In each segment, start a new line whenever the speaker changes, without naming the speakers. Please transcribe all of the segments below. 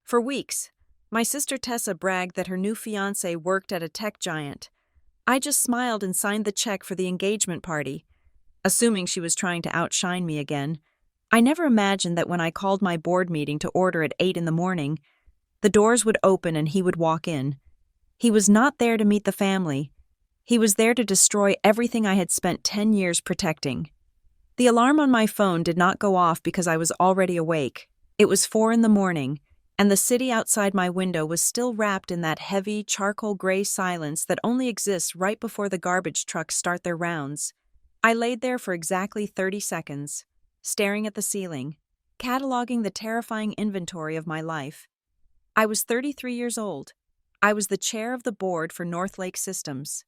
For weeks, my sister Tessa bragged that her new fiancé worked at a tech giant. I just smiled and signed the check for the engagement party, assuming she was trying to outshine me again. I never imagined that when I called my board meeting to order at 8 in the morning, the doors would open and he would walk in. He was not there to meet the family. He was there to destroy everything I had spent 10 years protecting. The alarm on my phone did not go off because I was already awake. It was 4 in the morning, and the city outside my window was still wrapped in that heavy, charcoal gray silence that only exists right before the garbage trucks start their rounds. I laid there for exactly 30 seconds, staring at the ceiling, cataloging the terrifying inventory of my life. I was 33 years old. I was the chair of the board for Northlake Systems.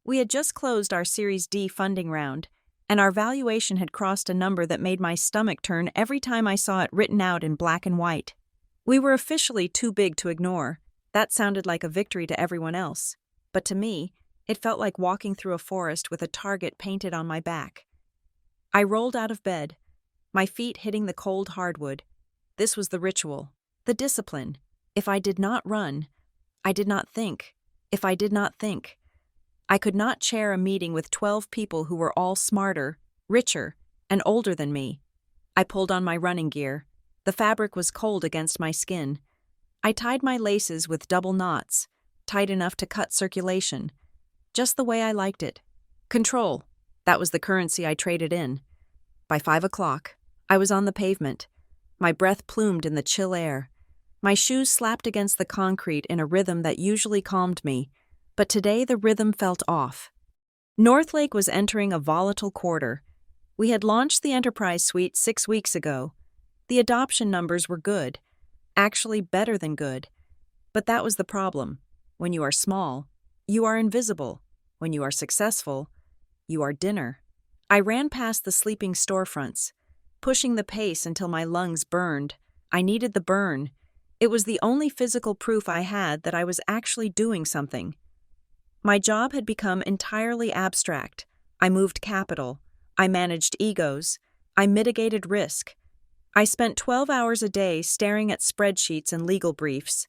We had just closed our Series D funding round, and our valuation had crossed a number that made my stomach turn every time I saw it written out in black and white. We were officially too big to ignore. That sounded like a victory to everyone else, but to me, it felt like walking through a forest with a target painted on my back. I rolled out of bed, my feet hitting the cold hardwood. This was the ritual, the discipline. If I did not run, I did not think. If I did not think, I could not chair a meeting with 12 people who were all smarter, richer, and older than me. I pulled on my running gear. The fabric was cold against my skin. I tied my laces with double knots, tight enough to cut circulation, just the way I liked it. Control, that was the currency I traded in. By 5 o'clock, I was on the pavement, my breath plumed in the chill air. My shoes slapped against the concrete in a rhythm that usually calmed me, but today the rhythm felt off. Northlake was entering a volatile quarter. We had launched the Enterprise Suite 6 weeks ago. The adoption numbers were good, actually better than good. But that was the problem. When you are small, you are invisible. When you are successful, you are dinner. I ran past the sleeping storefronts, pushing the pace until my lungs burned. I needed the burn. It was the only physical proof I had that I was actually doing something. My job had become entirely abstract. I moved capital. I managed egos. I mitigated risk. I spent 12 hours a day staring at spreadsheets and legal briefs,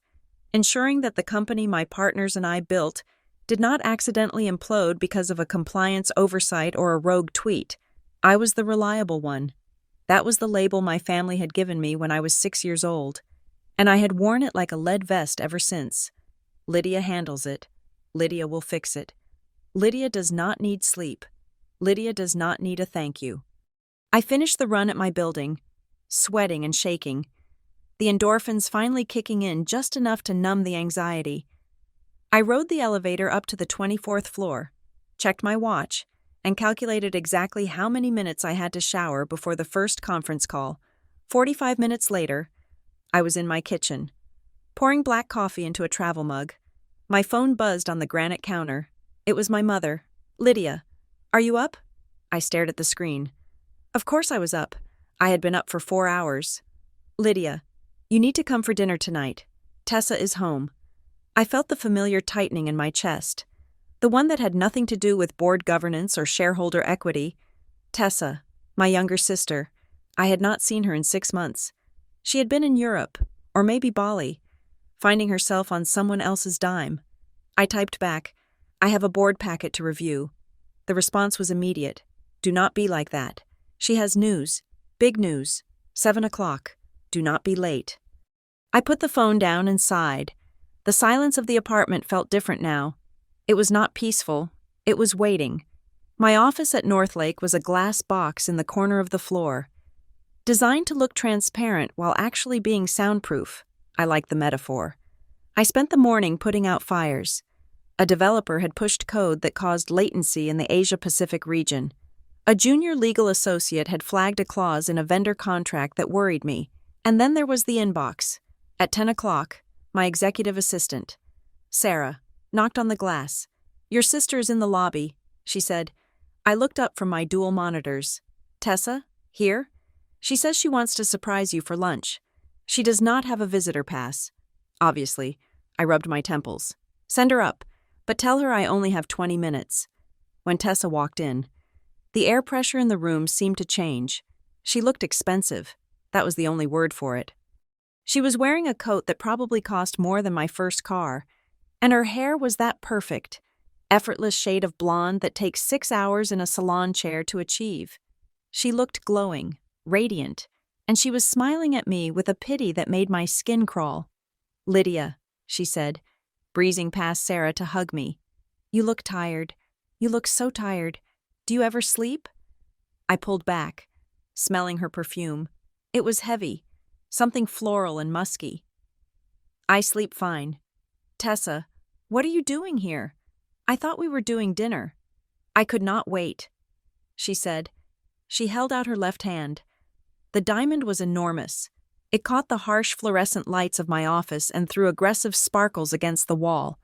ensuring that the company my partners and I built did not accidentally implode because of a compliance oversight or a rogue tweet. I was the reliable one. That was the label my family had given me when I was 6 years old, and I had worn it like a lead vest ever since. Lydia handles it. Lydia will fix it. Lydia does not need sleep. Lydia does not need a thank you. I finished the run at my building, sweating and shaking, the endorphins finally kicking in just enough to numb the anxiety. I rode the elevator up to the 24th floor, checked my watch, and calculated exactly how many minutes I had to shower before the first conference call. 45 minutes later, I was in my kitchen, pouring black coffee into a travel mug. My phone buzzed on the granite counter. It was my mother. "Lydia, are you up?" I stared at the screen. Of course I was up. I had been up for 4 hours. "Lydia, you need to come for dinner tonight. Tessa is home." I felt the familiar tightening in my chest, the one that had nothing to do with board governance or shareholder equity. Tessa, my younger sister. I had not seen her in 6 months. She had been in Europe, or maybe Bali, finding herself on someone else's dime. I typed back, "I have a board packet to review." The response was immediate. "Do not be like that. She has news. Big news. 7 o'clock. Do not be late." I put the phone down and sighed. The silence of the apartment felt different now. It was not peaceful. It was waiting. My office at Northlake was a glass box in the corner of the floor, designed to look transparent while actually being soundproof. I like the metaphor. I spent the morning putting out fires. A developer had pushed code that caused latency in the Asia-Pacific region. A junior legal associate had flagged a clause in a vendor contract that worried me. And then there was the inbox. At 10 o'clock, my executive assistant, Sarah, knocked on the glass. "Your sister's in the lobby," she said. I looked up from my dual monitors. "Tessa? Here? She says she wants to surprise you for lunch. She does not have a visitor pass." Obviously, I rubbed my temples. "Send her up, but tell her I only have 20 minutes. When Tessa walked in, the air pressure in the room seemed to change. She looked expensive. That was the only word for it. She was wearing a coat that probably cost more than my first car, and her hair was that perfect, effortless shade of blonde that takes 6 hours in a salon chair to achieve. She looked glowing, radiant, and she was smiling at me with a pity that made my skin crawl. "Lydia," she said, breezing past Sarah to hug me. "You look tired. You look so tired. Do you ever sleep?" I pulled back, smelling her perfume. It was heavy, something floral and musky. "I sleep fine. Tessa, what are you doing here? I thought we were doing dinner." "I could not wait," she said. She held out her left hand. The diamond was enormous. It caught the harsh fluorescent lights of my office and threw aggressive sparkles against the wall.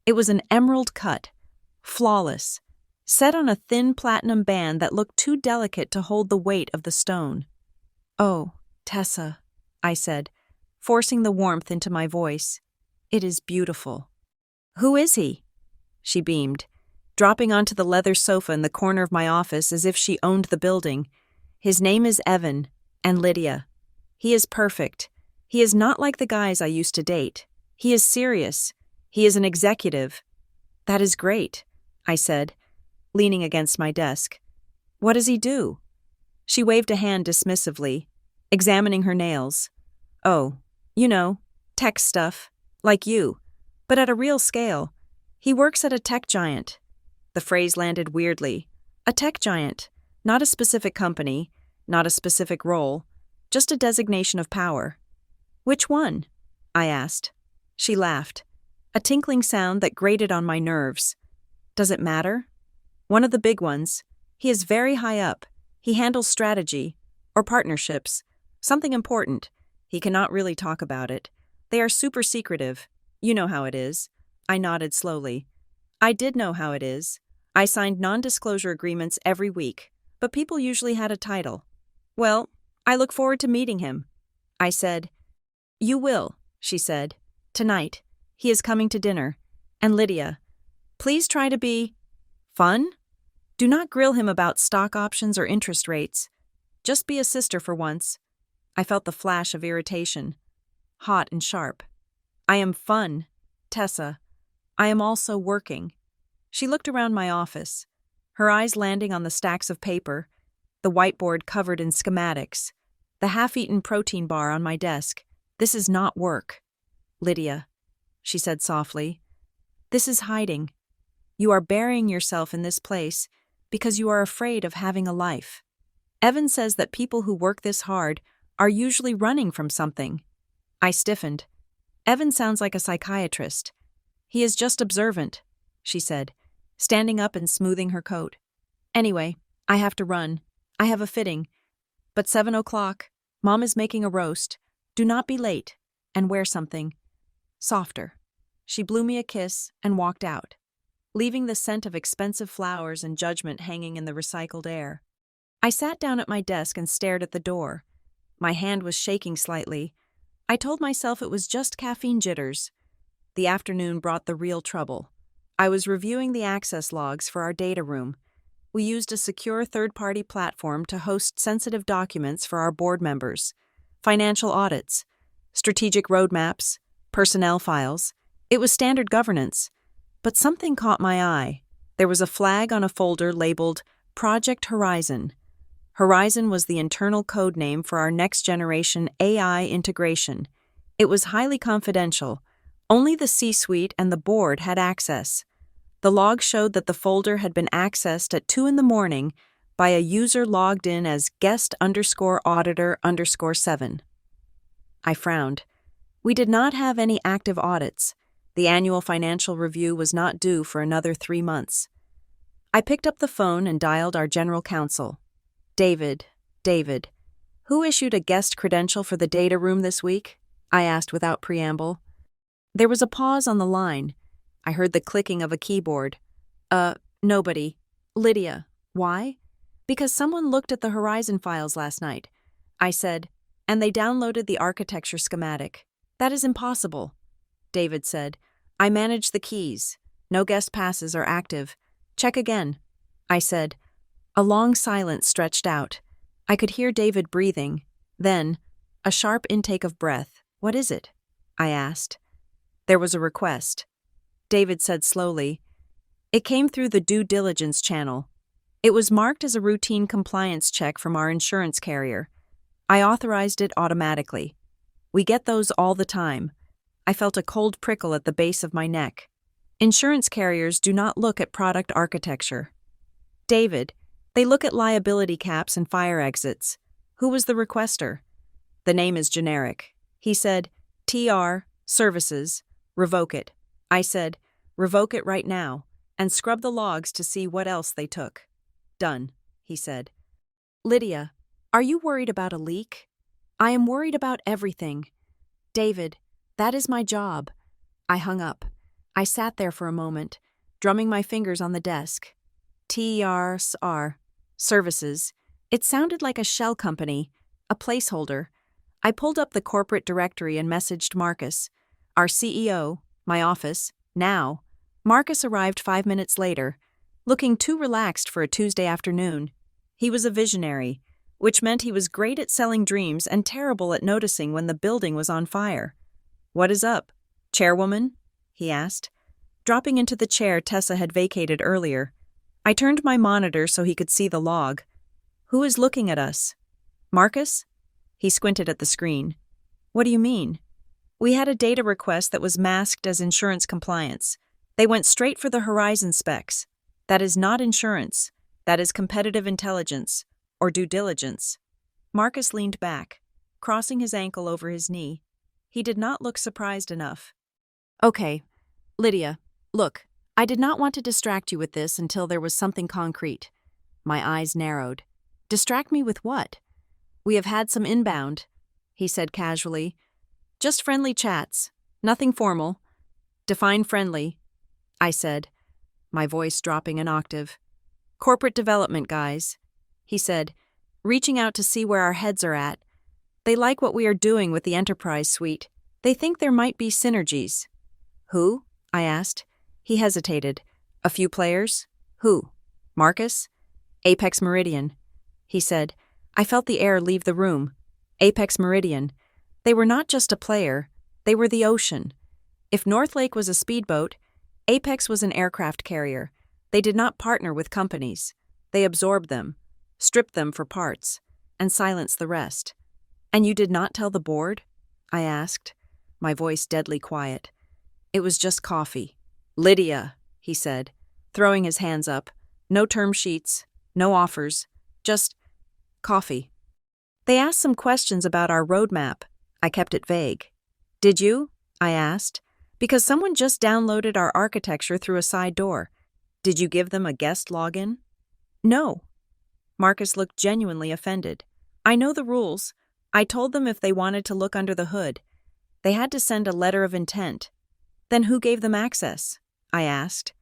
It was an emerald cut, flawless, set on a thin platinum band that looked too delicate to hold the weight of the stone. "Oh, Tessa," I said, forcing the warmth into my voice. "It is beautiful." "Who is he?" She beamed, dropping onto the leather sofa in the corner of my office as if she owned the building. "His name is Evan, and Lydia. He is perfect. He is not like the guys I used to date. He is serious. He is an executive." "That is great," I said, leaning against my desk. "What does he do?" She waved a hand dismissively, examining her nails. "Oh, you know, tech stuff, like you, but at a real scale. He works at a tech giant." The phrase landed weirdly. A tech giant, not a specific company, not a specific role, just a designation of power. "Which one?" I asked. She laughed, a tinkling sound that grated on my nerves. "Does it matter?" "One of the big ones. He is very high up. He handles strategy, or partnerships, something important. He cannot really talk about it. They are super secretive. You know how it is." I nodded slowly. I did know how it is. I signed non-disclosure agreements every week, but people usually had a title. "Well, I look forward to meeting him," I said. "You will," she said. "Tonight. He is coming to dinner. And Lydia, please try to be fun. Do not grill him about stock options or interest rates. Just be a sister for once." I felt the flash of irritation, hot and sharp. "I am fun, Tessa. I am also working." She looked around my office, her eyes landing on the stacks of paper, the whiteboard covered in schematics, the half-eaten protein bar on my desk. "This is not work, Lydia," she said softly. "This is hiding. You are burying yourself in this place because you are afraid of having a life. Evan says that people who work this hard are usually running from something." I stiffened. "Evan sounds like a psychiatrist." "He is just observant," she said, standing up and smoothing her coat. "Anyway, I have to run. I have a fitting. But 7 o'clock, Mom is making a roast. Do not be late, and wear something softer." She blew me a kiss and walked out, leaving the scent of expensive flowers and judgment hanging in the recycled air. I sat down at my desk and stared at the door. My hand was shaking slightly. I told myself it was just caffeine jitters. The afternoon brought the real trouble. I was reviewing the access logs for our data room. We used a secure third-party platform to host sensitive documents for our board members, financial audits, strategic roadmaps, personnel files. It was standard governance. But something caught my eye. There was a flag on a folder labeled Project Horizon. Horizon was the internal code name for our next-generation AI integration. It was highly confidential. Only the C-suite and the board had access. The log showed that the folder had been accessed at 2 a.m. by a user logged in as guest_auditor_7. I frowned. We did not have any active audits. The annual financial review was not due for another 3 months. I picked up the phone and dialed our general counsel. David, who issued a guest credential for the data room this week?" I asked without preamble. There was a pause on the line. I heard the clicking of a keyboard. Nobody. Lydia. Why? Because someone looked at the Horizon files last night," I said, "and they downloaded the architecture schematic. That is impossible." David said, "I manage the keys. No guest passes are active. Check again." I said. A long silence stretched out. I could hear David breathing. Then, a sharp intake of breath. What is it? I asked. There was a request. David said slowly. It came through the due diligence channel. It was marked as a routine compliance check from our insurance carrier. I authorized it automatically. We get those all the time. I felt a cold prickle at the base of my neck. Insurance carriers do not look at product architecture. David, they look at liability caps and fire exits. Who was the requester? The name is generic. He said, TR, services, revoke it. I said, revoke it right now, and scrub the logs to see what else they took. Done, he said. Lydia, are you worried about a leak? I am worried about everything. David, that is my job. I hung up. I sat there for a moment, drumming my fingers on the desk. TR, services. It sounded like a shell company, a placeholder. I pulled up the corporate directory and messaged Marcus, our CEO, my office, now. Marcus arrived 5 minutes later, looking too relaxed for a Tuesday afternoon. He was a visionary, which meant he was great at selling dreams and terrible at noticing when the building was on fire. What is up, chairwoman? He asked, dropping into the chair Tessa had vacated earlier. I turned my monitor so he could see the log. Who is looking at us? Marcus? He squinted at the screen. What do you mean? We had a data request that was masked as insurance compliance. They went straight for the Horizon specs. That is not insurance. That is competitive intelligence, or due diligence. Marcus leaned back, crossing his ankle over his knee. He did not look surprised enough. Okay, Lydia, look, I did not want to distract you with this until there was something concrete. My eyes narrowed. Distract me with what? We have had some inbound, he said casually. Just friendly chats, nothing formal. Define friendly, I said, my voice dropping an octave. Corporate development guys, he said, reaching out to see where our heads are at. They like what we are doing with the enterprise suite. They think there might be synergies. Who? I asked. He hesitated. A few players? Who? Marcus? Apex Meridian, he said. I felt the air leave the room. Apex Meridian. They were not just a player, they were the ocean. If Northlake was a speedboat, Apex was an aircraft carrier. They did not partner with companies. They absorbed them, stripped them for parts, and silenced the rest. And you did not tell the board? I asked, my voice deadly quiet. It was just coffee. Lydia, he said, throwing his hands up. No term sheets, no offers, just coffee. They asked some questions about our roadmap. I kept it vague. Did you? I asked, because someone just downloaded our architecture through a side door. Did you give them a guest login? No. Marcus looked genuinely offended. I know the rules. I told them if they wanted to look under the hood, they had to send a letter of intent. Then who gave them access? I asked.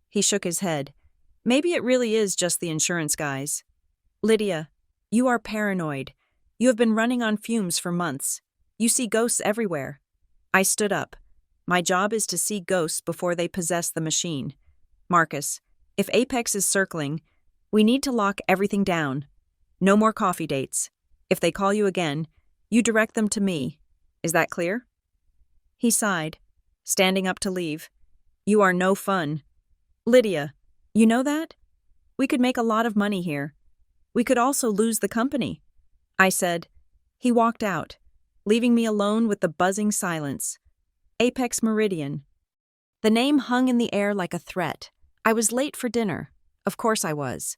He shook his head. Maybe it really is just the insurance guys. Lydia, you are paranoid. You have been running on fumes for months. You see ghosts everywhere. I stood up. My job is to see ghosts before they possess the machine. Marcus, if Apex is circling, we need to lock everything down. No more coffee dates. If they call you again, you direct them to me. Is that clear? He sighed, standing up to leave. You are no fun. Lydia, you know that? We could make a lot of money here. We could also lose the company. I said. He walked out, leaving me alone with the buzzing silence. Apex Meridian. The name hung in the air like a threat. I was late for dinner. Of course I was.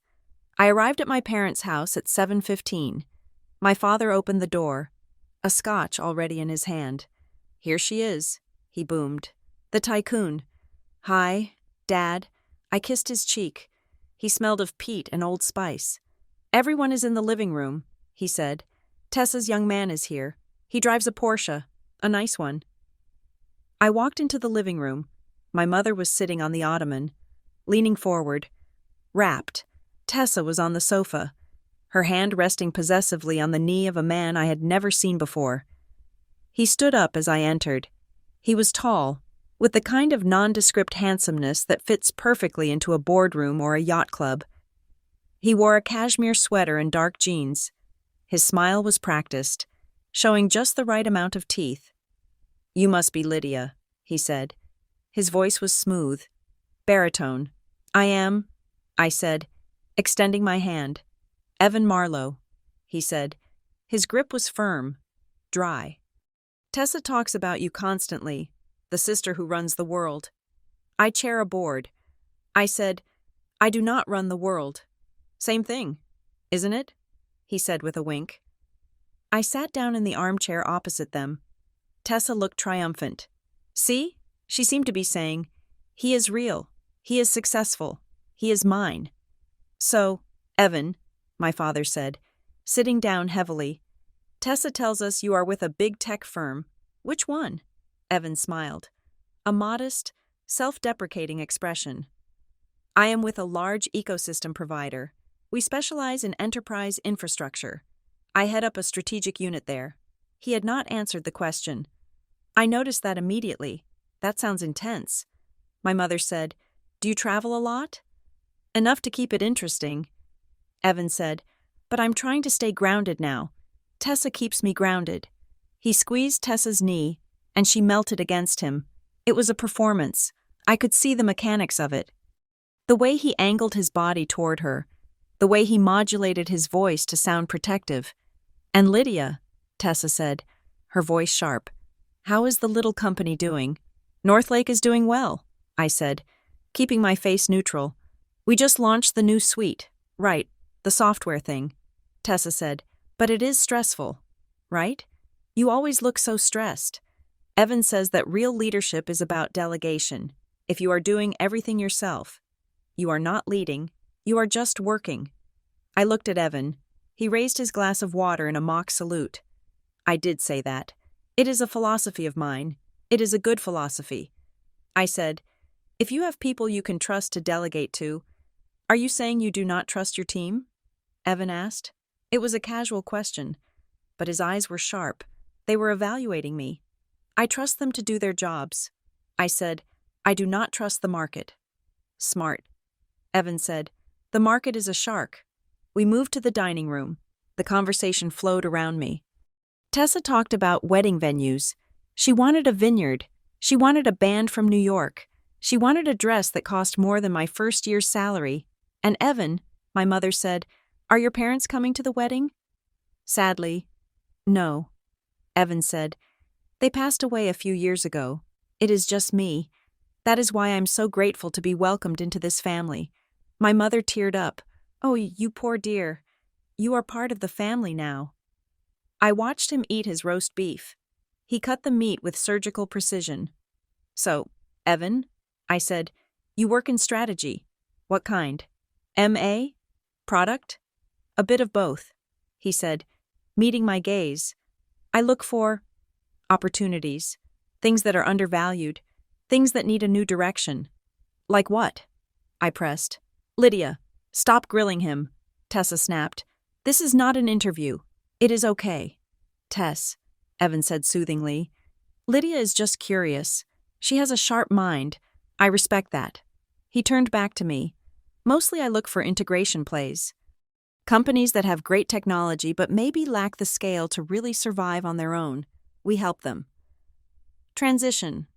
I arrived at my parents' house at 7:15. My father opened the door, a scotch already in his hand. Here she is, he boomed. The tycoon. Hi, Dad. I kissed his cheek. He smelled of peat and Old Spice. Everyone is in the living room, he said. Tessa's young man is here. He drives a Porsche, a nice one. I walked into the living room. My mother was sitting on the ottoman, leaning forward, rapt. Tessa was on the sofa, her hand resting possessively on the knee of a man I had never seen before. He stood up as I entered. He was tall, with the kind of nondescript handsomeness that fits perfectly into a boardroom or a yacht club. He wore a cashmere sweater and dark jeans. His smile was practiced, showing just the right amount of teeth. You must be Lydia, he said. His voice was smooth. Baritone. I am, I said, extending my hand. Evan Marlowe, he said. His grip was firm, dry. Tessa talks about you constantly, the sister who runs the world. I chair a board. I said, I do not run the world. Same thing, isn't it? He said with a wink. I sat down in the armchair opposite them. Tessa looked triumphant. See? She seemed to be saying, he is real. He is successful. He is mine. So, Evan, my father said, sitting down heavily, Tessa tells us you are with a big tech firm. Which one? Evan smiled. A modest, self-deprecating expression. I am with a large ecosystem provider. We specialize in enterprise infrastructure. I head up a strategic unit there. He had not answered the question. I noticed that immediately. That sounds intense. My mother said, Do you travel a lot? Enough to keep it interesting. Evan said, But I'm trying to stay grounded now. Tessa keeps me grounded. He squeezed Tessa's knee, and she melted against him. It was a performance. I could see the mechanics of it. The way he angled his body toward her, the way he modulated his voice to sound protective. And Lydia, Tessa said, her voice sharp, how is the little company doing? Northlake is doing well, I said, keeping my face neutral. We just launched the new suite. Right, the software thing. Tessa said, but it is stressful, right? You always look so stressed. Evan says that real leadership is about delegation. If you are doing everything yourself, you are not leading, you are just working. I looked at Evan. He raised his glass of water in a mock salute. I did say that. It is a philosophy of mine. It is a good philosophy. I said, if you have people you can trust to delegate to, are you saying you do not trust your team? Evan asked. It was a casual question, but his eyes were sharp. They were evaluating me. I trust them to do their jobs. I said, I do not trust the market. Smart. Evan said, the market is a shark. We moved to the dining room. The conversation flowed around me. Tessa talked about wedding venues. She wanted a vineyard. She wanted a band from New York. She wanted a dress that cost more than my first year's salary. And Evan, my mother said, are your parents coming to the wedding? Sadly, no. Evan said, they passed away a few years ago. It is just me. That is why I'm so grateful to be welcomed into this family. My mother teared up. Oh, you poor dear. You are part of the family now. I watched him eat his roast beef. He cut the meat with surgical precision. So, Evan, I said, you work in strategy. What kind? MA? Product? A bit of both, he said, meeting my gaze. I look for opportunities, things that are undervalued, things that need a new direction. Like what? I pressed. Lydia, stop grilling him, Tessa snapped. This is not an interview. It is okay. Tess, Evan said soothingly. Lydia is just curious. She has a sharp mind. I respect that. He turned back to me. Mostly I look for integration plays. Companies that have great technology but maybe lack the scale to really survive on their own. We help them. Transition.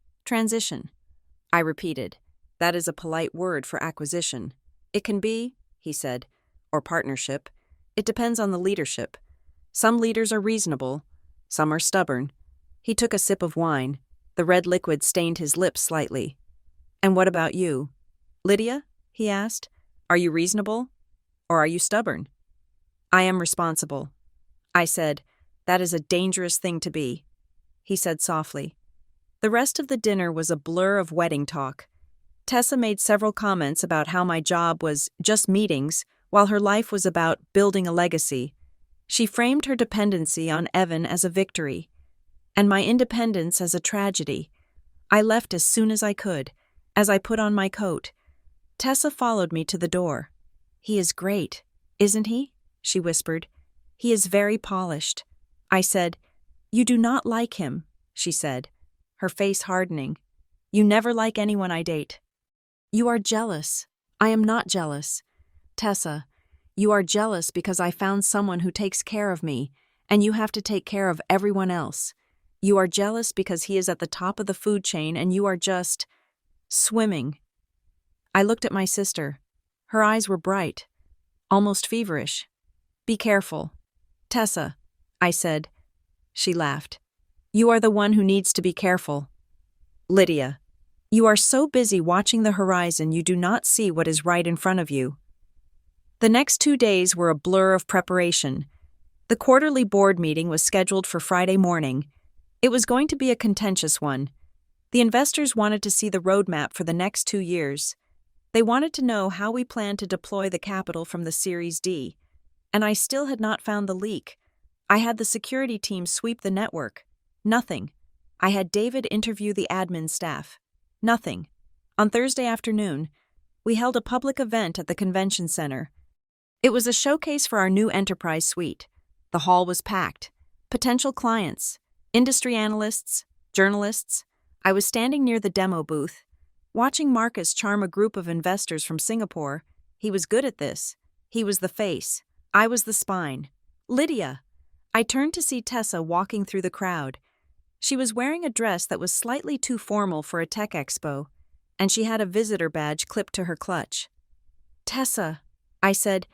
I repeated. That is a polite word for acquisition. It can be, he said, or partnership. It depends on the leadership. Some leaders are reasonable. Some are stubborn. He took a sip of wine. The red liquid stained his lips slightly. And what about you? Lydia? He asked. Are you reasonable? Or are you stubborn? I am responsible. I said, that is a dangerous thing to be. He said softly. The rest of the dinner was a blur of wedding talk. Tessa made several comments about how my job was just meetings, while her life was about building a legacy. She framed her dependency on Evan as a victory, and my independence as a tragedy. I left as soon as I could. As I put on my coat, Tessa followed me to the door. He is great, isn't he? She whispered. He is very polished. I said, you do not like him, she said, her face hardening. You never like anyone I date. You are jealous. I am not jealous. Tessa, you are jealous because I found someone who takes care of me, and you have to take care of everyone else. You are jealous because he is at the top of the food chain and you are just swimming. I looked at my sister. Her eyes were bright, almost feverish. Be careful. Tessa, I said. She laughed. You are the one who needs to be careful. Lydia, you are so busy watching the horizon you do not see what is right in front of you. The next 2 days were a blur of preparation. The quarterly board meeting was scheduled for Friday morning. It was going to be a contentious one. The investors wanted to see the roadmap for the next 2 years. They wanted to know how we planned to deploy the capital from the Series D. And I still had not found the leak. I had the security team sweep the network. Nothing. I had David interview the admin staff. Nothing. On Thursday afternoon, we held a public event at the convention center. It was a showcase for our new enterprise suite. The hall was packed. Potential clients, industry analysts, journalists. I was standing near the demo booth, watching Marcus charm a group of investors from Singapore. He was good at this. He was the face. I was the spine. Lydia. I turned to see Tessa walking through the crowd. She was wearing a dress that was slightly too formal for a tech expo, and she had a visitor badge clipped to her clutch. Tessa, I said,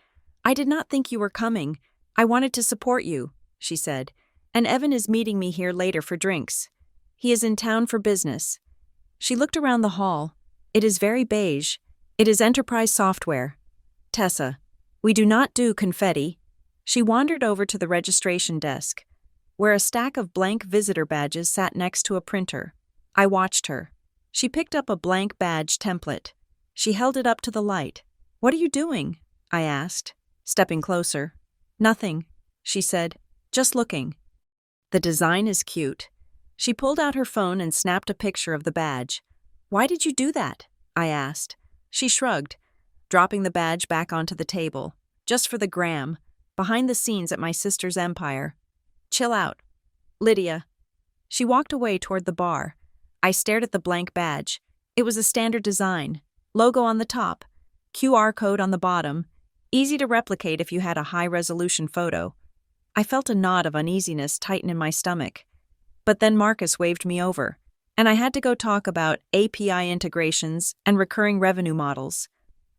I did not think you were coming. I wanted to support you, she said, and Evan is meeting me here later for drinks. He is in town for business. She looked around the hall. It is very beige. It is enterprise software. Tessa, we do not do confetti. She wandered over to the registration desk, where a stack of blank visitor badges sat next to a printer. I watched her. She picked up a blank badge template. She held it up to the light. What are you doing? I asked, stepping closer. Nothing, she said, just looking. The design is cute. She pulled out her phone and snapped a picture of the badge. Why did you do that? I asked. She shrugged, dropping the badge back onto the table. Just for the gram, behind the scenes at my sister's empire. Chill out. Lydia. She walked away toward the bar. I stared at the blank badge. It was a standard design. Logo on the top, QR code on the bottom, easy to replicate if you had a high-resolution photo. I felt a knot of uneasiness tighten in my stomach. But then Marcus waved me over, and I had to go talk about API integrations and recurring revenue models.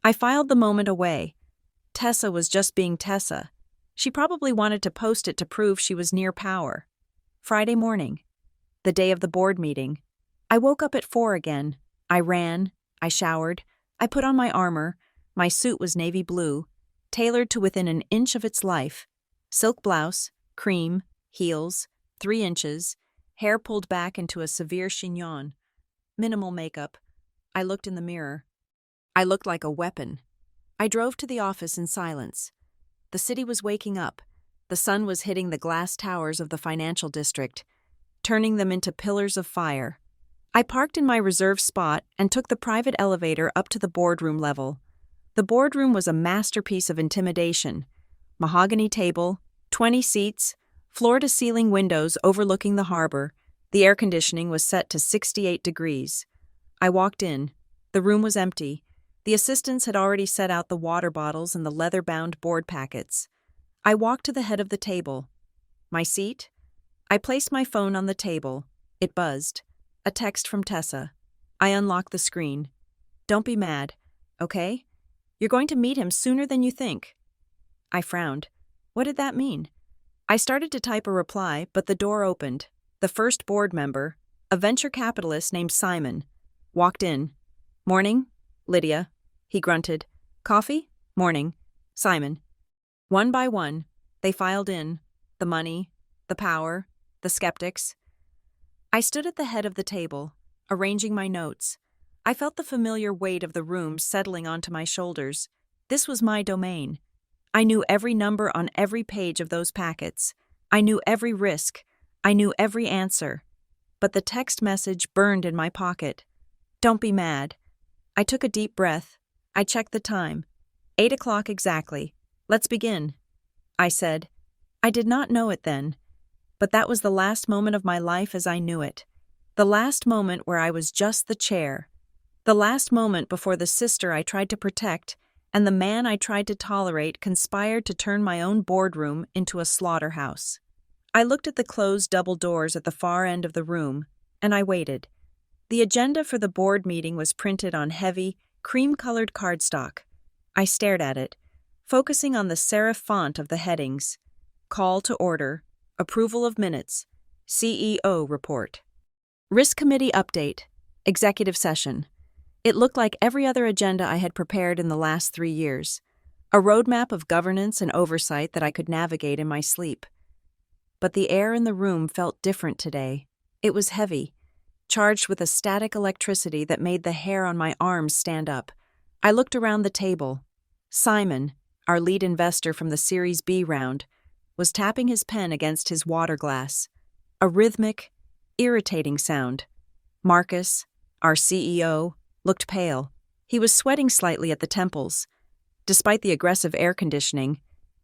I filed the moment away. Tessa was just being Tessa. She probably wanted to post it to prove she was near power. Friday morning, the day of the board meeting. I woke up at 4 again. I ran, I showered, I put on my armor. My suit was navy blue, tailored to within an inch of its life. Silk blouse, cream, heels, 3 inches, hair pulled back into a severe chignon. Minimal makeup. I looked in the mirror. I looked like a weapon. I drove to the office in silence. The city was waking up. The sun was hitting the glass towers of the financial district, turning them into pillars of fire. I parked in my reserved spot and took the private elevator up to the boardroom level. The boardroom was a masterpiece of intimidation. Mahogany table, 20 seats, floor-to-ceiling windows overlooking the harbor. The air conditioning was set to 68 degrees. I walked in. The room was empty. The assistants had already set out the water bottles and the leather-bound board packets. I walked to the head of the table. My seat? I placed my phone on the table. It buzzed. A text from Tessa. I unlocked the screen. Don't be mad, okay? You're going to meet him sooner than you think. I frowned. What did that mean? I started to type a reply, but the door opened. The first board member, a venture capitalist named Simon, walked in. Morning, Lydia. He grunted. Coffee? Morning. Simon. One by one, they filed in. The money, the power, the skeptics. I stood at the head of the table, arranging my notes. I felt the familiar weight of the room settling onto my shoulders. This was my domain. I knew every number on every page of those packets. I knew every risk. I knew every answer. But the text message burned in my pocket. Don't be mad. I took a deep breath. I checked the time. 8 o'clock exactly. Let's begin, I said. I did not know it then, but that was the last moment of my life as I knew it. The last moment where I was just the chair. The last moment before the sister I tried to protect and the man I tried to tolerate conspired to turn my own boardroom into a slaughterhouse. I looked at the closed double doors at the far end of the room, and I waited. The agenda for the board meeting was printed on heavy, cream-colored cardstock. I stared at it, focusing on the serif font of the headings: Call to Order, Approval of Minutes, CEO Report. Risk Committee Update, Executive Session. It looked like every other agenda I had prepared in the last 3 years, a roadmap of governance and oversight that I could navigate in my sleep. But the air in the room felt different today. It was heavy, charged with a static electricity that made the hair on my arms stand up. I looked around the table. Simon, our lead investor from the Series B round, was tapping his pen against his water glass. A rhythmic, irritating sound. Marcus, our CEO, looked pale. He was sweating slightly at the temples. Despite the aggressive air conditioning,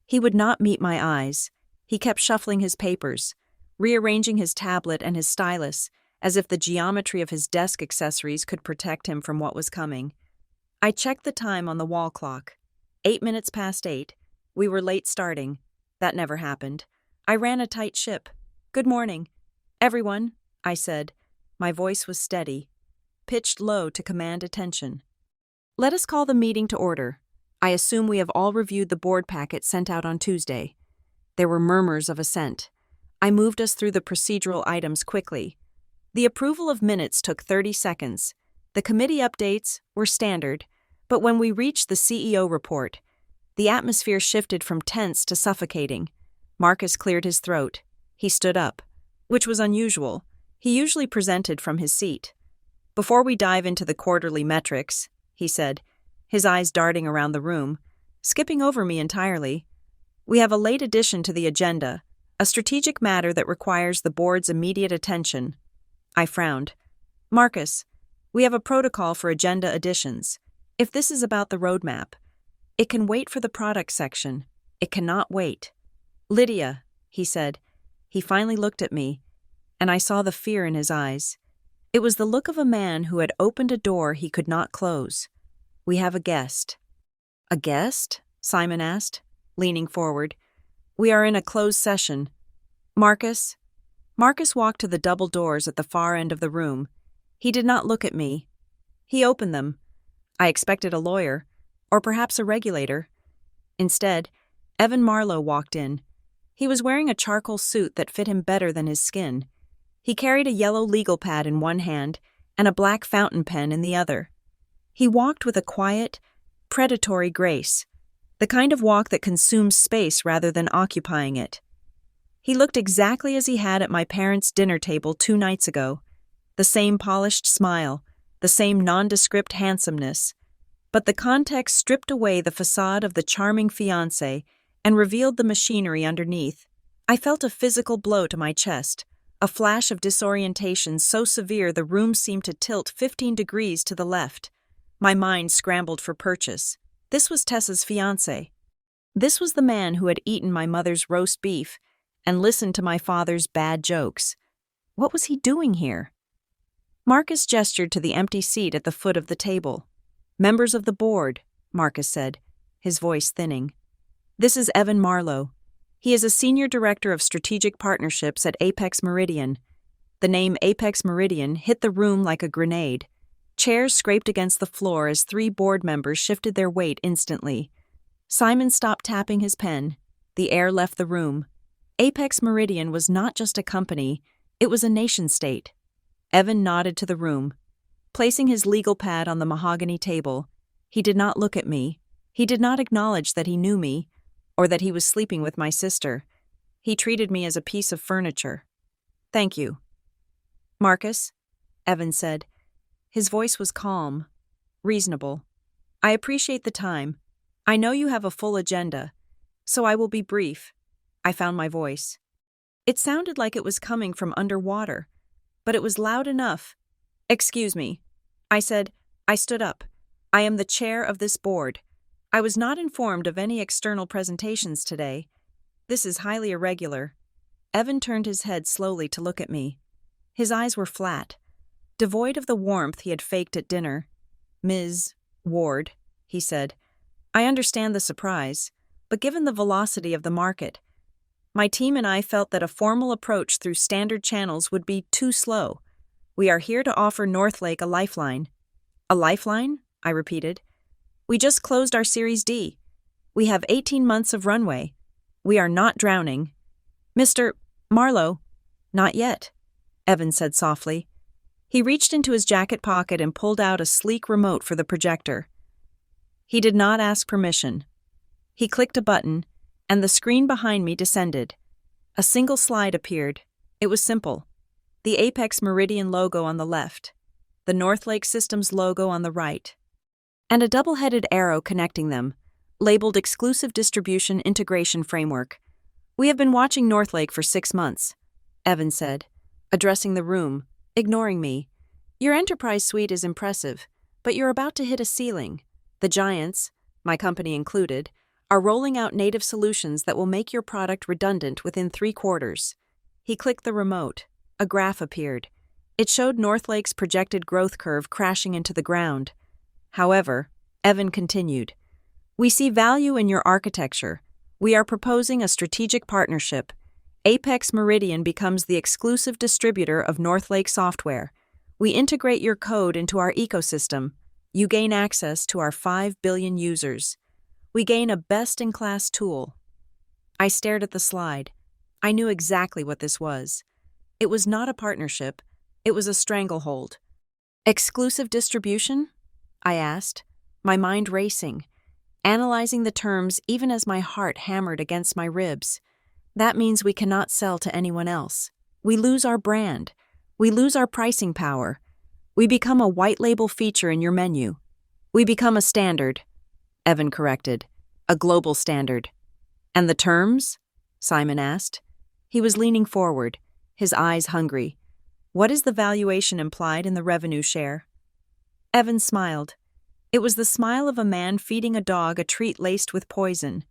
he would not meet my eyes. He kept shuffling his papers, rearranging his tablet and his stylus, as if the geometry of his desk accessories could protect him from what was coming. I checked the time on the wall clock. 8 minutes past 8. We were late starting. That never happened. I ran a tight ship. "Good morning, everyone," I said. My voice was steady, pitched low to command attention. "Let us call the meeting to order. I assume we have all reviewed the board packet sent out on Tuesday." There were murmurs of assent. I moved us through the procedural items quickly. The approval of minutes took 30 seconds. The committee updates were standard, but when we reached the CEO report, the atmosphere shifted from tense to suffocating. Marcus cleared his throat. He stood up, which was unusual. He usually presented from his seat. "Before we dive into the quarterly metrics," he said, his eyes darting around the room, skipping over me entirely, "we have a late addition to the agenda, a strategic matter that requires the board's immediate attention." I frowned. "Marcus, we have a protocol for agenda additions. If this is about the roadmap, it can wait for the product section. It cannot wait." "Lydia," he said. He finally looked at me, and I saw the fear in his eyes. It was the look of a man who had opened a door he could not close. "We have a guest." "A guest?" Simon asked, leaning forward. "We are in a closed session. Marcus?" Marcus walked to the double doors at the far end of the room. He did not look at me. He opened them. I expected a lawyer, or perhaps a regulator. Instead, Evan Marlowe walked in. He was wearing a charcoal suit that fit him better than his skin. He carried a yellow legal pad in one hand and a black fountain pen in the other. He walked with a quiet, predatory grace, the kind of walk that consumes space rather than occupying it. He looked exactly as he had at my parents' dinner table 2 nights ago. The same polished smile, the same nondescript handsomeness, but the context stripped away the facade of the charming fiancé and revealed the machinery underneath. I felt a physical blow to my chest, a flash of disorientation so severe the room seemed to tilt 15 degrees to the left. My mind scrambled for purchase. This was Tessa's fiancé. This was the man who had eaten my mother's roast beef and listened to my father's bad jokes. What was he doing here? Marcus gestured to the empty seat at the foot of the table. "Members of the board," Marcus said, his voice thinning. "This is Evan Marlowe. He is a senior director of strategic partnerships at Apex Meridian." The name Apex Meridian hit the room like a grenade. Chairs scraped against the floor as 3 board members shifted their weight instantly. Simon stopped tapping his pen. The air left the room. Apex Meridian was not just a company, it was a nation-state. Evan nodded to the room. Placing his legal pad on the mahogany table, he did not look at me. He did not acknowledge that he knew me, or that he was sleeping with my sister. He treated me as a piece of furniture. "Thank you." "Marcus," Evan said. His voice was calm, reasonable. "I appreciate the time. I know you have a full agenda, so I will be brief." I found my voice. It sounded like it was coming from underwater, but it was loud enough. "Excuse me," I said. I stood up. "I am the chair of this board. I was not informed of any external presentations today. This is highly irregular." Evan turned his head slowly to look at me. His eyes were flat, devoid of the warmth he had faked at dinner. "Ms. Ward," he said, "I understand the surprise, but given the velocity of the market, My team and I felt that a formal approach through standard channels would be too slow. We are here to offer Northlake a lifeline. A lifeline? I repeated. We just closed our Series D. We have 18 months of runway. We are not drowning. Mr. Marlowe, not yet, Evan said softly. He reached into his jacket pocket and pulled out a sleek remote for the projector. He did not ask permission. He clicked a button, and the screen behind me descended. A single slide appeared. It was simple. The Apex Meridian logo on the left, the Northlake Systems logo on the right, and a double-headed arrow connecting them, labeled Exclusive Distribution Integration Framework. We have been watching Northlake for 6 months, Evan said, addressing the room, ignoring me. Your enterprise suite is impressive, but you're about to hit a ceiling. The giants, my company included, are rolling out native solutions that will make your product redundant within 3 quarters. He clicked the remote. A graph appeared. It showed Northlake's projected growth curve crashing into the ground. However, Evan continued, we see value in your architecture. We are proposing a strategic partnership. Apex Meridian becomes the exclusive distributor of Northlake software. We integrate your code into our ecosystem. You gain access to our 5 billion users. We gain a best-in-class tool. I stared at the slide. I knew exactly what this was. It was not a partnership. It was a stranglehold. Exclusive distribution? I asked, my mind racing, analyzing the terms even as my heart hammered against my ribs. That means we cannot sell to anyone else. We lose our brand. We lose our pricing power. We become a white label feature in your menu. We become a standard, Evan corrected, a global standard. And the terms? Simon asked. He was leaning forward, his eyes hungry. What is the valuation implied in the revenue share? Evan smiled. It was the smile of a man feeding a dog a treat laced with poison.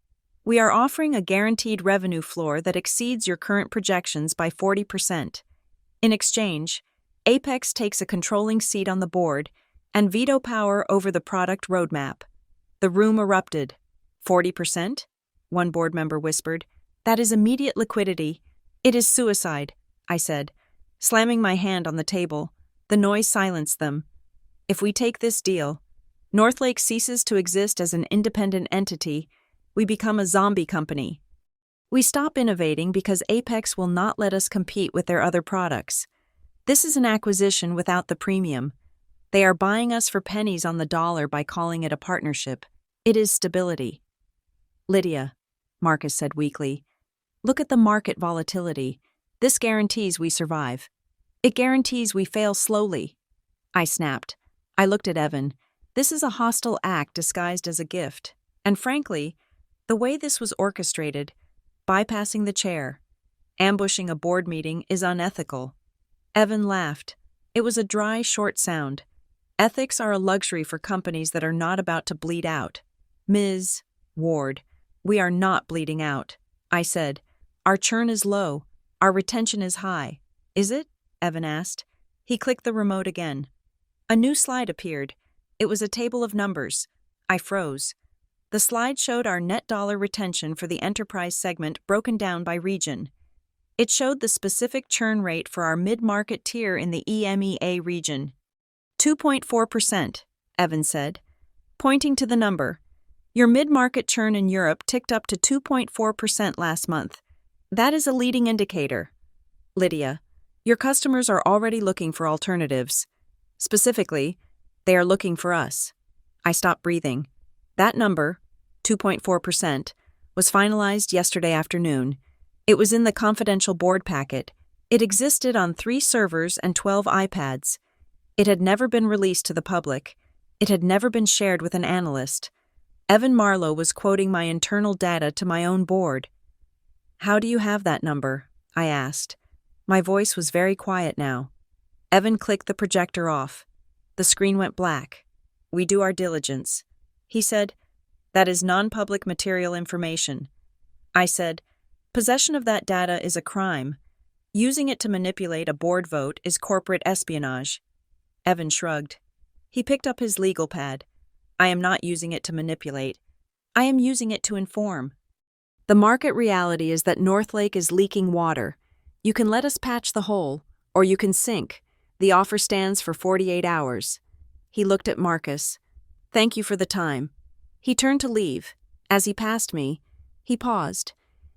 We are offering a guaranteed revenue floor that exceeds your current projections by 40%. In exchange, Apex takes a controlling seat on the board and veto power over the product roadmap. The room erupted. 40%? One board member whispered. That is immediate liquidity. It is suicide, I said, slamming my hand on the table. The noise silenced them. If we take this deal, Northlake ceases to exist as an independent entity. We become a zombie company. We stop innovating because Apex will not let us compete with their other products. This is an acquisition without the premium. They are buying us for pennies on the dollar by calling it a partnership. It is stability. Lydia, Marcus said weakly, look at the market volatility. This guarantees we survive. It guarantees we fail slowly. I snapped. I looked at Evan. This is a hostile act disguised as a gift. And frankly, the way this was orchestrated, bypassing the chair, ambushing a board meeting, is unethical. Evan laughed. It was a dry, short sound. Ethics are a luxury for companies that are not about to bleed out. Ms. Ward, we are not bleeding out, I said. Our churn is low. Our retention is high. Is it? Evan asked. He clicked the remote again. A new slide appeared. It was a table of numbers. I froze. The slide showed our net dollar retention for the enterprise segment broken down by region. It showed the specific churn rate for our mid-market tier in the EMEA region. 2.4%, Evan said, pointing to the number. Your mid-market churn in Europe ticked up to 2.4% last month. That is a leading indicator. Lydia, your customers are already looking for alternatives. Specifically, they are looking for us. I stopped breathing. That number, 2.4%, was finalized yesterday afternoon. It was in the confidential board packet. It existed on 3 servers and 12 iPads. It had never been released to the public. It had never been shared with an analyst. Evan Marlowe was quoting my internal data to my own board. How do you have that number? I asked. My voice was very quiet now. Evan clicked the projector off. The screen went black. We do our diligence. He said, that is non-public material information. I said, possession of that data is a crime. Using it to manipulate a board vote is corporate espionage. Evan shrugged. He picked up his legal pad. I am not using it to manipulate. I am using it to inform. The market reality is that Northlake is leaking water. You can let us patch the hole, or you can sink. The offer stands for 48 hours. He looked at Marcus. Thank you for the time. He turned to leave. As he passed me, he paused.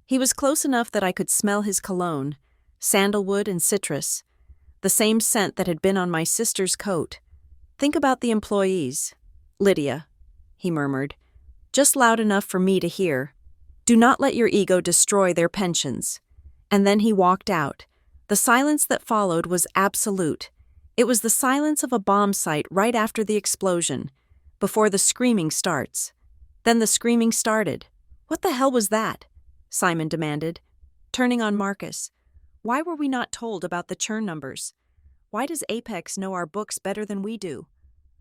He was close enough that I could smell his cologne, sandalwood and citrus, the same scent that had been on my sister's coat. Think about the employees. Lydia, he murmured, just loud enough for me to hear. Do not let your ego destroy their pensions. And then he walked out. The silence that followed was absolute. It was the silence of a bomb site right after the explosion, before the screaming starts. Then the screaming started. What the hell was that? Simon demanded, turning on Marcus. Why were we not told about the churn numbers? Why does Apex know our books better than we do?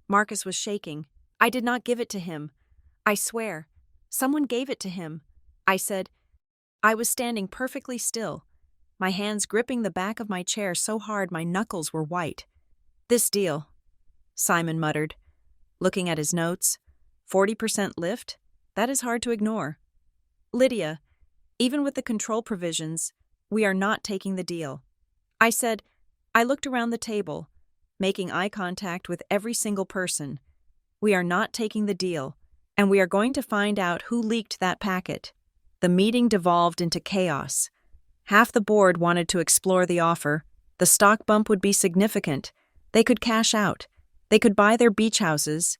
Marcus was shaking. I did not give it to him. I swear. Someone gave it to him. I said. I was standing perfectly still, my hands gripping the back of my chair so hard my knuckles were white. This deal, Simon muttered, looking at his notes. 40% lift? That is hard to ignore. Lydia, even with the control provisions, we are not taking the deal. I said. I looked around the table, making eye contact with every single person. We are not taking the deal, and we are going to find out who leaked that packet. The meeting devolved into chaos. Half the board wanted to explore the offer. The stock bump would be significant. They could cash out. They could buy their beach houses.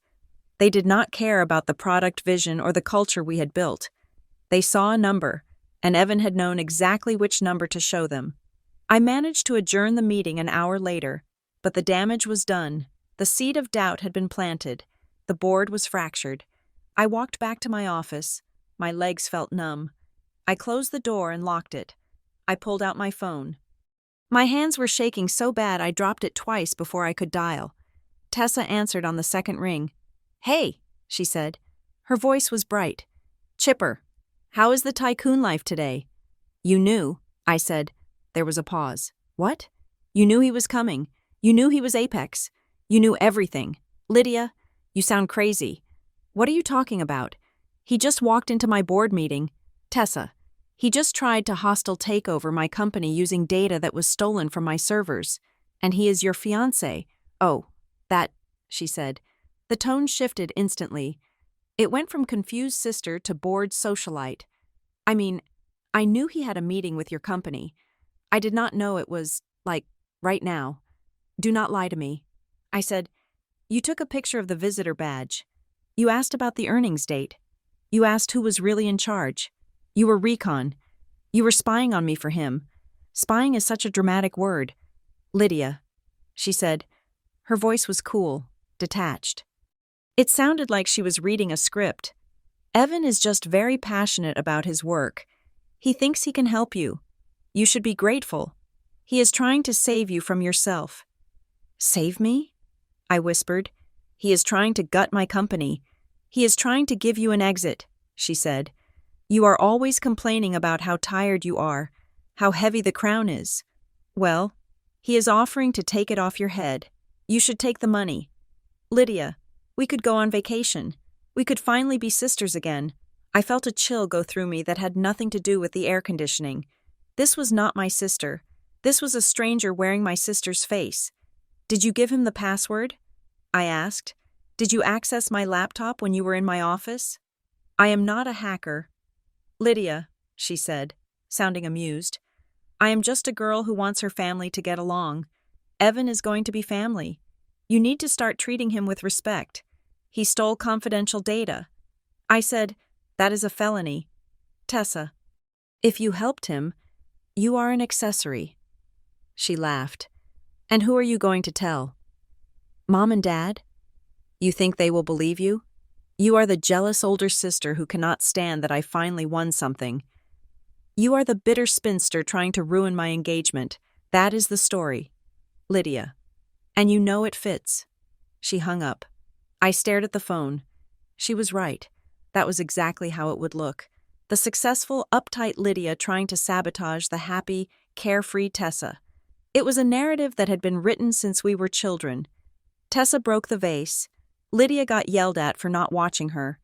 They did not care about the product vision or the culture we had built. They saw a number, and Evan had known exactly which number to show them. I managed to adjourn the meeting an hour later, but the damage was done. The seed of doubt had been planted. The board was fractured. I walked back to my office. My legs felt numb. I closed the door and locked it. I pulled out my phone. My hands were shaking so bad I dropped it twice before I could dial. Tessa answered on the second ring. Hey, she said. Her voice was bright. Chipper, how is the tycoon life today? You knew, I said. There was a pause. What? You knew he was coming. You knew he was Apex. You knew everything. Lydia, you sound crazy. What are you talking about? He just walked into my board meeting. Tessa, he just tried to hostile take over my company using data that was stolen from my servers. And he is your fiancé. Oh, that, she said. The tone shifted instantly. It went from confused sister to bored socialite. I mean, I knew he had a meeting with your company. I did not know it was, like, right now. Do not lie to me. I said, you took a picture of the visitor badge. You asked about the earnings date. You asked who was really in charge. You were recon. You were spying on me for him. Spying is such a dramatic word. Lydia, she said. Her voice was cool, detached. It sounded like she was reading a script. Evan is just very passionate about his work. He thinks he can help you. You should be grateful. He is trying to save you from yourself. Save me? I whispered. He is trying to gut my company. He is trying to give you an exit, she said. You are always complaining about how tired you are, how heavy the crown is. Well, he is offering to take it off your head. You should take the money. Lydia, we could go on vacation. We could finally be sisters again. I felt a chill go through me that had nothing to do with the air conditioning. This was not my sister. This was a stranger wearing my sister's face. Did you give him the password? I asked. Did you access my laptop when you were in my office? I am not a hacker. Lydia, she said, sounding amused. I am just a girl who wants her family to get along. Evan is going to be family. You need to start treating him with respect. He stole confidential data. I said, that is a felony. Tessa, if you helped him, you are an accessory. She laughed. And who are you going to tell? Mom and Dad? You think they will believe you? You are the jealous older sister who cannot stand that I finally won something. You are the bitter spinster trying to ruin my engagement. That is the story. Lydia. And you know it fits. She hung up. I stared at the phone. She was right. That was exactly how it would look. The successful, uptight Lydia trying to sabotage the happy, carefree Tessa. It was a narrative that had been written since we were children. Tessa broke the vase. Lydia got yelled at for not watching her.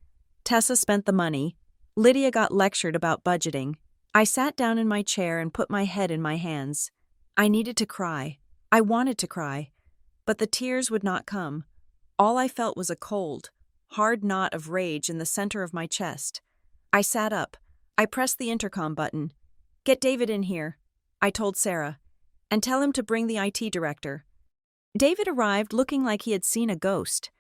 Tessa spent the money. Lydia got lectured about budgeting. I sat down in my chair and put my head in my hands. I needed to cry. I wanted to cry. But the tears would not come. All I felt was a cold, hard knot of rage in the center of my chest. I sat up. I pressed the intercom button. "Get David in here," I told Sarah, "and tell him to bring the IT director." David arrived looking like he had seen a ghost.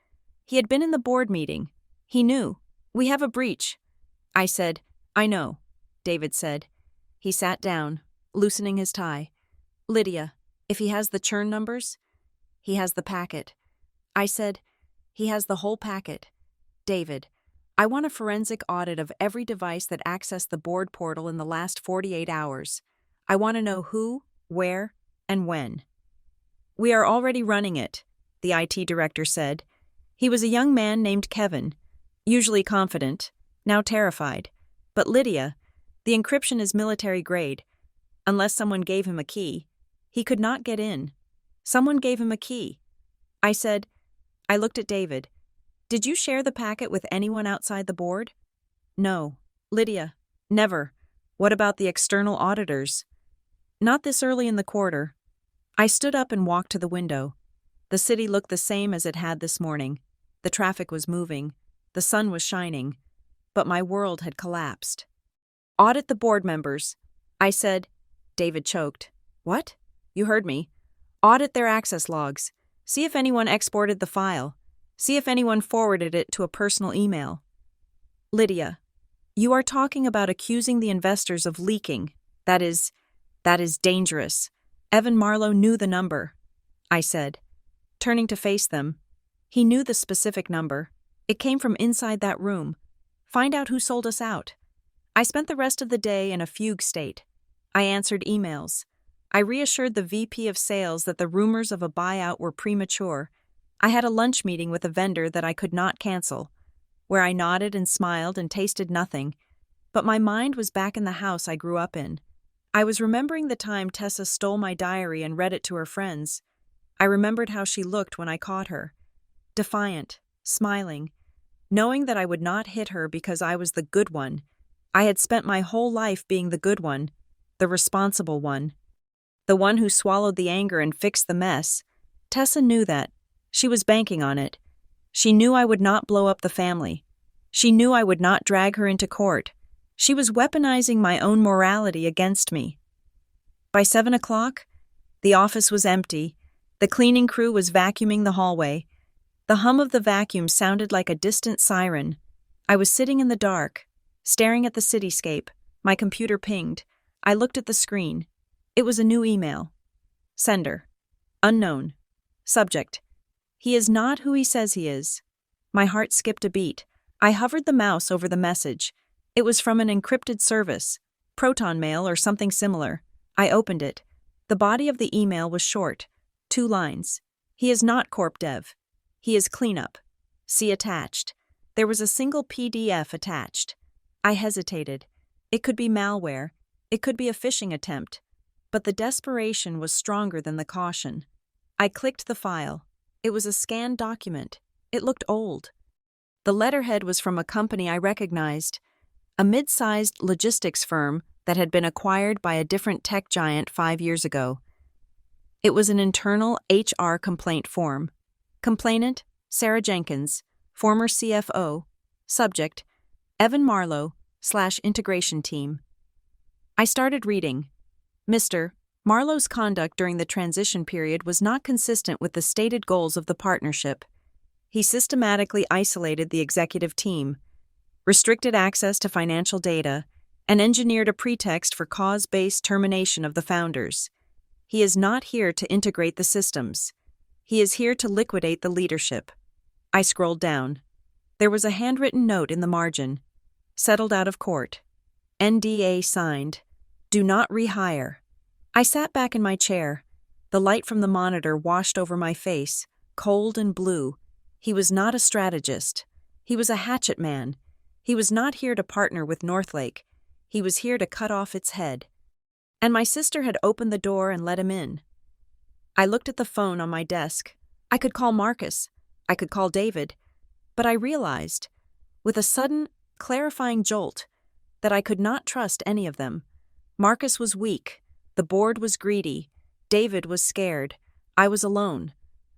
He had been in the board meeting. He knew. "We have a breach." I said, "I know," David said. He sat down, loosening his tie. "Lydia, if he has the churn numbers?" "He has the packet." I said, "He has the whole packet." "David, I want a forensic audit of every device that accessed the board portal in the last 48 hours. I want to know who, where, and when." "We are already running it," the IT director said. He was a young man named Kevin, usually confident, now terrified. "But Lydia, the encryption is military grade. Unless someone gave him a key, he could not get in." "Someone gave him a key." I said. I looked at David. "Did you share the packet with anyone outside the board?" "No. Lydia, never. What about the external auditors?" "Not this early in the quarter." I stood up and walked to the window. The city looked the same as it had this morning. The traffic was moving. The sun was shining. But my world had collapsed. "Audit the board members," I said. David choked. "What?" "You heard me. Audit their access logs. See if anyone exported the file. See if anyone forwarded it to a personal email." "Lydia, you are talking about accusing the investors of leaking. That is dangerous. Evan Marlowe knew the number," I said. Turning to face them, "He knew the specific number. It came from inside that room. Find out who sold us out." I spent the rest of the day in a fugue state. I answered emails. I reassured the VP of sales that the rumors of a buyout were premature. I had a lunch meeting with a vendor that I could not cancel, where I nodded and smiled and tasted nothing, but my mind was back in the house I grew up in. I was remembering the time Tessa stole my diary and read it to her friends. I remembered how she looked when I caught her. Defiant, smiling, knowing that I would not hit her because I was the good one. I had spent my whole life being the good one, the responsible one, the one who swallowed the anger and fixed the mess. Tessa knew that. She was banking on it. She knew I would not blow up the family. She knew I would not drag her into court. She was weaponizing my own morality against me. By 7 o'clock, the office was empty. The cleaning crew was vacuuming the hallway. The hum of the vacuum sounded like a distant siren. I was sitting in the dark, staring at the cityscape. My computer pinged. I looked at the screen. It was a new email. Sender. Unknown. Subject. He is not who he says he is. My heart skipped a beat. I hovered the mouse over the message. It was from an encrypted service, Proton Mail or something similar. I opened it. The body of the email was short. 2 lines. He is not corp dev. He is cleanup. See attached. There was a single PDF attached. I hesitated. It could be malware. It could be a phishing attempt. But the desperation was stronger than the caution. I clicked the file. It was a scanned document. It looked old. The letterhead was from a company I recognized, a mid-sized logistics firm that had been acquired by a different tech giant 5 years ago. It was an internal HR complaint form. Complainant, Sarah Jenkins, former CFO. Subject, Evan Marlowe / integration team. I started reading. Mr. Marlowe's conduct during the transition period was not consistent with the stated goals of the partnership. He systematically isolated the executive team, restricted access to financial data, and engineered a pretext for cause-based termination of the founders. He is not here to integrate the systems. He is here to liquidate the leadership. I scrolled down. There was a handwritten note in the margin. Settled out of court. NDA signed. Do not rehire. I sat back in my chair. The light from the monitor washed over my face, cold and blue. He was not a strategist. He was a hatchet man. He was not here to partner with Northlake. He was here to cut off its head. And my sister had opened the door and let him in. I looked at the phone on my desk. I could call Marcus. I could call David. But I realized, with a sudden, clarifying jolt, that I could not trust any of them. Marcus was weak, the board was greedy, David was scared, I was alone.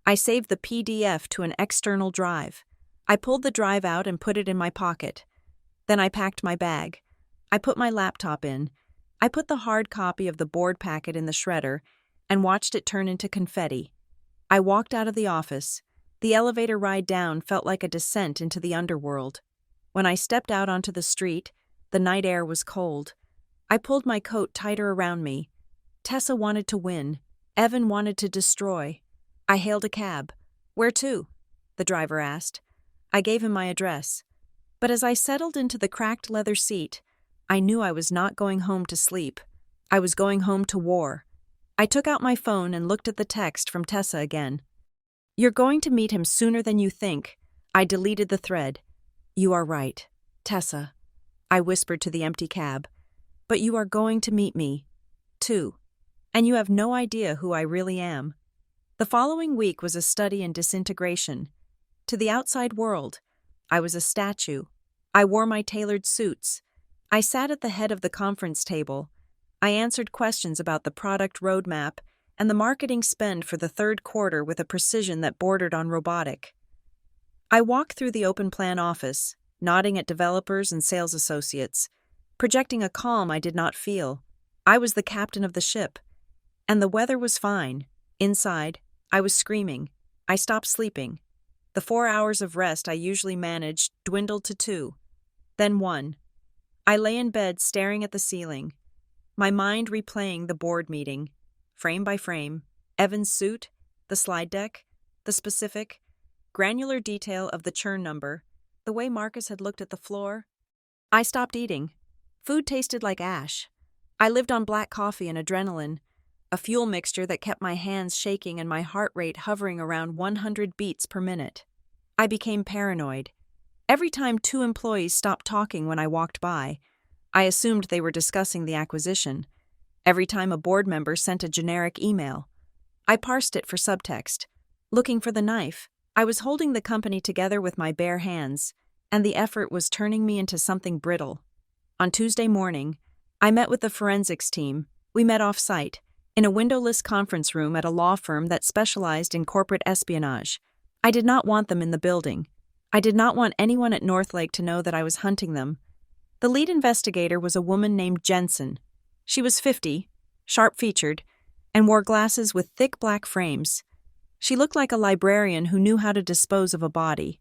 I saved the PDF to an external drive. I pulled the drive out and put it in my pocket. Then I packed my bag. I put my laptop in. I put the hard copy of the board packet in the shredder and watched it turn into confetti. I walked out of the office. The elevator ride down felt like a descent into the underworld. When I stepped out onto the street, the night air was cold. I pulled my coat tighter around me. Tessa wanted to win. Evan wanted to destroy. I hailed a cab. "Where to?" the driver asked. I gave him my address. But as I settled into the cracked leather seat, I knew I was not going home to sleep. I was going home to war. I took out my phone and looked at the text from Tessa again. "You're going to meet him sooner than you think." I deleted the thread. "You are right, Tessa," I whispered to the empty cab. "But you are going to meet me, too. And you have no idea who I really am." The following week was a study in disintegration. To the outside world, I was a statue. I wore my tailored suits. I sat at the head of the conference table. I answered questions about the product roadmap and the marketing spend for the third quarter with a precision that bordered on robotic. I walked through the open plan office, nodding at developers and sales associates, projecting a calm I did not feel. I was the captain of the ship. And the weather was fine. Inside, I was screaming. I stopped sleeping. The 4 hours of rest I usually managed dwindled to 2. Then 1. I lay in bed staring at the ceiling, my mind replaying the board meeting, frame by frame, Evan's suit, the slide deck, the specific, granular detail of the churn number, the way Marcus had looked at the floor. I stopped eating. Food tasted like ash. I lived on black coffee and adrenaline, a fuel mixture that kept my hands shaking and my heart rate hovering around 100 beats per minute. I became paranoid. Every time 2 employees stopped talking when I walked by, I assumed they were discussing the acquisition. Every time a board member sent a generic email, I parsed it for subtext. Looking for the knife, I was holding the company together with my bare hands, and the effort was turning me into something brittle. On Tuesday morning, I met with the forensics team. We met off-site, in a windowless conference room at a law firm that specialized in corporate espionage. I did not want them in the building. I did not want anyone at Northlake to know that I was hunting them. The lead investigator was a woman named Jensen. She was 50, sharp-featured, and wore glasses with thick black frames. She looked like a librarian who knew how to dispose of a body.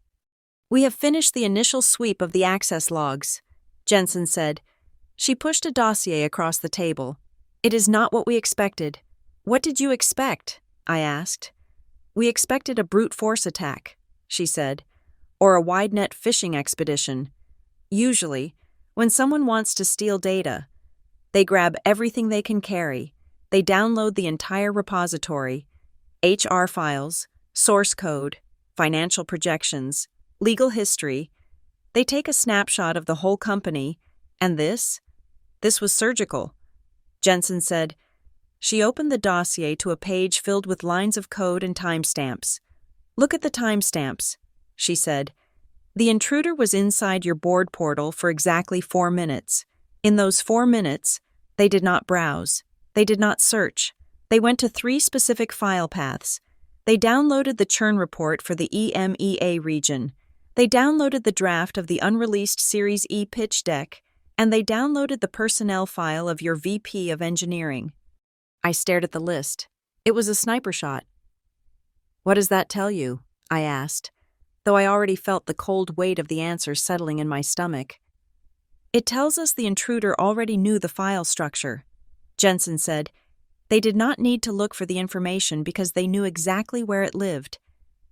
"We have finished the initial sweep of the access logs," Jensen said. She pushed a dossier across the table. "It is not what we expected." "What did you expect?" I asked. "We expected a brute force attack," she said, "or a wide-net fishing expedition. Usually, when someone wants to steal data, they grab everything they can carry. They download the entire repository, HR files, source code, financial projections, legal history. They take a snapshot of the whole company, and this was surgical." Jensen said. She opened the dossier to a page filled with lines of code and timestamps. "Look at the timestamps," she said. "The intruder was inside your board portal for exactly 4 minutes. In those 4 minutes, they did not browse. They did not search. They went to 3 specific file paths. They downloaded the churn report for the EMEA region. They downloaded the draft of the unreleased Series E pitch deck, and they downloaded the personnel file of your VP of engineering." I stared at the list. It was a sniper shot. "What does that tell you?" I asked, though I already felt the cold weight of the answer settling in my stomach. "It tells us the intruder already knew the file structure," Jensen said. "They did not need to look for the information because they knew exactly where it lived.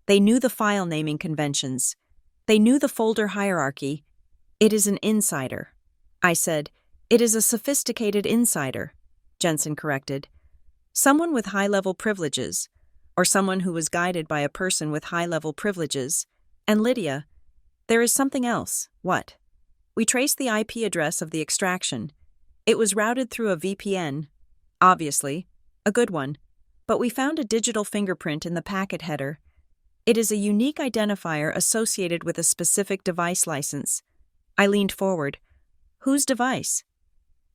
They knew the file naming conventions. They knew the folder hierarchy. It is an insider." I said. "It is a sophisticated insider," Jensen corrected. "Someone with high-level privileges, or someone who was guided by a person with high-level privileges. And Lydia, there is something else." "What?" "We traced the IP address of the extraction. It was routed through a VPN, obviously, a good one, but we found a digital fingerprint in the packet header. It is a unique identifier associated with a specific device license." I leaned forward. Whose device?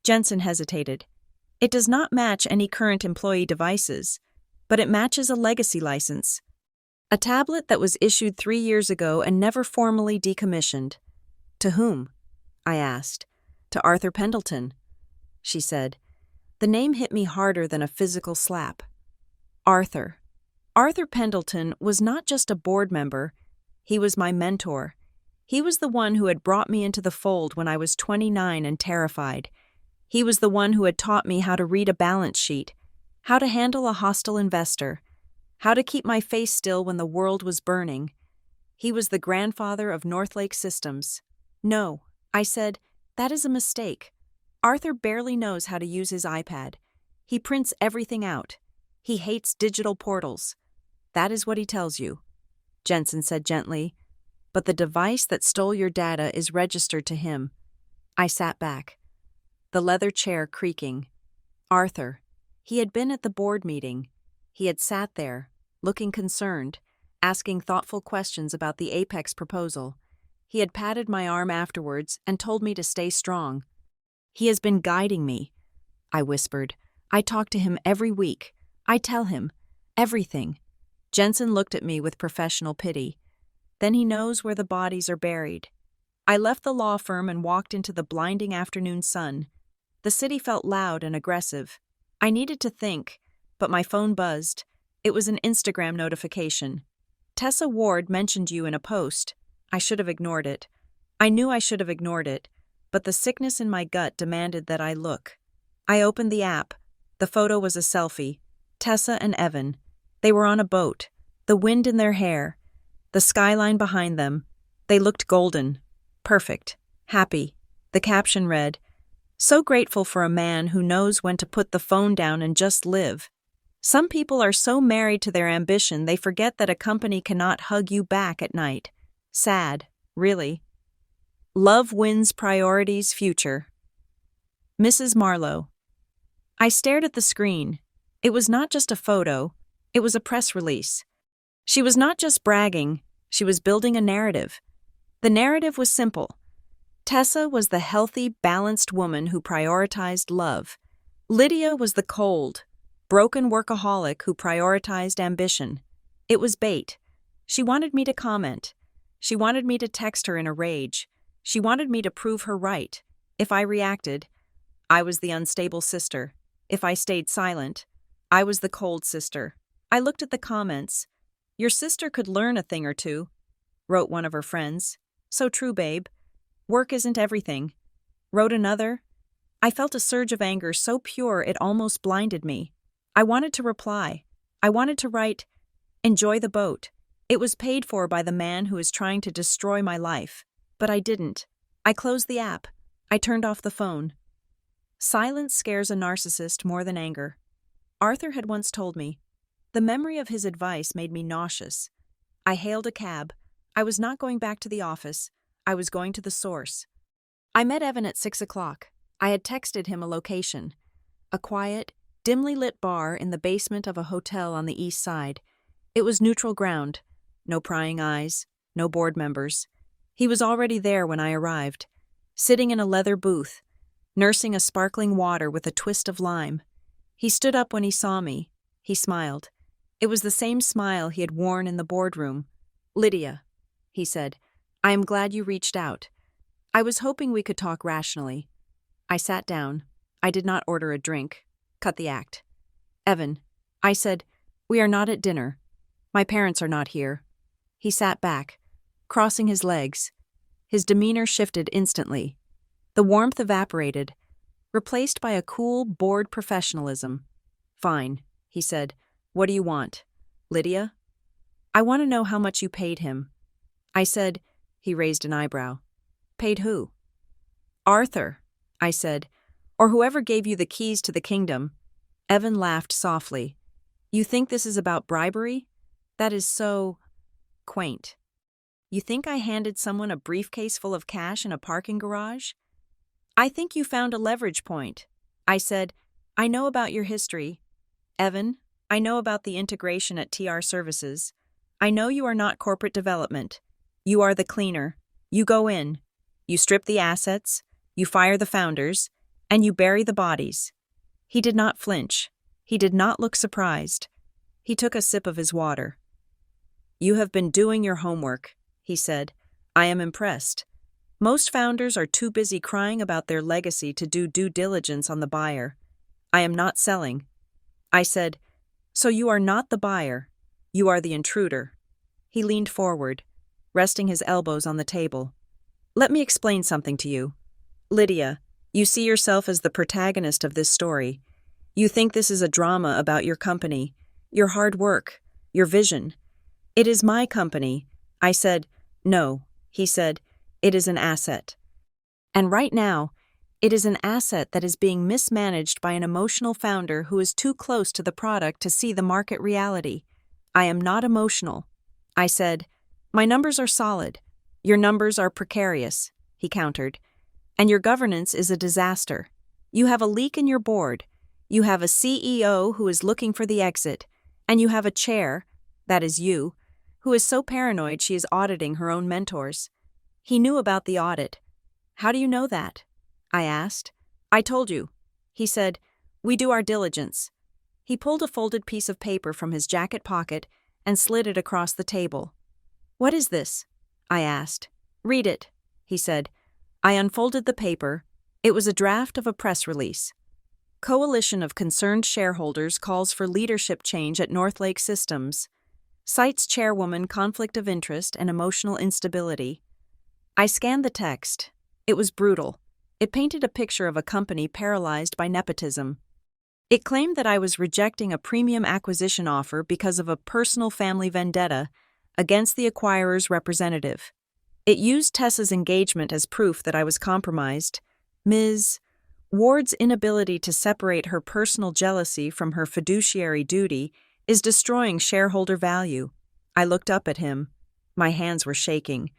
Jensen hesitated. It does not match any current employee devices, but it matches a legacy license. A tablet that was issued 3 years ago and never formally decommissioned. To whom? I asked. To Arthur Pendleton, she said. The name hit me harder than a physical slap. Arthur. Arthur Pendleton was not just a board member, he was my mentor. He was the one who had brought me into the fold when I was 29 and terrified. He was the one who had taught me how to read a balance sheet, how to handle a hostile investor, how to keep my face still when the world was burning. He was the grandfather of Northlake Systems. No, I said, that is a mistake. Arthur barely knows how to use his iPad. He prints everything out. He hates digital portals. That is what he tells you, Jensen said gently. But the device that stole your data is registered to him. I sat back, the leather chair creaking. Arthur. He had been at the board meeting. He had sat there, looking concerned, asking thoughtful questions about the Apex proposal. He had patted my arm afterwards and told me to stay strong. He has been guiding me, I whispered. I talk to him every week. I tell him everything. Jensen looked at me with professional pity. Then he knows where the bodies are buried. I left the law firm and walked into the blinding afternoon sun. The city felt loud and aggressive. I needed to think, but my phone buzzed. It was an Instagram notification. Tessa Ward mentioned you in a post. I should have ignored it. I knew I should have ignored it, but the sickness in my gut demanded that I look. I opened the app. The photo was a selfie. Tessa and Evan. They were on a boat, the wind in their hair, the skyline behind them. They looked golden, perfect, happy. The caption read, "So grateful for a man who knows when to put the phone down and just live." Some people are so married to their ambition they forget that a company cannot hug you back at night. Sad, really. Love wins priorities future. Mrs. Marlowe. I stared at the screen. It was not just a photo, it was a press release. She was not just bragging, she was building a narrative. The narrative was simple. Tessa was the healthy, balanced woman who prioritized love. Lydia was the cold, broken workaholic who prioritized ambition. It was bait. She wanted me to comment. She wanted me to text her in a rage. She wanted me to prove her right. If I reacted, I was the unstable sister. If I stayed silent, I was the cold sister. I looked at the comments. "Your sister could learn a thing or two," wrote one of her friends. "So true, babe. Work isn't everything," wrote another. I felt a surge of anger so pure it almost blinded me. I wanted to reply. I wanted to write, "Enjoy the boat. It was paid for by the man who is trying to destroy my life." But I didn't. I closed the app. I turned off the phone. Silence scares a narcissist more than anger. Arthur had once told me. The memory of his advice made me nauseous. I hailed a cab. I was not going back to the office. I was going to the source. I met Evan at 6 o'clock. I had texted him a location. A quiet, dimly lit bar in the basement of a hotel on the east side. It was neutral ground. No prying eyes. No board members. He was already there when I arrived, sitting in a leather booth, nursing a sparkling water with a twist of lime. He stood up when he saw me. He smiled. It was the same smile he had worn in the boardroom. "Lydia," he said, "I am glad you reached out. I was hoping we could talk rationally." I sat down. I did not order a drink. Cut the act. "Evan," I said, "we are not at dinner. My parents are not here." He sat back, crossing his legs. His demeanor shifted instantly. The warmth evaporated, replaced by a cool, bored professionalism. "Fine," he said. "What do you want? Lydia?" "I want to know how much you paid him." I said. He raised an eyebrow. "Paid who?" "Arthur," I said, "or whoever gave you the keys to the kingdom." Evan laughed softly. "You think this is about bribery? That is so quaint. You think I handed someone a briefcase full of cash in a parking garage? I think you found a leverage point." I said, "I know about your history. Evan, I know about the integration at TR Services. I know you are not corporate development. You are the cleaner. You go in. You strip the assets. You fire the founders, and you bury the bodies." He did not flinch. He did not look surprised. He took a sip of his water. "You have been doing your homework," he said. "I am impressed. Most founders are too busy crying about their legacy to do due diligence on the buyer. I am not selling." I said, "So you are not the buyer. You are the intruder." He leaned forward, resting his elbows on the table. "Let me explain something to you. Lydia, you see yourself as the protagonist of this story. You think this is a drama about your company, your hard work, your vision. It is my company." I said, "No," he said, "it is an asset. And right now, it is an asset that is being mismanaged by an emotional founder who is too close to the product to see the market reality. I am not emotional." I said, "My numbers are solid. Your numbers are precarious," he countered. "And your governance is a disaster. You have a leak in your board. You have a CEO who is looking for the exit. And you have a chair, that is you, who is so paranoid she is auditing her own mentors." He knew about the audit. "How do you know that?" I asked. "I told you," he said. "We do our diligence." He pulled a folded piece of paper from his jacket pocket and slid it across the table. "What is this?" I asked. "Read it," he said. I unfolded the paper. It was a draft of a press release. "Coalition of concerned shareholders calls for leadership change at Northlake Systems. Cites chairwoman conflict of interest and emotional instability." I scanned the text. It was brutal. It painted a picture of a company paralyzed by nepotism. It claimed that I was rejecting a premium acquisition offer because of a personal family vendetta against the acquirer's representative. It used Tessa's engagement as proof that I was compromised. Ms. Ward's inability to separate her personal jealousy from her fiduciary duty is destroying shareholder value. I looked up at him. My hands were shaking,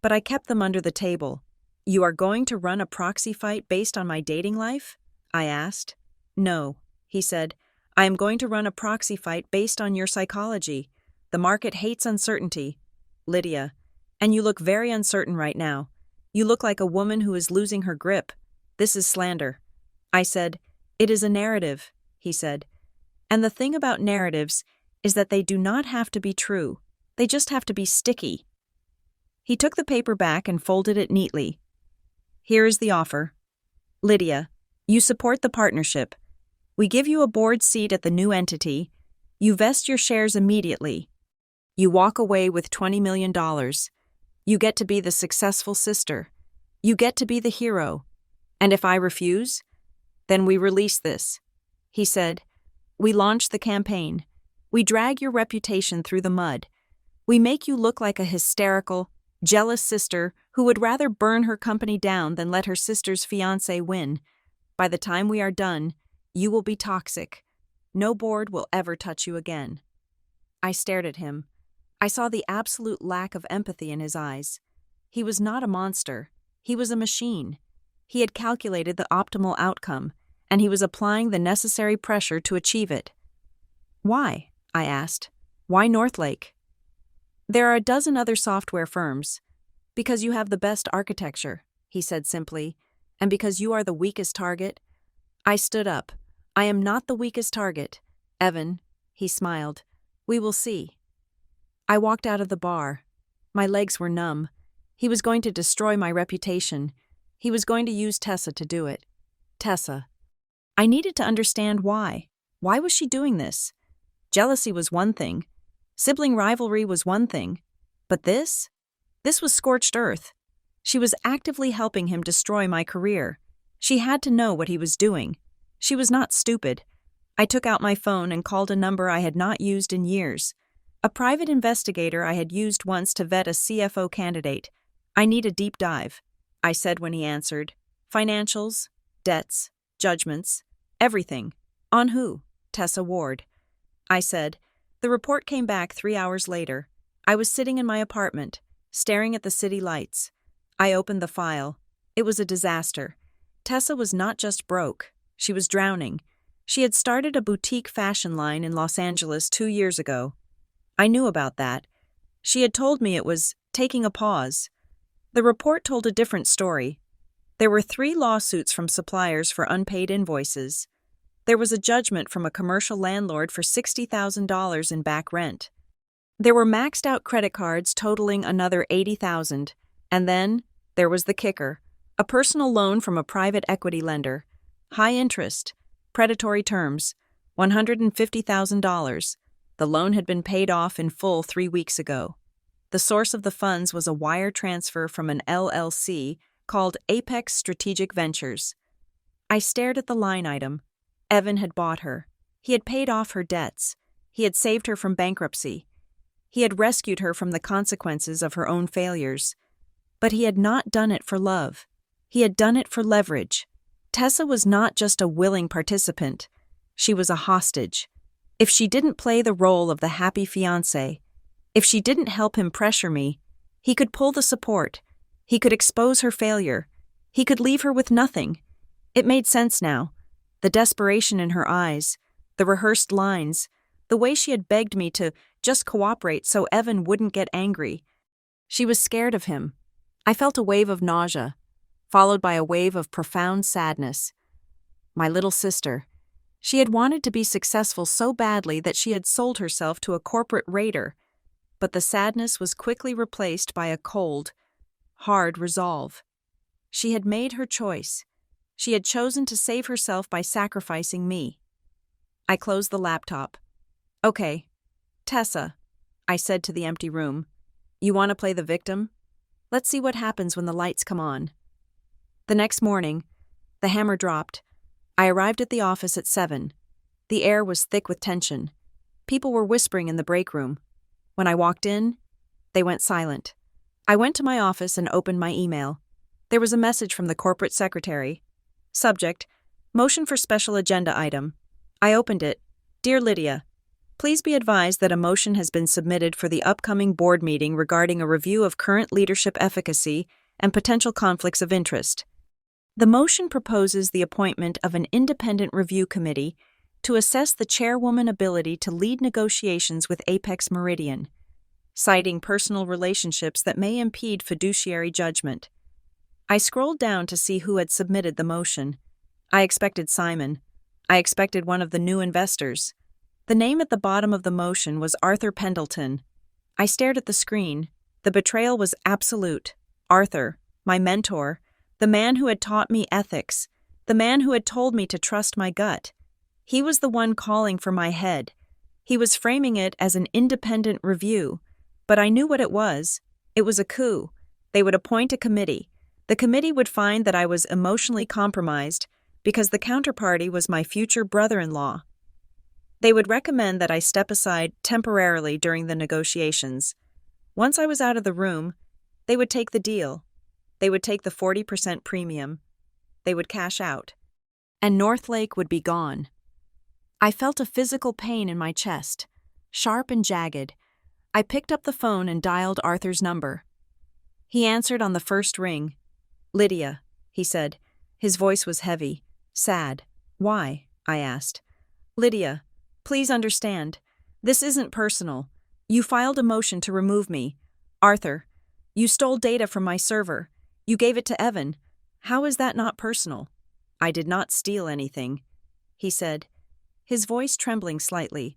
but I kept them under the table. "You are going to run a proxy fight based on my dating life?" I asked. "No," he said. "I am going to run a proxy fight based on your psychology. The market hates uncertainty. Lydia, and you look very uncertain right now. You look like a woman who is losing her grip. This is slander." I said, "It is a narrative," he said. "And the thing about narratives is that they do not have to be true. They just have to be sticky." He took the paper back and folded it neatly. "Here is the offer. Lydia, you support the partnership. We give you a board seat at the new entity. You vest your shares immediately. You walk away with $20 million. You get to be the successful sister. You get to be the hero. And if I refuse, then we release this." He said, "We launch the campaign. We drag your reputation through the mud. We make you look like a hysterical, jealous sister who would rather burn her company down than let her sister's fiancé win. By the time we are done, you will be toxic. No board will ever touch you again." I stared at him. I saw the absolute lack of empathy in his eyes. He was not a monster. He was a machine. He had calculated the optimal outcome, and he was applying the necessary pressure to achieve it. "Why?" I asked. "Why Northlake?" "There are a dozen other software firms. Because you have the best architecture," he said simply, "and because you are the weakest target." I stood up. "I am not the weakest target. Evan," he smiled. "We will see." I walked out of the bar. My legs were numb. He was going to destroy my reputation. He was going to use Tessa to do it. Tessa. I needed to understand why. Why was she doing this? Jealousy was one thing. Sibling rivalry was one thing. But this? This was scorched earth. She was actively helping him destroy my career. She had to know what he was doing. She was not stupid. I took out my phone and called a number I had not used in years. A private investigator I had used once to vet a CFO candidate. "I need a deep dive," I said when he answered. "Financials, debts, judgments, everything." "On who?" "Tessa Ward." I said. The report came back 3 hours later. I was sitting in my apartment, staring at the city lights. I opened the file. It was a disaster. Tessa was not just broke. She was drowning. She had started a boutique fashion line in Los Angeles 2 years ago. I knew about that. She had told me it was taking a pause. The report told a different story. There were 3 lawsuits from suppliers for unpaid invoices. There was a judgment from a commercial landlord for $60,000 in back rent. There were maxed-out credit cards totaling another $80,000. And then, there was the kicker, a personal loan from a private equity lender. High interest, predatory terms, $150,000. The loan had been paid off in full 3 weeks ago. The source of the funds was a wire transfer from an LLC called Apex Strategic Ventures. I stared at the line item. Evan had bought her. He had paid off her debts. He had saved her from bankruptcy. He had rescued her from the consequences of her own failures. But he had not done it for love. He had done it for leverage. Tessa was not just a willing participant. She was a hostage. If she didn't play the role of the happy fiancé, if she didn't help him pressure me, he could pull the support. He could expose her failure. He could leave her with nothing. It made sense now. The desperation in her eyes, the rehearsed lines, the way she had begged me to just cooperate so Evan wouldn't get angry. She was scared of him. I felt a wave of nausea, followed by a wave of profound sadness. My little sister. She had wanted to be successful so badly that she had sold herself to a corporate raider, but the sadness was quickly replaced by a cold, hard resolve. She had made her choice. She had chosen to save herself by sacrificing me. I closed the laptop. "Okay, Tessa," I said to the empty room. "You want to play the victim? Let's see what happens when the lights come on." The next morning, the hammer dropped. I arrived at the office at 7. The air was thick with tension. People were whispering in the break room. When I walked in, they went silent. I went to my office and opened my email. There was a message from the corporate secretary. Subject: Motion for special agenda item. I opened it. "Dear Lydia, please be advised that a motion has been submitted for the upcoming board meeting regarding a review of current leadership efficacy and potential conflicts of interest. The motion proposes the appointment of an independent review committee to assess the chairwoman's ability to lead negotiations with Apex Meridian, citing personal relationships that may impede fiduciary judgment." I scrolled down to see who had submitted the motion. I expected Simon. I expected one of the new investors. The name at the bottom of the motion was Arthur Pendleton. I stared at the screen. The betrayal was absolute. Arthur, my mentor, the man who had taught me ethics, the man who had told me to trust my gut. He was the one calling for my head. He was framing it as an independent review, but I knew what it was. It was a coup. They would appoint a committee. The committee would find that I was emotionally compromised because the counterparty was my future brother-in-law. They would recommend that I step aside temporarily during the negotiations. Once I was out of the room, they would take the deal. They would take the 40% premium. They would cash out. And Northlake would be gone. I felt a physical pain in my chest, sharp and jagged. I picked up the phone and dialed Arthur's number. He answered on the first ring. "Lydia," he said. His voice was heavy, sad. "Why?" I asked. "Lydia, please understand. This isn't personal. You filed a motion to remove me. Arthur, you stole data from my server. You gave it to Evan. How is that not personal?" "I did not steal anything," he said, his voice trembling slightly.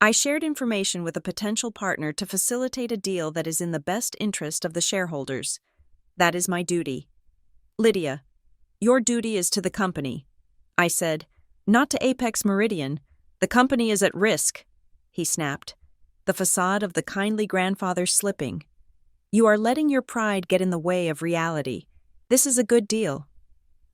"I shared information with a potential partner to facilitate a deal that is in the best interest of the shareholders. That is my duty." "Lydia, your duty is to the company," I said, "not to Apex Meridian. The company is at risk," he snapped, the facade of the kindly grandfather slipping. "You are letting your pride get in the way of reality. This is a good deal.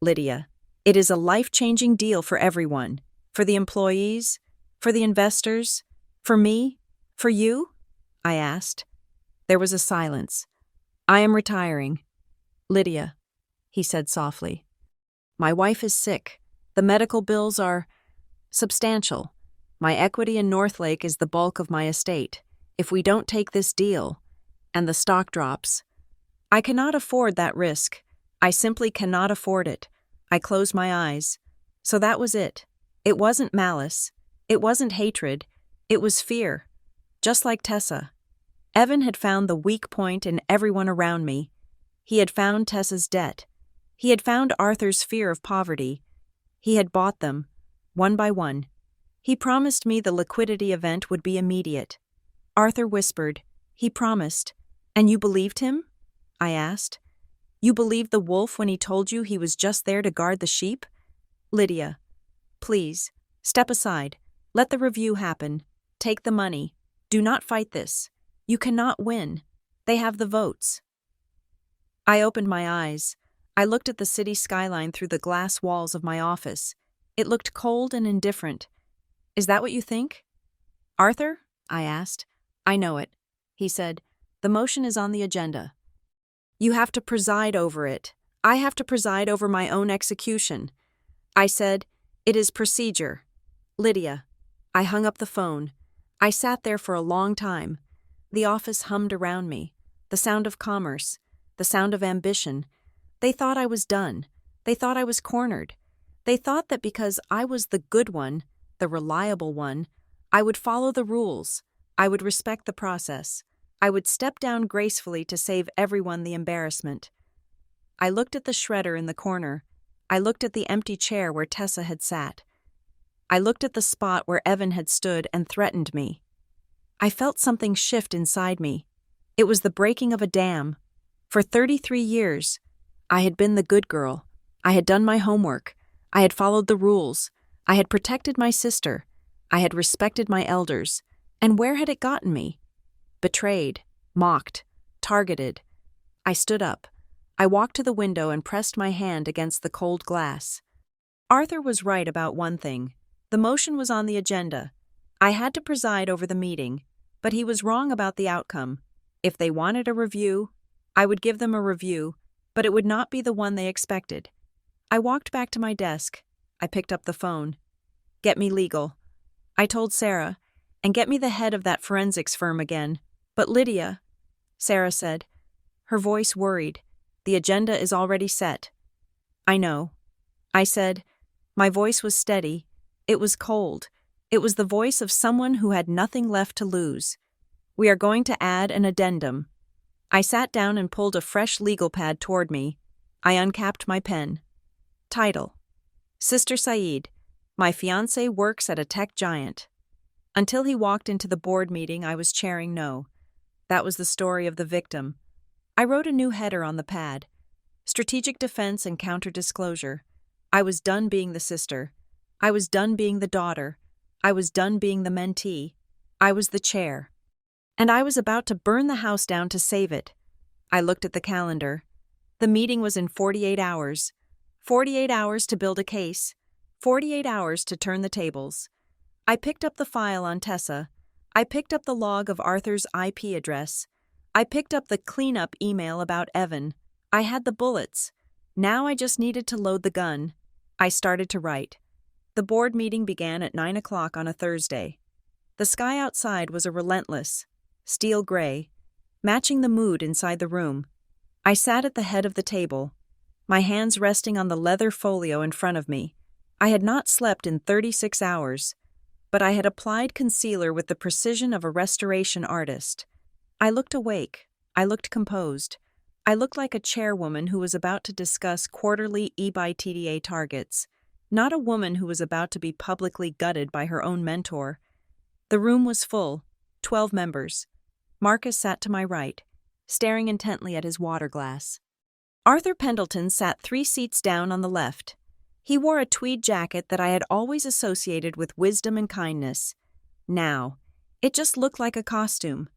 Lydia, it is a life-changing deal for everyone, for the employees, for the investors, for me, for you?" I asked. There was a silence. "I am retiring." "Lydia," he said softly. "My wife is sick. The medical bills are substantial. My equity in Northlake is the bulk of my estate. If we don't take this deal, and the stock drops, I cannot afford that risk. I simply cannot afford it." I closed my eyes. So that was it. It wasn't malice. It wasn't hatred. It was fear. Just like Tessa. Evan had found the weak point in everyone around me. He had found Tessa's debt. He had found Arthur's fear of poverty. He had bought them, one by one. He promised me the liquidity event would be immediate. Arthur whispered, "He promised. And you believed him?" I asked. "You believed the wolf when he told you he was just there to guard the sheep?" "Lydia, please, step aside. Let the review happen. Take the money. Do not fight this. You cannot win. They have the votes." I opened my eyes. I looked at the city skyline through the glass walls of my office. It looked cold and indifferent. "Is that what you think?" "Arthur?" I asked. "I know it," he said. "The motion is on the agenda. You have to preside over it. I have to preside over my own execution." I said, "It is procedure." "Lydia." I hung up the phone. I sat there for a long time. The office hummed around me. The sound of commerce. The sound of ambition. They thought I was done. They thought I was cornered. They thought that because I was the good one, the reliable one, I would follow the rules. I would respect the process. I would step down gracefully to save everyone the embarrassment. I looked at the shredder in the corner. I looked at the empty chair where Tessa had sat. I looked at the spot where Evan had stood and threatened me. I felt something shift inside me. It was the breaking of a dam. For 33 years, I had been the good girl. I had done my homework. I had followed the rules. I had protected my sister. I had respected my elders. And where had it gotten me? Betrayed, mocked, targeted. I stood up. I walked to the window and pressed my hand against the cold glass. Arthur was right about one thing. The motion was on the agenda. I had to preside over the meeting, but he was wrong about the outcome. If they wanted a review, I would give them a review, but it would not be the one they expected. I walked back to my desk. I picked up the phone. "Get me legal," I told Sarah, "and get me the head of that forensics firm again." "But Lydia," Sarah said, her voice worried, "the agenda is already set." "I know," I said. My voice was steady. It was cold. It was the voice of someone who had nothing left to lose. "We are going to add an addendum." I sat down and pulled a fresh legal pad toward me. I uncapped my pen. Title: Sister Saeed, my fiancé works at a tech giant. Until he walked into the board meeting I was chairing no. That was the story of the victim. I wrote a new header on the pad. Strategic defense and counter-disclosure. I was done being the sister. I was done being the daughter. I was done being the mentee. I was the chair. And I was about to burn the house down to save it. I looked at the calendar. The meeting was in 48 hours. 48 hours to build a case. 48 hours to turn the tables. I picked up the file on Tessa. I picked up the log of Arthur's IP address. I picked up the cleanup email about Evan. I had the bullets. Now I just needed to load the gun. I started to write. The board meeting began at 9 o'clock on a Thursday. The sky outside was a relentless, steel gray, matching the mood inside the room. I sat at the head of the table, my hands resting on the leather folio in front of me. I had not slept in 36 hours, but I had applied concealer with the precision of a restoration artist. I looked awake. I looked composed. I looked like a chairwoman who was about to discuss quarterly EBITDA targets, not a woman who was about to be publicly gutted by her own mentor. The room was full, 12 members. Marcus sat to my right, staring intently at his water glass. Arthur Pendleton sat 3 seats down on the left. He wore a tweed jacket that I had always associated with wisdom and kindness. Now, it just looked like a costume.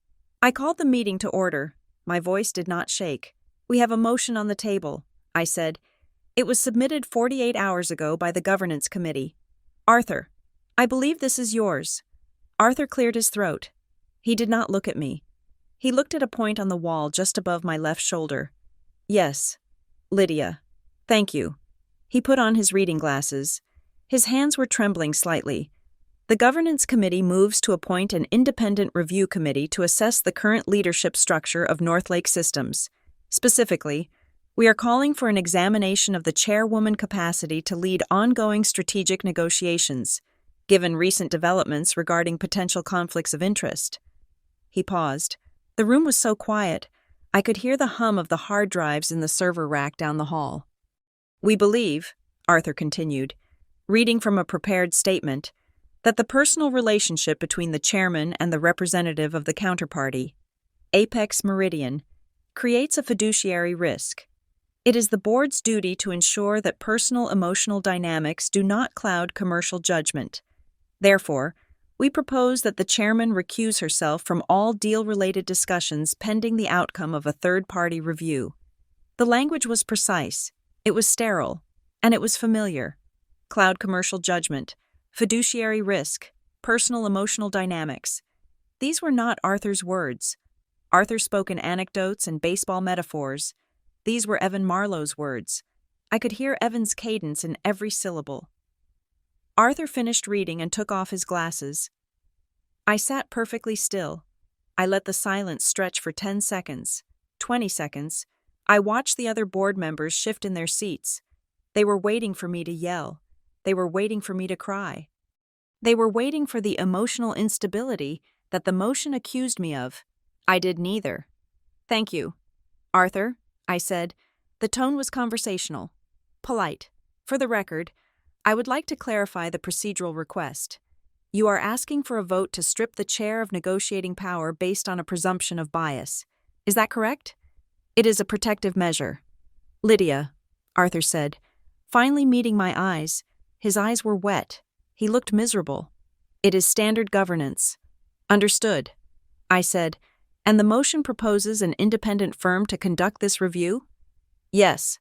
I called the meeting to order. My voice did not shake. "We have a motion on the table," I said. "It was submitted 48 hours ago by the governance committee. Arthur, I believe this is yours." Arthur cleared his throat. He did not look at me. He looked at a point on the wall just above my left shoulder. "Yes, Lydia. Thank you." He put on his reading glasses. His hands were trembling slightly. "The governance committee moves to appoint an independent review committee to assess the current leadership structure of Northlake Systems. Specifically, we are calling for an examination of the chairwoman capacity to lead ongoing strategic negotiations, given recent developments regarding potential conflicts of interest." He paused. The room was so quiet, I could hear the hum of the hard drives in the server rack down the hall. We believe, Arthur continued, reading from a prepared statement, that the personal relationship between the chairman and the representative of the counterparty, Apex Meridian, creates a fiduciary risk. It is the board's duty to ensure that personal emotional dynamics do not cloud commercial judgment. Therefore, we propose that the chairman recuse herself from all deal-related discussions pending the outcome of a third-party review. The language was precise, it was sterile, and it was familiar. Cloud commercial judgment, fiduciary risk, personal emotional dynamics. These were not Arthur's words. Arthur spoke in anecdotes and baseball metaphors. These were Evan Marlowe's words. I could hear Evan's cadence in every syllable. Arthur finished reading and took off his glasses. I sat perfectly still. I let the silence stretch for 10 seconds, 20 seconds. I watched the other board members shift in their seats. They were waiting for me to yell. They were waiting for me to cry. They were waiting for the emotional instability that the motion accused me of. I did neither. Thank you, Arthur, I said. The tone was conversational, polite. For the record, I would like to clarify the procedural request. You are asking for a vote to strip the chair of negotiating power based on a presumption of bias. Is that correct? It is a protective measure. Lydia, Arthur said, finally meeting my eyes. His eyes were wet. He looked miserable. It is standard governance. Understood, I said. And the motion proposes an independent firm to conduct this review? Yes,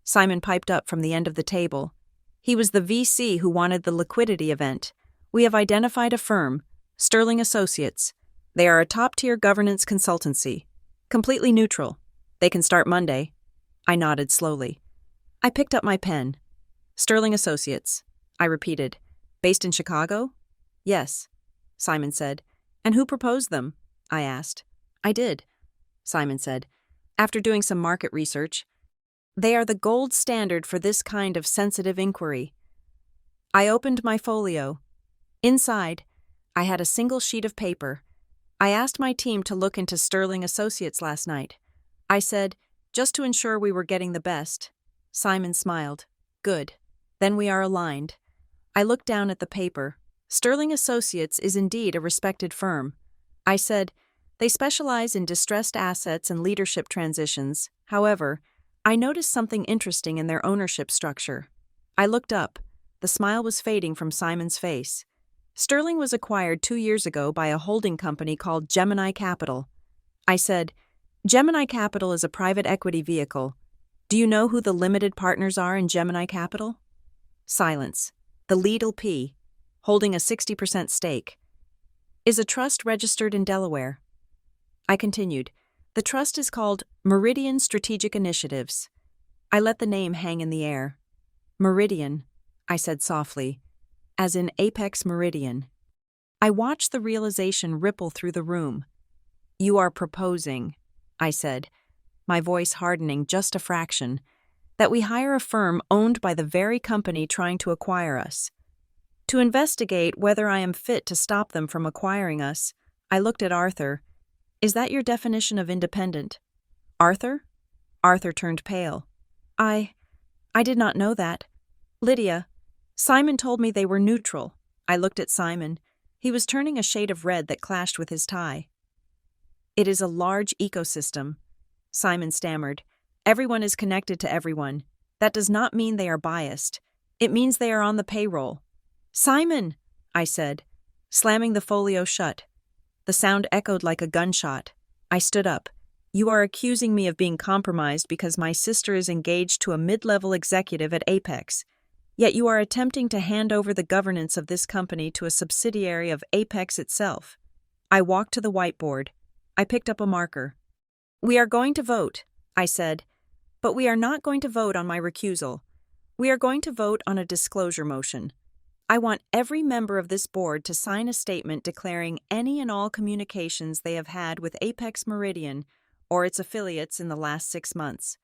Simon piped up from the end of the table. He was the VC who wanted the liquidity event. We have identified a firm, Sterling Associates. They are a top-tier governance consultancy. Completely neutral. They can start Monday. I nodded slowly. I picked up my pen. Sterling Associates, I repeated. Based in Chicago? Yes, Simon said. And who proposed them? I asked. I did, Simon said, after doing some market research. They are the gold standard for this kind of sensitive inquiry. I opened my folio. Inside, I had a single sheet of paper. I asked my team to look into Sterling Associates last night. I said, just to ensure we were getting the best. Simon smiled. Good. Then we are aligned. I looked down at the paper. Sterling Associates is indeed a respected firm. I said, they specialize in distressed assets and leadership transitions. However, I noticed something interesting in their ownership structure. I looked up. The smile was fading from Simon's face. Sterling was acquired 2 years ago by a holding company called Gemini Capital. I said, Gemini Capital is a private equity vehicle. Do you know who the limited partners are in Gemini Capital? Silence. The lead LP, holding a 60% stake. Is a trust registered in Delaware? I continued. The trust is called Meridian Strategic Initiatives. I let the name hang in the air. Meridian, I said softly, as in Apex Meridian. I watched the realization ripple through the room. You are proposing, I said, my voice hardening just a fraction, that we hire a firm owned by the very company trying to acquire us. To investigate whether I am fit to stop them from acquiring us, I looked at Arthur. Is that your definition of independent? Arthur? Arthur turned pale. I did not know that. Lydia, Simon told me they were neutral. I looked at Simon. He was turning a shade of red that clashed with his tie. It is a large ecosystem, Simon stammered. Everyone is connected to everyone. That does not mean they are biased. It means they are on the payroll. Simon, I said, slamming the folio shut. The sound echoed like a gunshot. I stood up. You are accusing me of being compromised because my sister is engaged to a mid-level executive at Apex. Yet you are attempting to hand over the governance of this company to a subsidiary of Apex itself. I walked to the whiteboard. I picked up a marker. We are going to vote, I said, but we are not going to vote on my recusal. We are going to vote on a disclosure motion. I want every member of this board to sign a statement declaring any and all communications they have had with Apex Meridian or its affiliates in the last 6 months.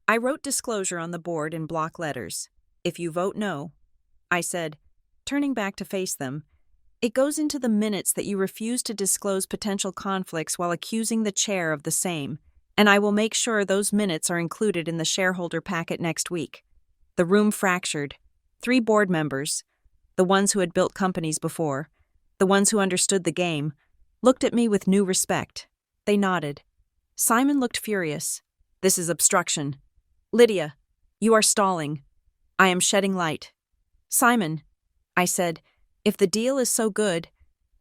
I wrote disclosure on the board in block letters. If you vote no, I said, turning back to face them, it goes into the minutes that you refuse to disclose potential conflicts while accusing the chair of the same, and I will make sure those minutes are included in the shareholder packet next week. The room fractured. 3 board members, the ones who had built companies before, the ones who understood the game, looked at me with new respect. They nodded. Simon looked furious. This is obstruction. Lydia, you are stalling. I am shedding light. Simon, I said, if the deal is so good,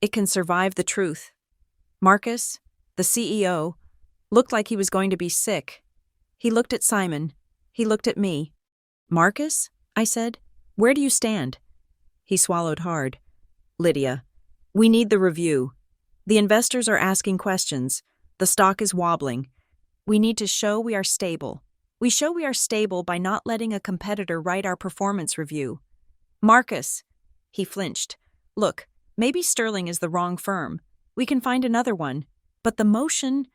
it can survive the truth. Marcus, the CEO, looked like he was going to be sick. He looked at Simon. He looked at me. Marcus, I said, where do you stand? He swallowed hard. Lydia, we need the review. The investors are asking questions. The stock is wobbling. We need to show we are stable. We show we are stable by not letting a competitor write our performance review. Marcus, he flinched. Look, maybe Sterling is the wrong firm. We can find another one. But the motion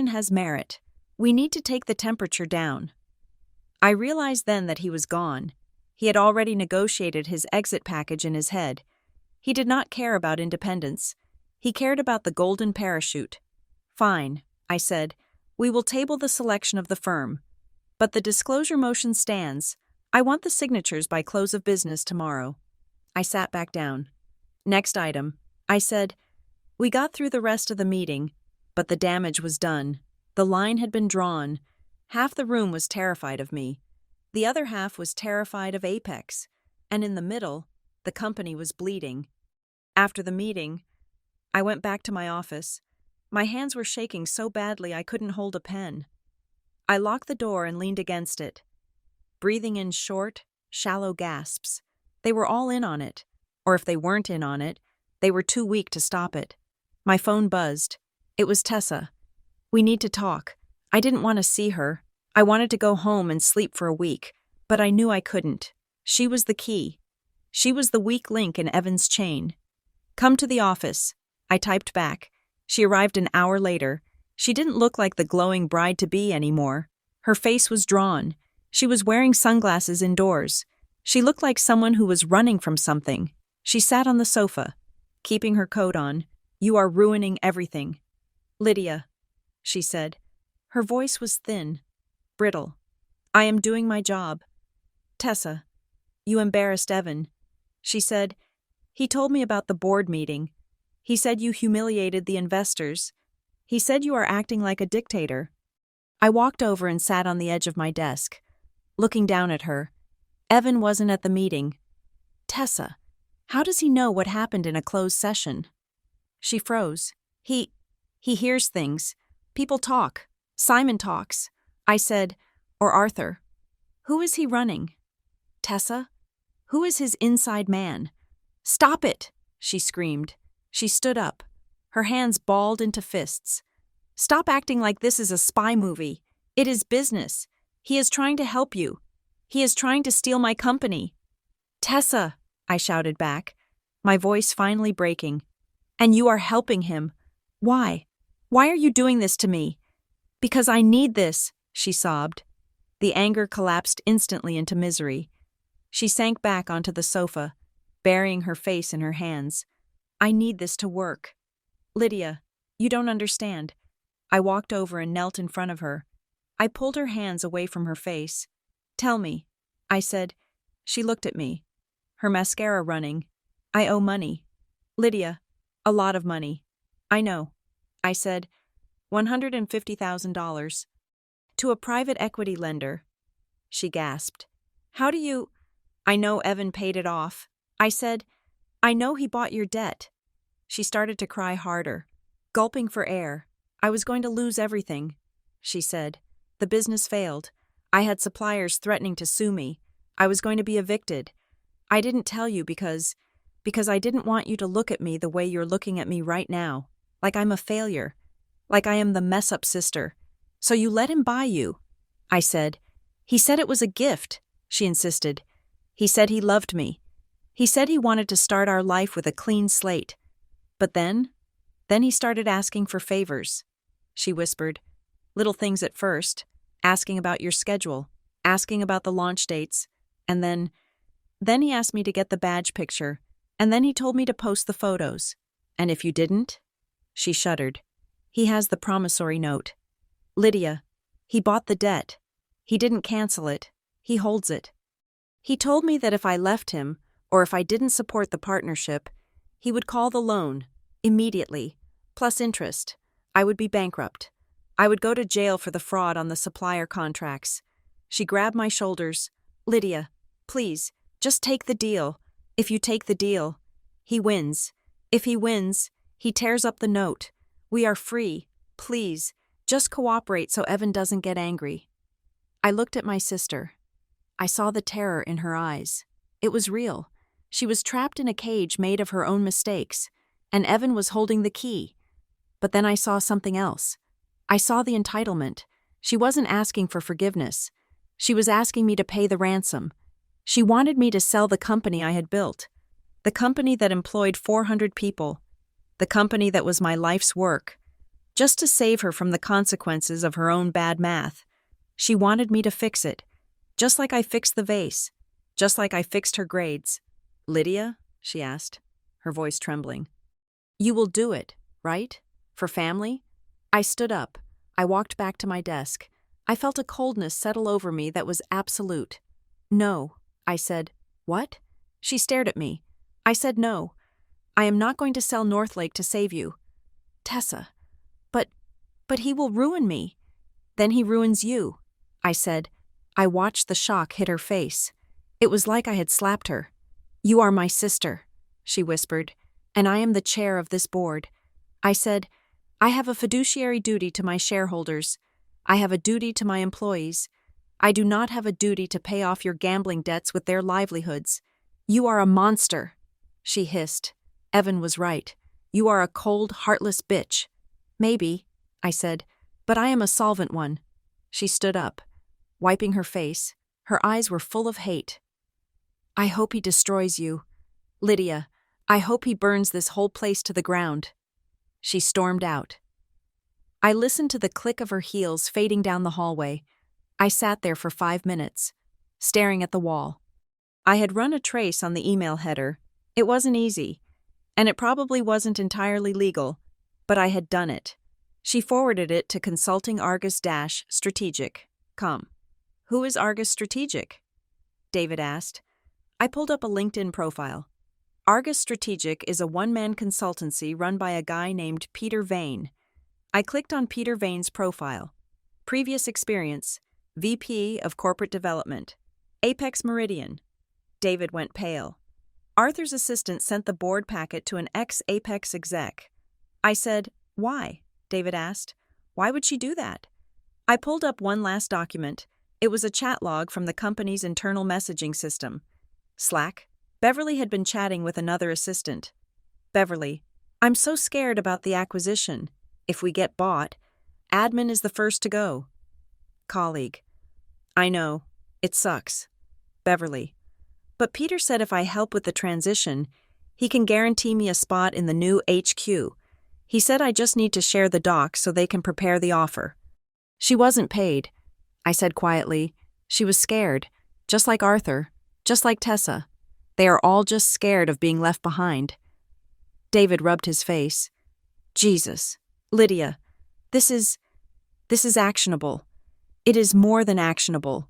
has merit. We need to take the temperature down. I realized then that he was gone. He had already negotiated his exit package in his head. He did not care about independence. He cared about the golden parachute. Fine, I said. We will table the selection of the firm. But the disclosure motion stands. I want the signatures by close of business tomorrow. I sat back down. Next item. I said, we got through the rest of the meeting, but the damage was done. The line had been drawn. Half the room was terrified of me. The other half was terrified of Apex. And in the middle, the company was bleeding. After the meeting, I went back to my office. My hands were shaking so badly I couldn't hold a pen. I locked the door and leaned against it, breathing in short, shallow gasps. They were all in on it. Or if they weren't in on it, they were too weak to stop it. My phone buzzed. It was Tessa. We need to talk. I didn't want to see her. I wanted to go home and sleep for a week, but I knew I couldn't. She was the key. She was the weak link in Evan's chain. Come to the office. I typed back. She arrived an hour later. She didn't look like the glowing bride-to-be anymore. Her face was drawn. She was wearing sunglasses indoors. She looked like someone who was running from something. She sat on the sofa, keeping her coat on. You are ruining everything. Lydia, she said. Her voice was thin, brittle. I am doing my job. Tessa, you embarrassed Evan. She said, he told me about the board meeting. He said you humiliated the investors. He said you are acting like a dictator. I walked over and sat on the edge of my desk, looking down at her. Evan wasn't at the meeting. Tessa, how does he know what happened in a closed session? She froze. He hears things. People talk. Simon talks. I said, or Arthur. Who is he running? Tessa? Who is his inside man? Stop it, she screamed. She stood up, her hands balled into fists. Stop acting like this is a spy movie. It is business. He is trying to help you. He is trying to steal my company. Tessa, I shouted back, my voice finally breaking. And you are helping him. Why? Why are you doing this to me? Because I need this, she sobbed. The anger collapsed instantly into misery. She sank back onto the sofa, burying her face in her hands. I need this to work. Lydia, you don't understand. I walked over and knelt in front of her. I pulled her hands away from her face. Tell me, I said. She looked at me, her mascara running. I owe money. Lydia, a lot of money. I know, I said. $150,000. To a private equity lender. She gasped. How do you... I know Evan paid it off. I said, I know he bought your debt. She started to cry harder, gulping for air. I was going to lose everything, she said. The business failed. I had suppliers threatening to sue me. I was going to be evicted. I didn't tell you because I didn't want you to look at me the way you're looking at me right now, like I'm a failure, like I am the mess-up sister. So you let him buy you, I said. He said it was a gift, she insisted. He said he loved me. He said he wanted to start our life with a clean slate. But then he started asking for favors, she whispered. Little things at first, asking about your schedule, asking about the launch dates, and then he asked me to get the badge picture, and then he told me to post the photos. And if you didn't? She shuddered. He has the promissory note. Lydia, he bought the debt. He didn't cancel it. He holds it. He told me that if I left him, or if I didn't support the partnership, he would call the loan, immediately, plus interest. I would be bankrupt. I would go to jail for the fraud on the supplier contracts. She grabbed my shoulders. Lydia, please, just take the deal. If you take the deal, he wins. If he wins, he tears up the note. We are free. Please, just cooperate so Evan doesn't get angry. I looked at my sister. I saw the terror in her eyes. It was real. She was trapped in a cage made of her own mistakes, and Evan was holding the key. But then I saw something else. I saw the entitlement. She wasn't asking for forgiveness. She was asking me to pay the ransom. She wanted me to sell the company I had built. The company that employed 400 people. The company that was my life's work. Just to save her from the consequences of her own bad math. She wanted me to fix it. Just like I fixed the vase. Just like I fixed her grades. Lydia? She asked, her voice trembling. You will do it, right? For family? I stood up. I walked back to my desk. I felt a coldness settle over me that was absolute. No, I said. What? She stared at me. I said no. I am not going to sell Northlake to save you. Tessa. But he will ruin me. Then he ruins you, I said. I watched the shock hit her face. It was like I had slapped her. You are my sister, she whispered, and I am the chair of this board. I said, I have a fiduciary duty to my shareholders. I have a duty to my employees. I do not have a duty to pay off your gambling debts with their livelihoods. You are a monster, she hissed. Evan was right. You are a cold, heartless bitch. Maybe, I said, but I am a solvent one. She stood up, wiping her face. Her eyes were full of hate. I hope he destroys you. Lydia, I hope he burns this whole place to the ground. She stormed out. I listened to the click of her heels fading down the hallway. I sat there for 5 minutes, staring at the wall. I had run a trace on the email header. It wasn't easy, and it probably wasn't entirely legal, but I had done it. She forwarded it to consulting-Argus-strategic.com. Who is Argus Strategic? David asked. I pulled up a LinkedIn profile. Argus Strategic is a one-man consultancy run by a guy named Peter Vane. I clicked on Peter Vane's profile. Previous experience, VP of Corporate Development. Apex Meridian. David went pale. Arthur's assistant sent the board packet to an ex-Apex exec. I said, why? David asked. Why would she do that? I pulled up one last document. It was a chat log from the company's internal messaging system. Slack. Beverly had been chatting with another assistant. Beverly, I'm so scared about the acquisition. If we get bought, admin is the first to go. Colleague, I know. It sucks. Beverly, but Peter said if I help with the transition, he can guarantee me a spot in the new HQ. He said I just need to share the docs so they can prepare the offer. She wasn't paid. I said quietly. She was scared, just like Arthur, just like Tessa. They are all just scared of being left behind. David rubbed his face. Jesus, Lydia, this is actionable. It is more than actionable.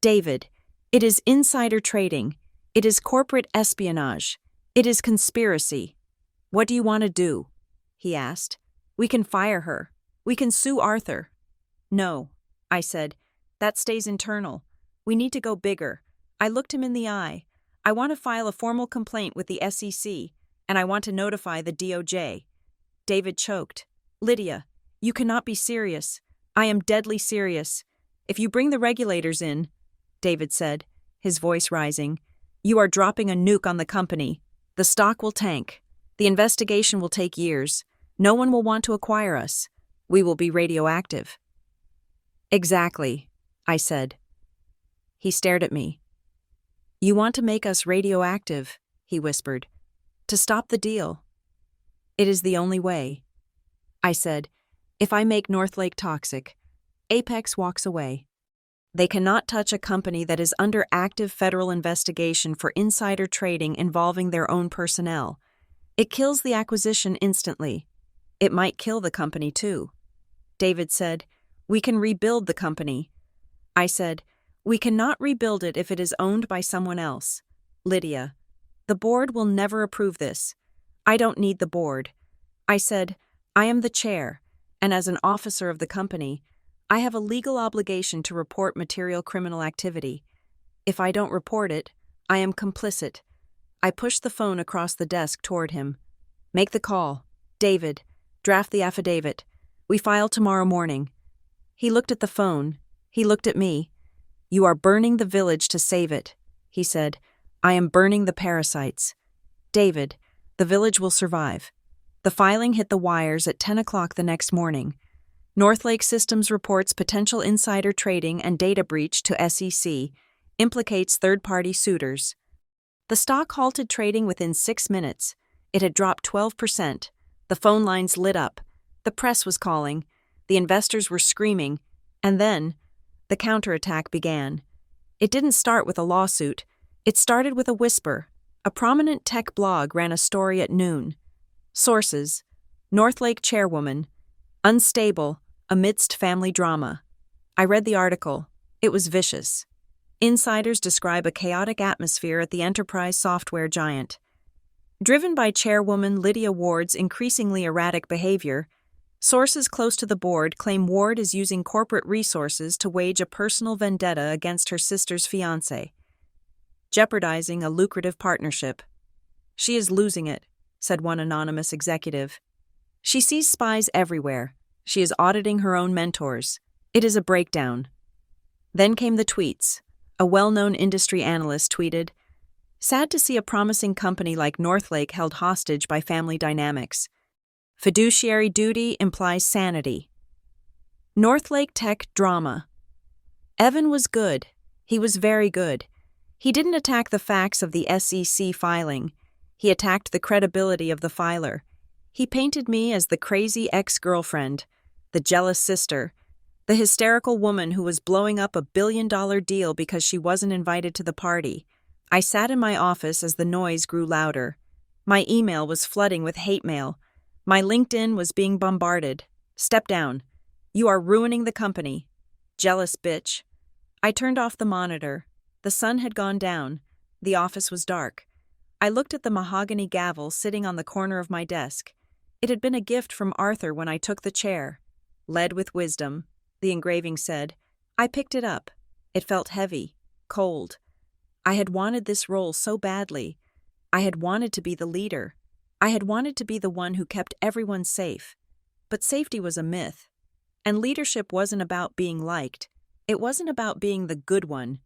David, it is insider trading. It is corporate espionage. It is conspiracy. What do you want to do? He asked. We can fire her. We can sue Arthur. No, I said. That stays internal. We need to go bigger. I looked him in the eye. I want to file a formal complaint with the SEC, and I want to notify the DOJ. David choked. Lydia, you cannot be serious. I am deadly serious. If you bring the regulators in, David said, his voice rising, you are dropping a nuke on the company. The stock will tank. The investigation will take years. No one will want to acquire us. We will be radioactive. Exactly, I said. He stared at me. You want to make us radioactive, he whispered, to stop the deal. It is the only way. I said, if I make Northlake toxic, Apex walks away. They cannot touch a company that is under active federal investigation for insider trading involving their own personnel. It kills the acquisition instantly. It might kill the company too. David said, we can rebuild the company. I said, We cannot rebuild it if it is owned by someone else. Lydia. The board will never approve this. I don't need the board. I said, I am the chair, and as an officer of the company, I have a legal obligation to report material criminal activity. If I don't report it, I am complicit. I pushed the phone across the desk toward him. Make the call. David, draft the affidavit. We file tomorrow morning. He looked at the phone. He looked at me. You are burning the village to save it, he said. I am burning the parasites. David, the village will survive. The filing hit the wires at 10 o'clock the next morning. Northlake Systems reports potential insider trading and data breach to SEC, implicates third-party suitors. The stock halted trading within 6 minutes. It had dropped 12%. The phone lines lit up. The press was calling. The investors were screaming. And then, the counterattack began. It didn't start with a lawsuit. It started with a whisper. A prominent tech blog ran a story at noon. Sources: Northlake chairwoman. Unstable, amidst family drama. I read the article. It was vicious. Insiders describe a chaotic atmosphere at the enterprise software giant. Driven by chairwoman Lydia Ward's increasingly erratic behavior, sources close to the board claim Ward is using corporate resources to wage a personal vendetta against her sister's fiancé, jeopardizing a lucrative partnership. She is losing it, said one anonymous executive. She sees spies everywhere. She is auditing her own mentors. It is a breakdown. Then came the tweets. A well-known industry analyst tweeted, sad to see a promising company like Northlake held hostage by family dynamics. Fiduciary duty implies sanity. Northlake Tech drama. Evan was good. He was very good. He didn't attack the facts of the SEC filing. He attacked the credibility of the filer. He painted me as the crazy ex-girlfriend, the jealous sister, the hysterical woman who was blowing up a billion-dollar deal because she wasn't invited to the party. I sat in my office as the noise grew louder. My email was flooding with hate mail. My LinkedIn was being bombarded. Step down. You are ruining the company. Jealous bitch. I turned off the monitor. The sun had gone down. The office was dark. I looked at the mahogany gavel sitting on the corner of my desk. It had been a gift from Arthur when I took the chair. Lead with wisdom, the engraving said. I picked it up. It felt heavy, cold. I had wanted this role so badly. I had wanted to be the leader. I had wanted to be the one who kept everyone safe. But safety was a myth. And leadership wasn't about being liked. It wasn't about being the good one.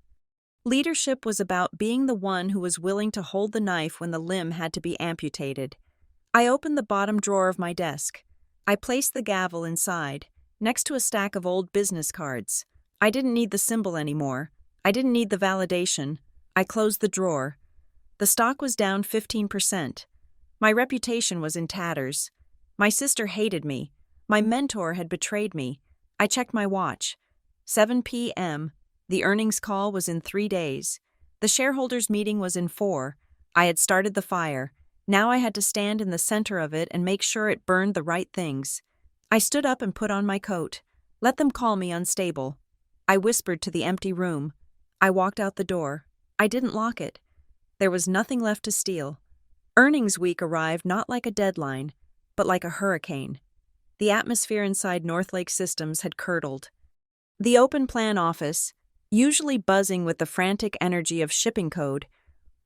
Leadership was about being the one who was willing to hold the knife when the limb had to be amputated. I opened the bottom drawer of my desk. I placed the gavel inside, next to a stack of old business cards. I didn't need the symbol anymore. I didn't need the validation. I closed the drawer. The stock was down 15%. My reputation was in tatters. My sister hated me. My mentor had betrayed me. I checked my watch. 7 p.m. The earnings call was in 3 days. The shareholders' meeting was in 4. I had started the fire. Now I had to stand in the center of it and make sure it burned the right things. I stood up and put on my coat. Let them call me unstable. I whispered to the empty room. I walked out the door. I didn't lock it. There was nothing left to steal. Earnings week arrived not like a deadline, but like a hurricane. The atmosphere inside Northlake Systems had curdled. The open plan office, usually buzzing with the frantic energy of shipping code,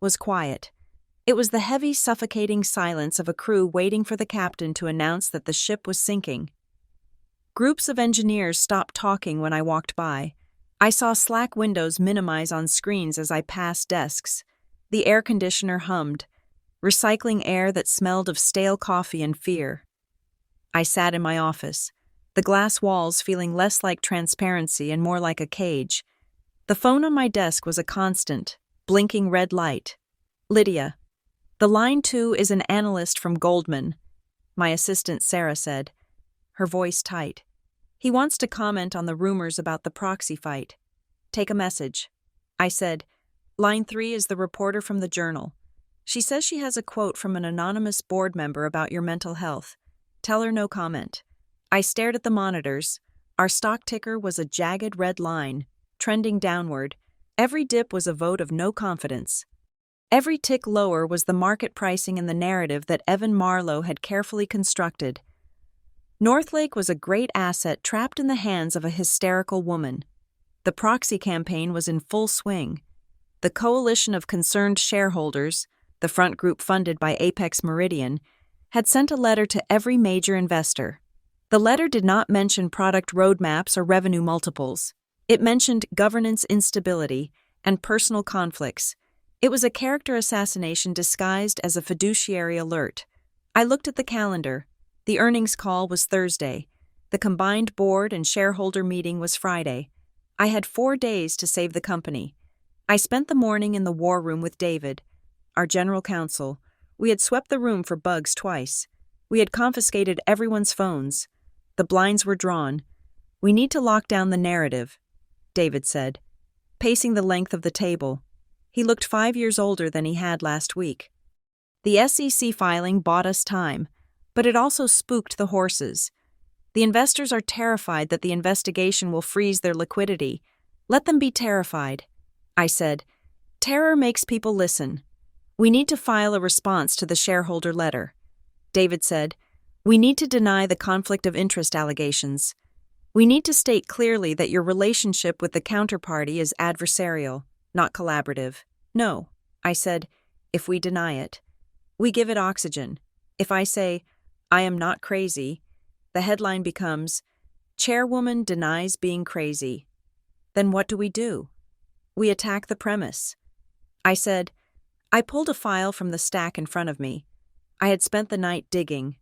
was quiet. It was the heavy, suffocating silence of a crew waiting for the captain to announce that the ship was sinking. Groups of engineers stopped talking when I walked by. I saw Slack windows minimize on screens as I passed desks. The air conditioner hummed, recycling air that smelled of stale coffee and fear. I sat in my office, the glass walls feeling less like transparency and more like a cage. The phone on my desk was a constant, blinking red light. Lydia. The line 2 is an analyst from Goldman, my assistant Sarah said, her voice tight. He wants to comment on the rumors about the proxy fight. Take a message. I said, line 3 is the reporter from the Journal. She says she has a quote from an anonymous board member about your mental health. Tell her no comment. I stared at the monitors. Our stock ticker was a jagged red line, trending downward. Every dip was a vote of no confidence. Every tick lower was the market pricing and the narrative that Evan Marlowe had carefully constructed. Northlake was a great asset trapped in the hands of a hysterical woman. The proxy campaign was in full swing. The coalition of concerned shareholders, the front group funded by Apex Meridian, had sent a letter to every major investor. The letter did not mention product roadmaps or revenue multiples. It mentioned governance instability and personal conflicts. It was a character assassination disguised as a fiduciary alert. I looked at the calendar. The earnings call was Thursday. The combined board and shareholder meeting was Friday. I had 4 days to save the company. I spent the morning in the war room with David, our general counsel. We had swept the room for bugs twice. We had confiscated everyone's phones. The blinds were drawn. "We need to lock down the narrative," David said, pacing the length of the table. He looked 5 years older than he had last week. The SEC filing bought us time, but it also spooked the horses. The investors are terrified that the investigation will freeze their liquidity. Let them be terrified. I said, "Terror makes people listen. We need to file a response to the shareholder letter." David said, "We need to deny the conflict of interest allegations. We need to state clearly that your relationship with the counterparty is adversarial, not collaborative." "No," I said, "if we deny it. We give it oxygen. If I say, 'I am not crazy,' the headline becomes, 'Chairwoman denies being crazy.' Then what do? We attack the premise." I said, I pulled a file from the stack in front of me. I had spent the night digging.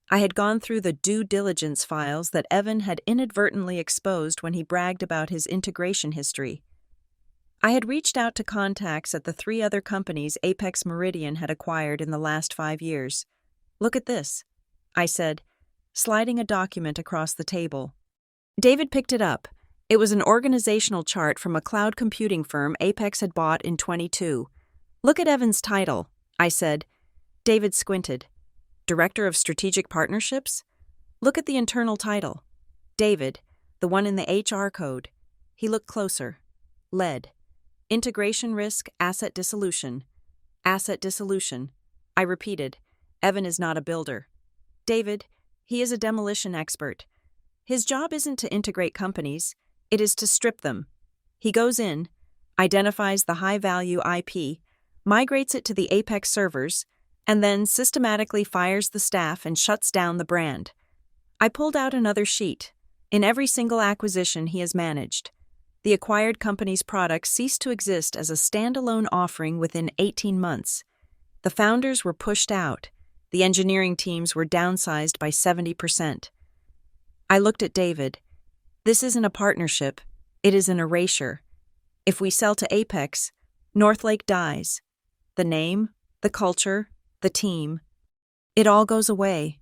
I had gone through the due diligence files that Evan had inadvertently exposed when he bragged about his integration history. I had reached out to contacts at the 3 other companies Apex Meridian had acquired in the last 5 years. "Look at this," I said, sliding a document across the table. David picked it up. It was an organizational chart from a cloud computing firm Apex had bought in 22. "Look at Evan's title," I said. David squinted. "Director of Strategic Partnerships?" "Look at the internal title." "David, the one in the HR code." He looked closer. "Lead. Integration risk, asset dissolution." "Asset dissolution." I repeated. "Evan is not a builder." "David, he is a demolition expert. His job isn't to integrate companies, it is to strip them. He goes in, identifies the high-value IP, migrates it to the Apex servers, and then systematically fires the staff and shuts down the brand." I pulled out another sheet. In every single acquisition he has managed, the acquired company's products ceased to exist as a standalone offering within 18 months. The founders were pushed out. The engineering teams were downsized by 70%. I looked at David. "This isn't a partnership. It is an erasure. If we sell to Apex, Northlake dies. The name, the culture, the team. It all goes away.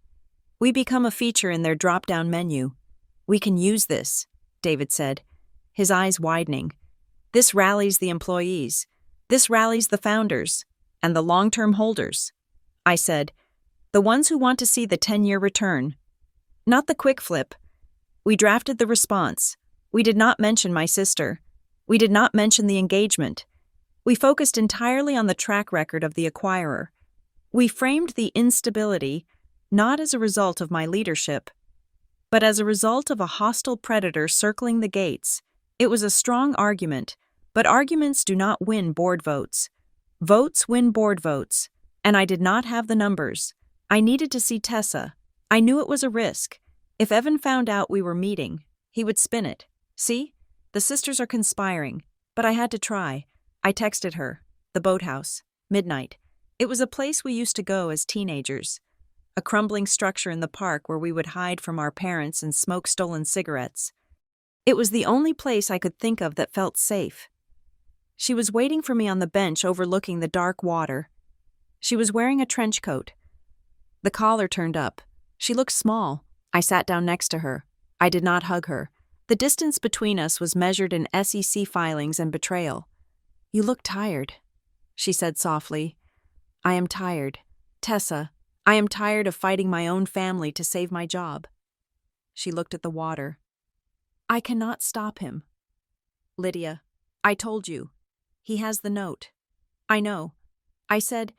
We become a feature in their drop-down menu. We can use this," David said, his eyes widening. "This rallies the employees. This rallies the founders and the long-term holders." I said, "The ones who want to see the 10-year return. Not the quick flip." We drafted the response. We did not mention my sister. We did not mention the engagement. We focused entirely on the track record of the acquirer. We framed the instability not as a result of my leadership, but as a result of a hostile predator circling the gates. It was a strong argument, but arguments do not win board votes. Votes win board votes, and I did not have the numbers. I needed to see Tessa. I knew it was a risk. If Evan found out we were meeting, he would spin it. "See? The sisters are conspiring." But I had to try. I texted her. The boathouse. Midnight. It was a place we used to go as teenagers. A crumbling structure in the park where we would hide from our parents and smoke stolen cigarettes. It was the only place I could think of that felt safe. She was waiting for me on the bench overlooking the dark water. She was wearing a trench coat. The collar turned up. She looked small. I sat down next to her. I did not hug her. The distance between us was measured in SEC filings and betrayal. "You look tired," she said softly. "I am tired. Tessa, I am tired of fighting my own family to save my job." She looked at the water. "I cannot stop him." "Lydia, I told you, He has the note. I know. I said.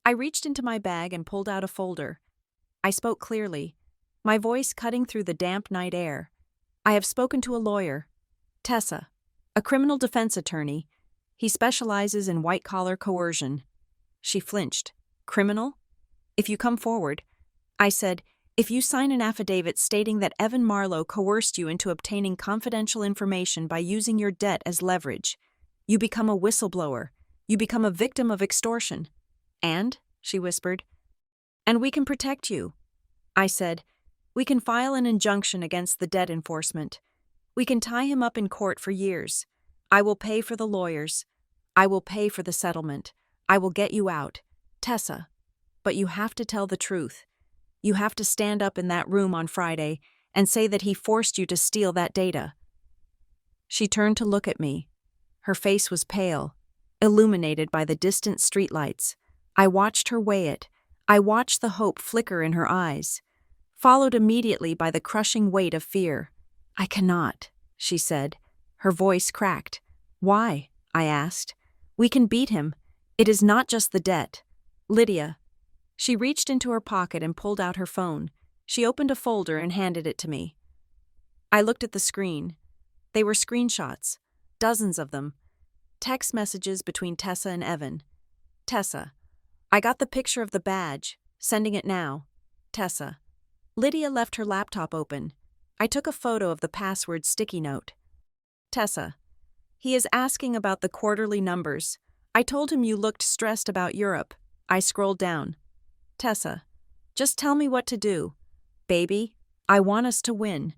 I reached into my bag and pulled out a folder. I spoke clearly, my voice cutting through the damp night air. I have spoken to a lawyer, Tessa, a criminal defense attorney. He specializes in white-collar coercion. She flinched. Criminal? If you come forward, I said, if you sign an affidavit stating that Evan Marlowe coerced you into obtaining confidential information by using your debt as leverage, you become a whistleblower. You become a victim of extortion. And, she whispered, and we can protect you. I said, we can file an injunction against the debt enforcement. We can tie him up in court for years. I will pay for the lawyers. I will pay for the settlement. I will get you out. Tessa. But you have to tell the truth. You have to stand up in that room on Friday and say that he forced you to steal that data. She turned to look at me. Her face was pale, illuminated by the distant streetlights. I watched her weigh it. I watched the hope flicker in her eyes, followed immediately by the crushing weight of fear. I cannot, she said. Her voice cracked. Why? I asked. We can beat him. It is not just the debt. Lydia. She reached into her pocket and pulled out her phone. She opened a folder and handed it to me. I looked at the screen. They were screenshots, dozens of them. Text messages between Tessa and Evan. Tessa. I got the picture of the badge. Sending it now. Tessa. Lydia left her laptop open. I took a photo of the password sticky note. Tessa. He is asking about the quarterly numbers. I told him you looked stressed about Europe. I scrolled down. Tessa. Just tell me what to do. Baby, I want us to win.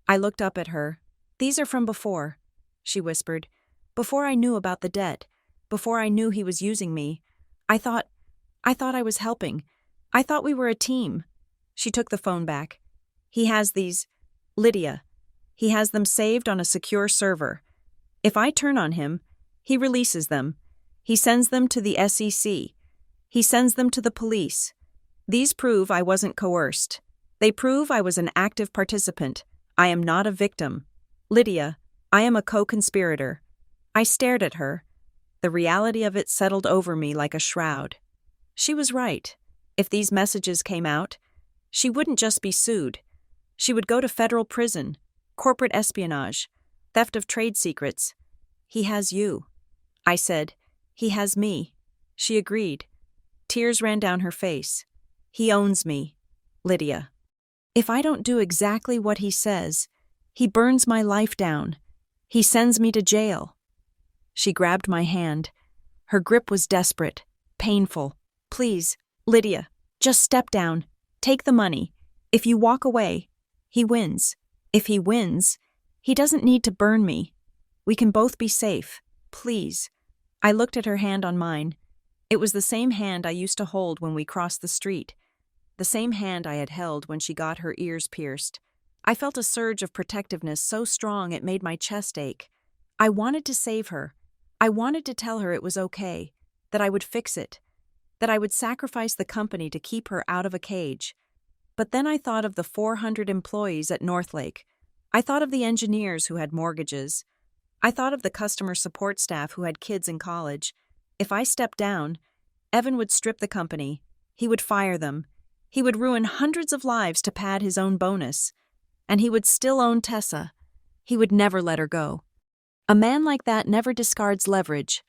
I looked up at her. These are from before, she whispered. Before I knew about the debt. Before I knew he was using me. I thought I was helping. I thought we were a team. She took the phone back. He has these. Lydia. He has them saved on a secure server. If I turn on him, he releases them. He sends them to the SEC. He sends them to the police. These prove I wasn't coerced. They prove I was an active participant. I am not a victim. Lydia, I am a co-conspirator. I stared at her. The reality of it settled over me like a shroud. She was right. If these messages came out, she wouldn't just be sued. She would go to federal prison, corporate espionage, theft of trade secrets. He has you. I said, he has me. She agreed. Tears ran down her face. He owns me, Lydia. If I don't do exactly what he says, he burns my life down. He sends me to jail. She grabbed my hand. Her grip was desperate, painful. Please, Lydia, just step down. Take the money. If you walk away, he wins. If he wins, he doesn't need to burn me. We can both be safe. Please. I looked at her hand on mine. It was the same hand I used to hold when we crossed the street. The same hand I had held when she got her ears pierced. I felt a surge of protectiveness so strong it made my chest ache. I wanted to save her. I wanted to tell her it was okay, that I would fix it, that I would sacrifice the company to keep her out of a cage. But then I thought of the 400 employees at Northlake. I thought of the engineers who had mortgages. I thought of the customer support staff who had kids in college. If I stepped down, Evan would strip the company. He would fire them. He would ruin hundreds of lives to pad his own bonus. And he would still own Tessa. He would never let her go. A man like that never discards leverage.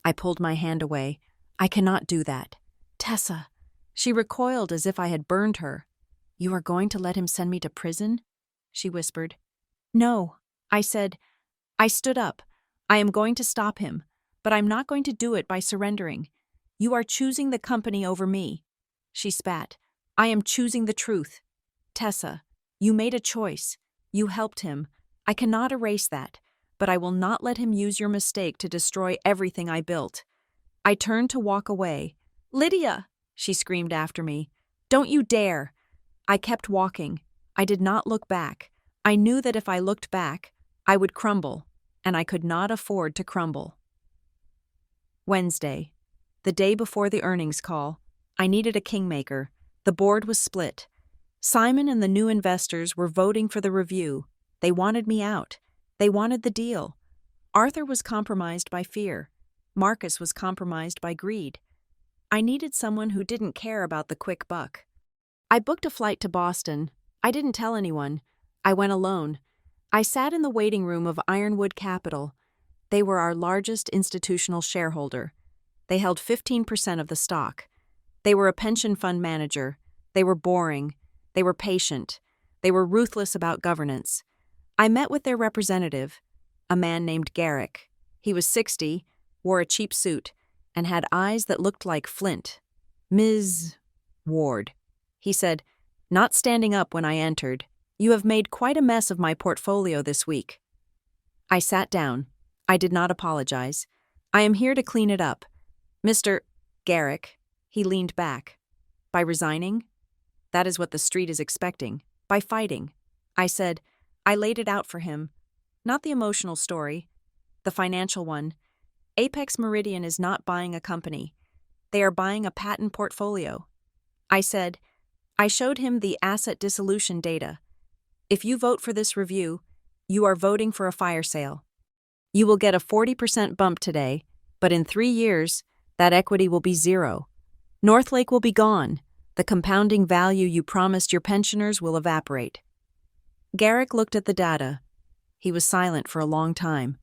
I pulled my hand away. I cannot do that. Tessa. She recoiled as if I had burned her. You are going to let him send me to prison? She whispered. No, I said. I stood up. I am going to stop him, but I'm not going to do it by surrendering. You are choosing the company over me. She spat. I am choosing the truth. Tessa, you made a choice. You helped him. I cannot erase that, but I will not let him use your mistake to destroy everything I built. I turned to walk away. Lydia, she screamed after me. Don't you dare. I kept walking. I did not look back. I knew that if I looked back, I would crumble, and I could not afford to crumble. Wednesday, the day before the earnings call. I needed a kingmaker. The board was split. Simon and the new investors were voting for the review. They wanted me out. They wanted the deal. Arthur was compromised by fear. Marcus was compromised by greed. I needed someone who didn't care about the quick buck. I booked a flight to Boston. I didn't tell anyone. I went alone. I sat in the waiting room of Ironwood Capital. They were our largest institutional shareholder. They held 15% of the stock. They were a pension fund manager. They were boring. They were patient. They were ruthless about governance. I met with their representative, a man named Garrick. He was 60, wore a cheap suit, and had eyes that looked like flint. "Ms. Ward," he said, not standing up when I entered, "you have made quite a mess of my portfolio this week." I sat down. I did not apologize. "I am here to clean it up." "Mr. Garrick," he leaned back. "By resigning?" "That is what the street is expecting. By fighting." I said. I laid it out for him. Not the emotional story, the financial one. Apex Meridian is not buying a company. They are buying a patent portfolio. I said. I showed him the asset dissolution data. "If you vote for this review, you are voting for a fire sale. You will get a 40% bump today, but in 3 years, that equity will be zero. Northlake will be gone. The compounding value you promised your pensioners will evaporate." Garrick looked at the data. He was silent for a long time.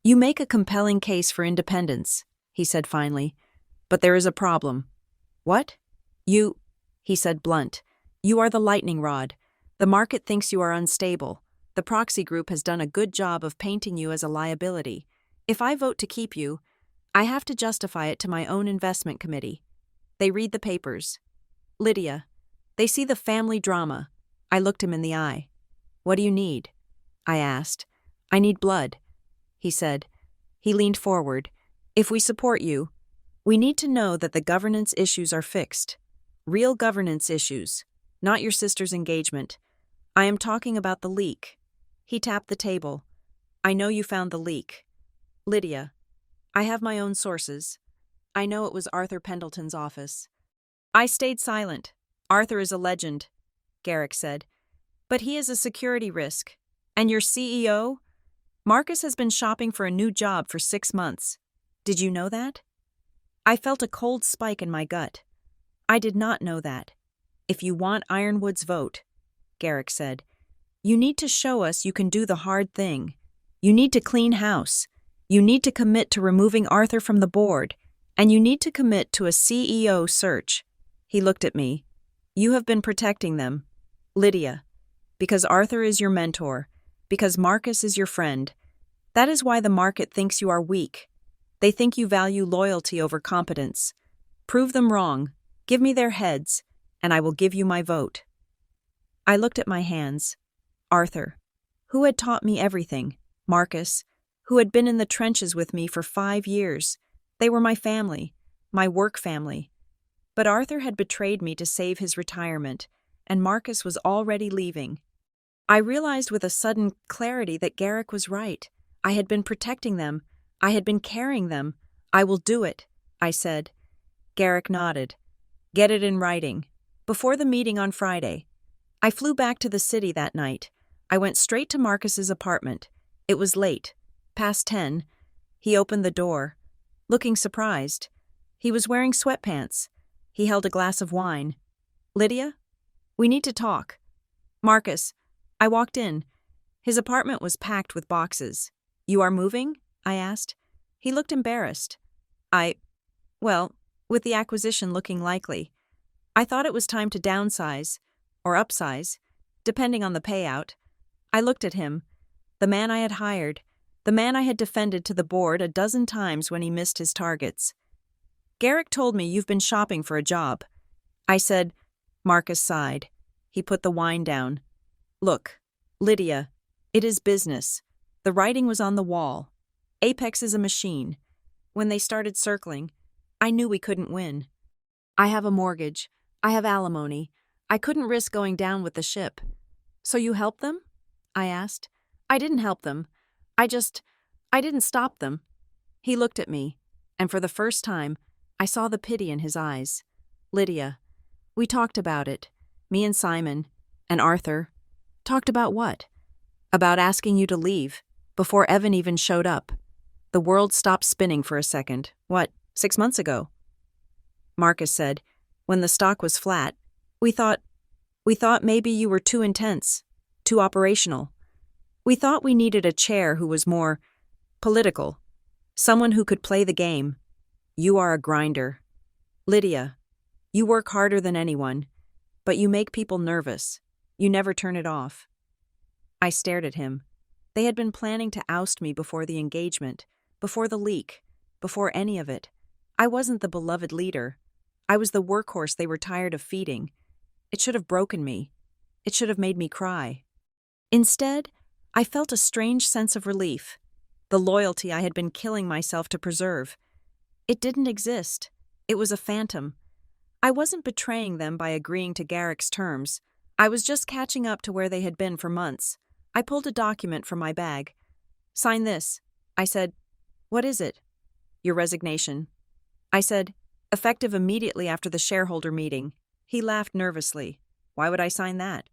"You make a compelling case for independence," he said finally, "but there is a problem." "What?" "You," he said blunt, "you are the lightning rod. The market thinks you are unstable. The proxy group has done a good job of painting you as a liability. If I vote to keep you, I have to justify it to my own investment committee. They read the papers. Lydia, they see the family drama." I looked him in the eye. "What do you need?" I asked. "I need blood," he said. He leaned forward. "If we support you, we need to know that the governance issues are fixed. Real governance issues, not your sister's engagement. I am talking about the leak." He tapped the table. "I know you found the leak. Lydia, I have my own sources. I know it was Arthur Pendleton's office." I stayed silent. "Arthur is a legend," Garrick said. "But he is a security risk. And your CEO? Marcus has been shopping for a new job for 6 months. Did you know that?" I felt a cold spike in my gut. I did not know that. "If you want Ironwood's vote," Garrick said, "you need to show us you can do the hard thing. You need to clean house. You need to commit to removing Arthur from the board. And you need to commit to a CEO search." He looked at me. "You have been protecting them, Lydia, because Arthur is your mentor, because Marcus is your friend. That is why the market thinks you are weak. They think you value loyalty over competence. Prove them wrong. Give me their heads, and I will give you my vote." I looked at my hands. Arthur, who had taught me everything. Marcus, who had been in the trenches with me for 5 years. They were my family, my work family. But Arthur had betrayed me to save his retirement, and Marcus was already leaving. I realized with a sudden clarity that Garrick was right. I had been protecting them. I had been carrying them. "I will do it," I said. Garrick nodded. "Get it in writing. Before the meeting on Friday." I flew back to the city that night. I went straight to Marcus's apartment. It was late, past 10. He opened the door, looking surprised. He was wearing sweatpants. He held a glass of wine. "Lydia, we need to talk." "Marcus." I walked in. His apartment was packed with boxes. "You are moving?" I asked. He looked embarrassed. Well, with the acquisition looking likely. I thought it was time to downsize, or upsize, depending on the payout. I looked at him, the man I had hired, the man I had defended to the board a dozen times when he missed his targets. "Garrick told me you've been shopping for a job." I said. Marcus sighed. He put the wine down. "Look, Lydia, it is business. The writing was on the wall. Apex is a machine. When they started circling, I knew we couldn't win. I have a mortgage. I have alimony. I couldn't risk going down with the ship." "So you helped them?" I asked. "I didn't help them. I didn't stop them." He looked at me, and for the first time, I saw the pity in his eyes. "Lydia, we talked about it. Me and Simon, and Arthur." "Talked about what?" "About asking you to leave, before Evan even showed up. The world stopped spinning for a second. What, 6 months ago? Marcus said, when the stock was flat, we thought maybe you were too intense, too operational. We thought we needed a chair who was more political, someone who could play the game. You are a grinder. Lydia, you work harder than anyone, but you make people nervous. You never turn it off. I stared at him. They had been planning to oust me before the engagement, before the leak, before any of it. I wasn't the beloved leader. I was the workhorse they were tired of feeding. It should have broken me. It should have made me cry. Instead, I felt a strange sense of relief, the loyalty I had been killing myself to preserve. It didn't exist. It was a phantom. I wasn't betraying them by agreeing to Garrick's terms. I was just catching up to where they had been for months. I pulled a document from my bag. Sign this. I said, what is it? Your resignation. I said, effective immediately after the shareholder meeting. He laughed nervously. Why would I sign that?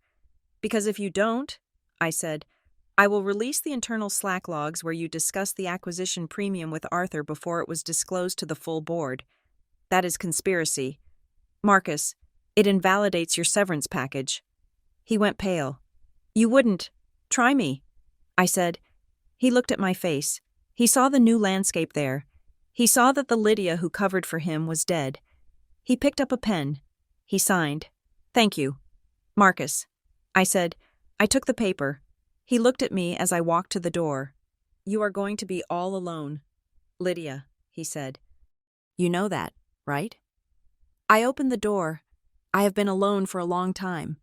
Because if you don't, I said, I will release the internal Slack logs where you discussed the acquisition premium with Arthur before it was disclosed to the full board. That is conspiracy. Marcus, it invalidates your severance package. He went pale. You wouldn't. Try me, I said. He looked at my face. He saw the new landscape there. He saw that the Lydia who covered for him was dead. He picked up a pen. He signed. Thank you. Marcus, I said. I took the paper. He looked at me as I walked to the door. You are going to be all alone. Lydia, he said. You know that, right? I opened the door. I have been alone for a long time.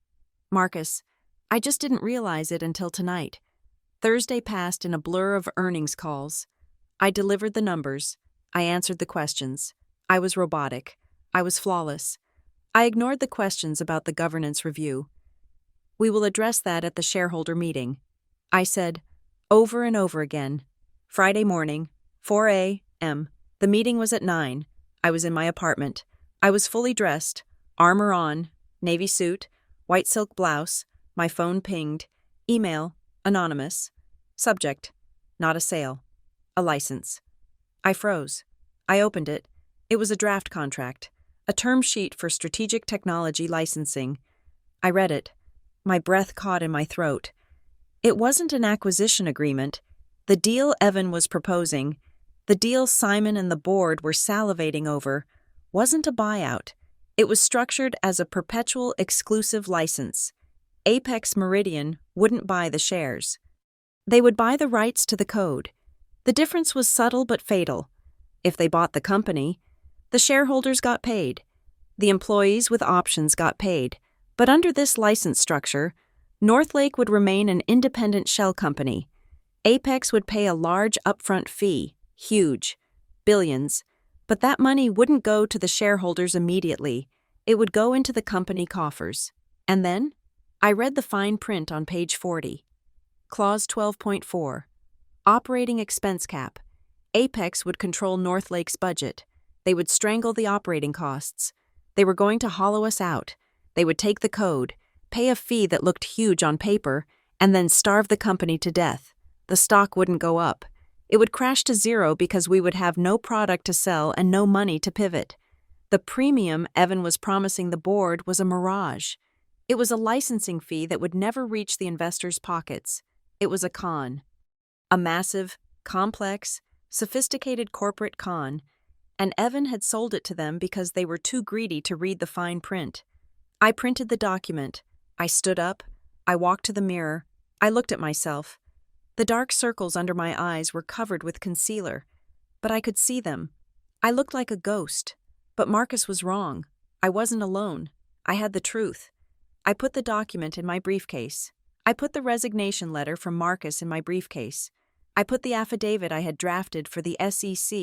Marcus, I just didn't realize it until tonight. Thursday passed in a blur of earnings calls. I delivered the numbers. I answered the questions. I was robotic. I was flawless. I ignored the questions about the governance review. We will address that at the shareholder meeting. I said, over and over again. Friday morning, 4 a.m. The meeting was at 9. I was in my apartment. I was fully dressed, armor on, navy suit, white silk blouse. My phone pinged. Email, anonymous. Subject, not a sale. A license. I froze. I opened it. It was a draft contract, a term sheet for strategic technology licensing. I read it. My breath caught in my throat. It wasn't an acquisition agreement. The deal Evan was proposing, the deal Simon and the board were salivating over, wasn't a buyout. It was structured as a perpetual exclusive license. Apex Meridian wouldn't buy the shares. They would buy the rights to the code. The difference was subtle but fatal. If they bought the company, the shareholders got paid. The employees with options got paid. But under this license structure, Northlake would remain an independent shell company. Apex would pay a large upfront fee, huge, billions, but that money wouldn't go to the shareholders immediately. It would go into the company coffers. And then, I read the fine print on page 40. Clause 12.4. Operating expense cap. Apex would control Northlake's budget. They would strangle the operating costs. They were going to hollow us out. They would take the code, pay a fee that looked huge on paper, and then starve the company to death. The stock wouldn't go up. It would crash to zero because we would have no product to sell and no money to pivot. The premium Evan was promising the board was a mirage. It was a licensing fee that would never reach the investors' pockets. It was a con. A massive, complex, sophisticated corporate con, and Evan had sold it to them because they were too greedy to read the fine print. I printed the document. I stood up. I walked to the mirror. I looked at myself. The dark circles under my eyes were covered with concealer, but I could see them. I looked like a ghost, but Marcus was wrong. I wasn't alone. I had the truth. I put the document in my briefcase. I put the resignation letter from Marcus in my briefcase. I put the affidavit I had drafted for the SEC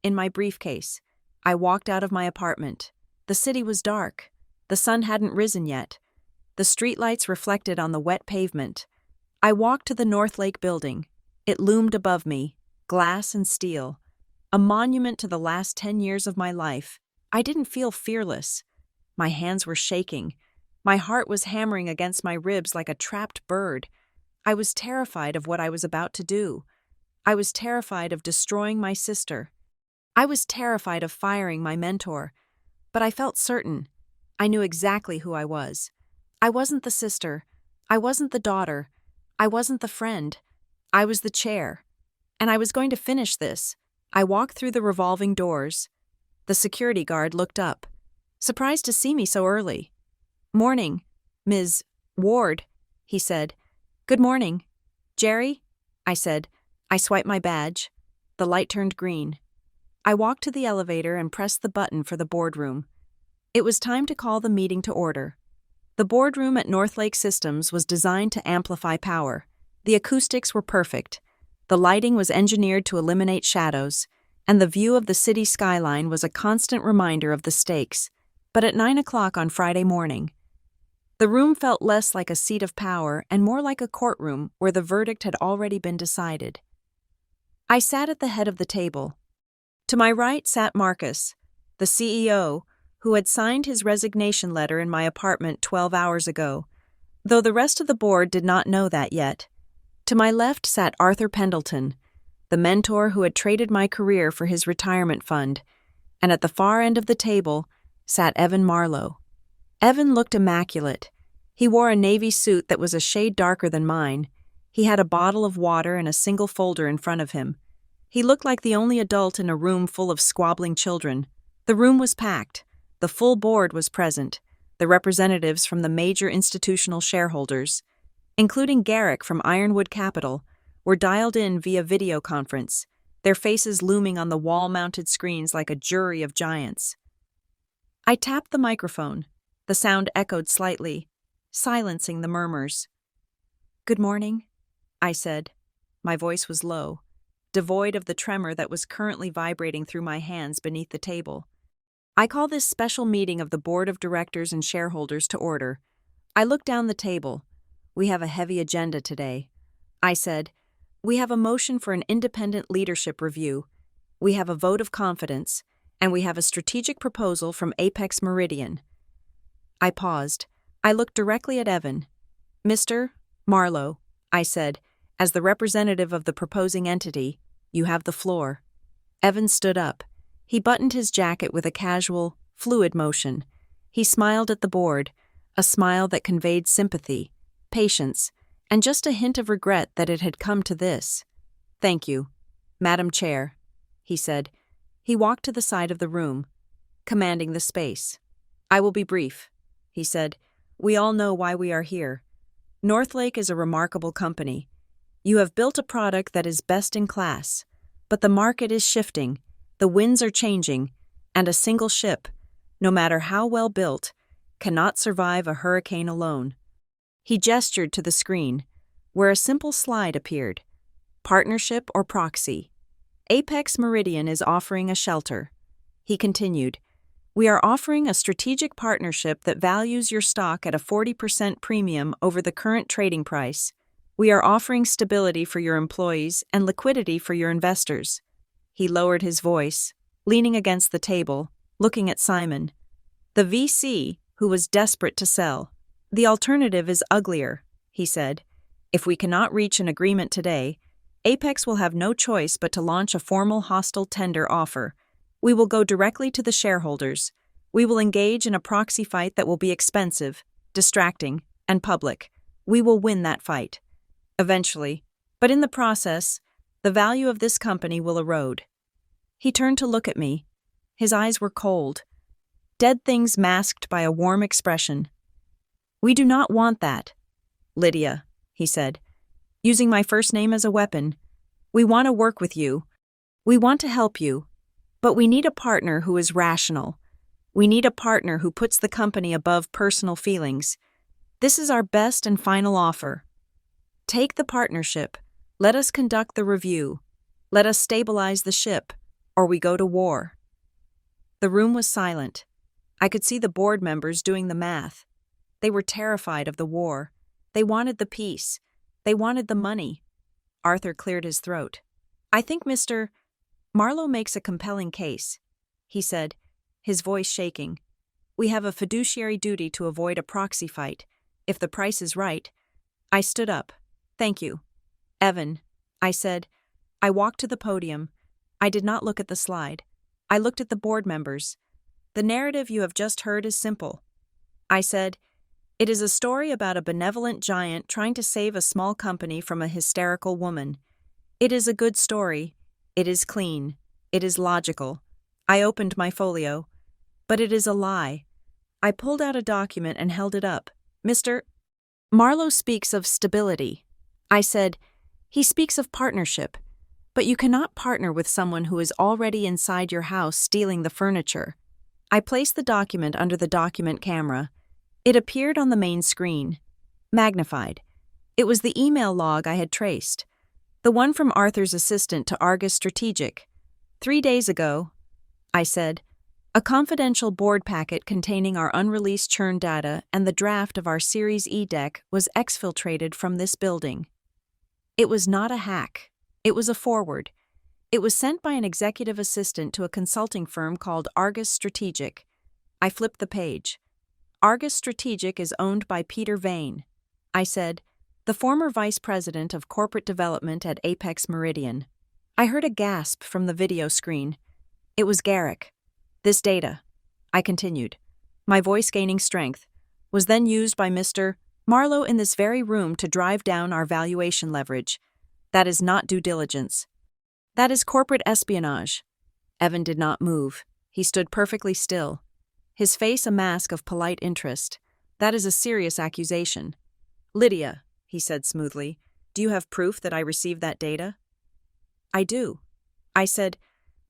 in my briefcase. I walked out of my apartment. The city was dark. The sun hadn't risen yet. The streetlights reflected on the wet pavement. I walked to the Northlake building. It loomed above me, glass and steel. A monument to the last 10 years of my life. I didn't feel fearless. My hands were shaking. My heart was hammering against my ribs like a trapped bird. I was terrified of what I was about to do. I was terrified of destroying my sister. I was terrified of firing my mentor. But I felt certain. I knew exactly who I was. I wasn't the sister. I wasn't the daughter. I wasn't the friend. I was the chair. And I was going to finish this. I walked through the revolving doors. The security guard looked up, surprised to see me so early. "Morning, Ms. Ward," he said. "Good morning. Jerry?" I said. I swiped my badge. The light turned green. I walked to the elevator and pressed the button for the boardroom. It was time to call the meeting to order. The boardroom at Northlake Systems was designed to amplify power. The acoustics were perfect. The lighting was engineered to eliminate shadows, and the view of the city skyline was a constant reminder of the stakes. But at 9 o'clock on Friday morning, the room felt less like a seat of power and more like a courtroom where the verdict had already been decided. I sat at the head of the table. To my right sat Marcus, the CEO, who had signed his resignation letter in my apartment 12 hours ago, though the rest of the board did not know that yet. To my left sat Arthur Pendleton, the mentor who had traded my career for his retirement fund, and at the far end of the table sat Evan Marlowe. Evan looked immaculate. He wore a navy suit that was a shade darker than mine. He had a bottle of water and a single folder in front of him. He looked like the only adult in a room full of squabbling children. The room was packed. The full board was present, the representatives from the major institutional shareholders, including Garrick from Ironwood Capital, were dialed in via video conference, their faces looming on the wall-mounted screens like a jury of giants. I tapped the microphone. The sound echoed slightly, silencing the murmurs. "Good morning," I said. My voice was low, devoid of the tremor that was currently vibrating through my hands beneath the table. "I call this special meeting of the board of directors and shareholders to order." I looked down the table. "We have a heavy agenda today," I said. "We have a motion for an independent leadership review. We have a vote of confidence, and we have a strategic proposal from Apex Meridian." I paused. I looked directly at Evan. "Mr. Marlowe," I said, "as the representative of the proposing entity, you have the floor." Evan stood up. He buttoned his jacket with a casual, fluid motion. He smiled at the board, a smile that conveyed sympathy, patience, and just a hint of regret that it had come to this. "Thank you, Madam Chair," he said. He walked to the side of the room, commanding the space. "I will be brief," he said. "We all know why we are here. Northlake is a remarkable company. You have built a product that is best in class, but the market is shifting, the winds are changing, and a single ship, no matter how well built, cannot survive a hurricane alone." He gestured to the screen, where a simple slide appeared. "Partnership or proxy? Apex Meridian is offering a shelter." He continued, "We are offering a strategic partnership that values your stock at a 40% premium over the current trading price. We are offering stability for your employees and liquidity for your investors." He lowered his voice, leaning against the table, looking at Simon, the VC, who was desperate to sell. "The alternative is uglier," he said. "If we cannot reach an agreement today, Apex will have no choice but to launch a formal hostile tender offer. We will go directly to the shareholders. We will engage in a proxy fight that will be expensive, distracting, and public. We will win that fight. Eventually, but in the process, the value of this company will erode." He turned to look at me. His eyes were cold, dead things masked by a warm expression. "We do not want that, Lydia," he said, using my first name as a weapon. "We want to work with you. We want to help you. But we need a partner who is rational. We need a partner who puts the company above personal feelings. This is our best and final offer. Take the partnership. Let us conduct the review. Let us stabilize the ship, or we go to war." The room was silent. I could see the board members doing the math. They were terrified of the war. They wanted the peace. They wanted the money. Arthur cleared his throat. "I think Mr. Marlowe makes a compelling case," he said, his voice shaking. "We have a fiduciary duty to avoid a proxy fight. If the price is right." I stood up. "Thank you. Evan," I said, I walked to the podium. I did not look at the slide. I looked at the board members. The narrative you have just heard is simple. I said, it is a story about a benevolent giant trying to save a small company from a hysterical woman. It is a good story. It is clean. It is logical. I opened my folio. But it is a lie. I pulled out a document and held it up. Mr. Marlowe speaks of stability. I said, he speaks of partnership. But you cannot partner with someone who is already inside your house stealing the furniture. I placed the document under the document camera. It appeared on the main screen. Magnified. It was the email log I had traced. The one from Arthur's assistant to Argus Strategic. 3 days ago, I said, a confidential board packet containing our unreleased churn data and the draft of our Series E deck was exfiltrated from this building. It was not a hack. It was a forward. It was sent by an executive assistant to a consulting firm called Argus Strategic. I flipped the page. Argus Strategic is owned by Peter Vane. I said, the former vice president of corporate development at Apex Meridian. I heard a gasp from the video screen. It was Garrick. This data, I continued, my voice gaining strength, was then used by Mr. Marlowe in this very room to drive down our valuation leverage. That is not due diligence. That is corporate espionage. Evan did not move. He stood perfectly still. His face a mask of polite interest. That is a serious accusation. Lydia, he said smoothly, do you have proof that I received that data? I do. I said,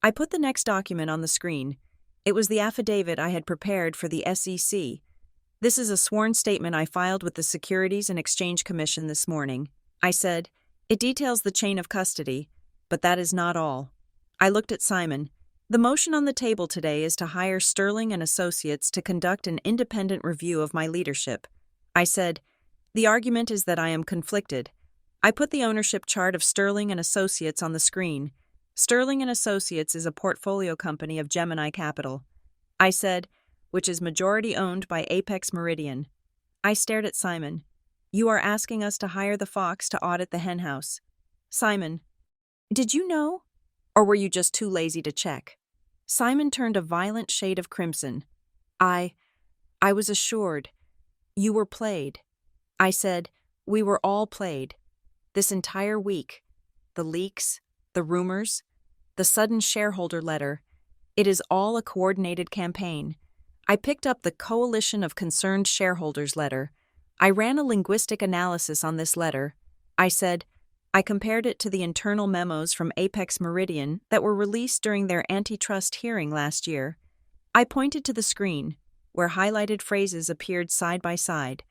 I put the next document on the screen. It was the affidavit I had prepared for the SEC. This is a sworn statement I filed with the Securities and Exchange Commission this morning. I said, it details the chain of custody, but that is not all. I looked at Simon. The motion on the table today is to hire Sterling and Associates to conduct an independent review of my leadership. I said, the argument is that I am conflicted. I put the ownership chart of Sterling and Associates on the screen. Sterling and Associates is a portfolio company of Gemini Capital. I said, which is majority owned by Apex Meridian. I stared at Simon. You are asking us to hire the fox to audit the henhouse. Simon, did you know? Or were you just too lazy to check? Simon turned a violent shade of crimson. I was assured. You were played. I said, we were all played. This entire week. The leaks, the rumors, the sudden shareholder letter. It is all a coordinated campaign. I picked up the Coalition of Concerned Shareholders letter. I ran a linguistic analysis on this letter. I said, I compared it to the internal memos from Apex Meridian that were released during their antitrust hearing last year. I pointed to the screen, where highlighted phrases appeared side by side.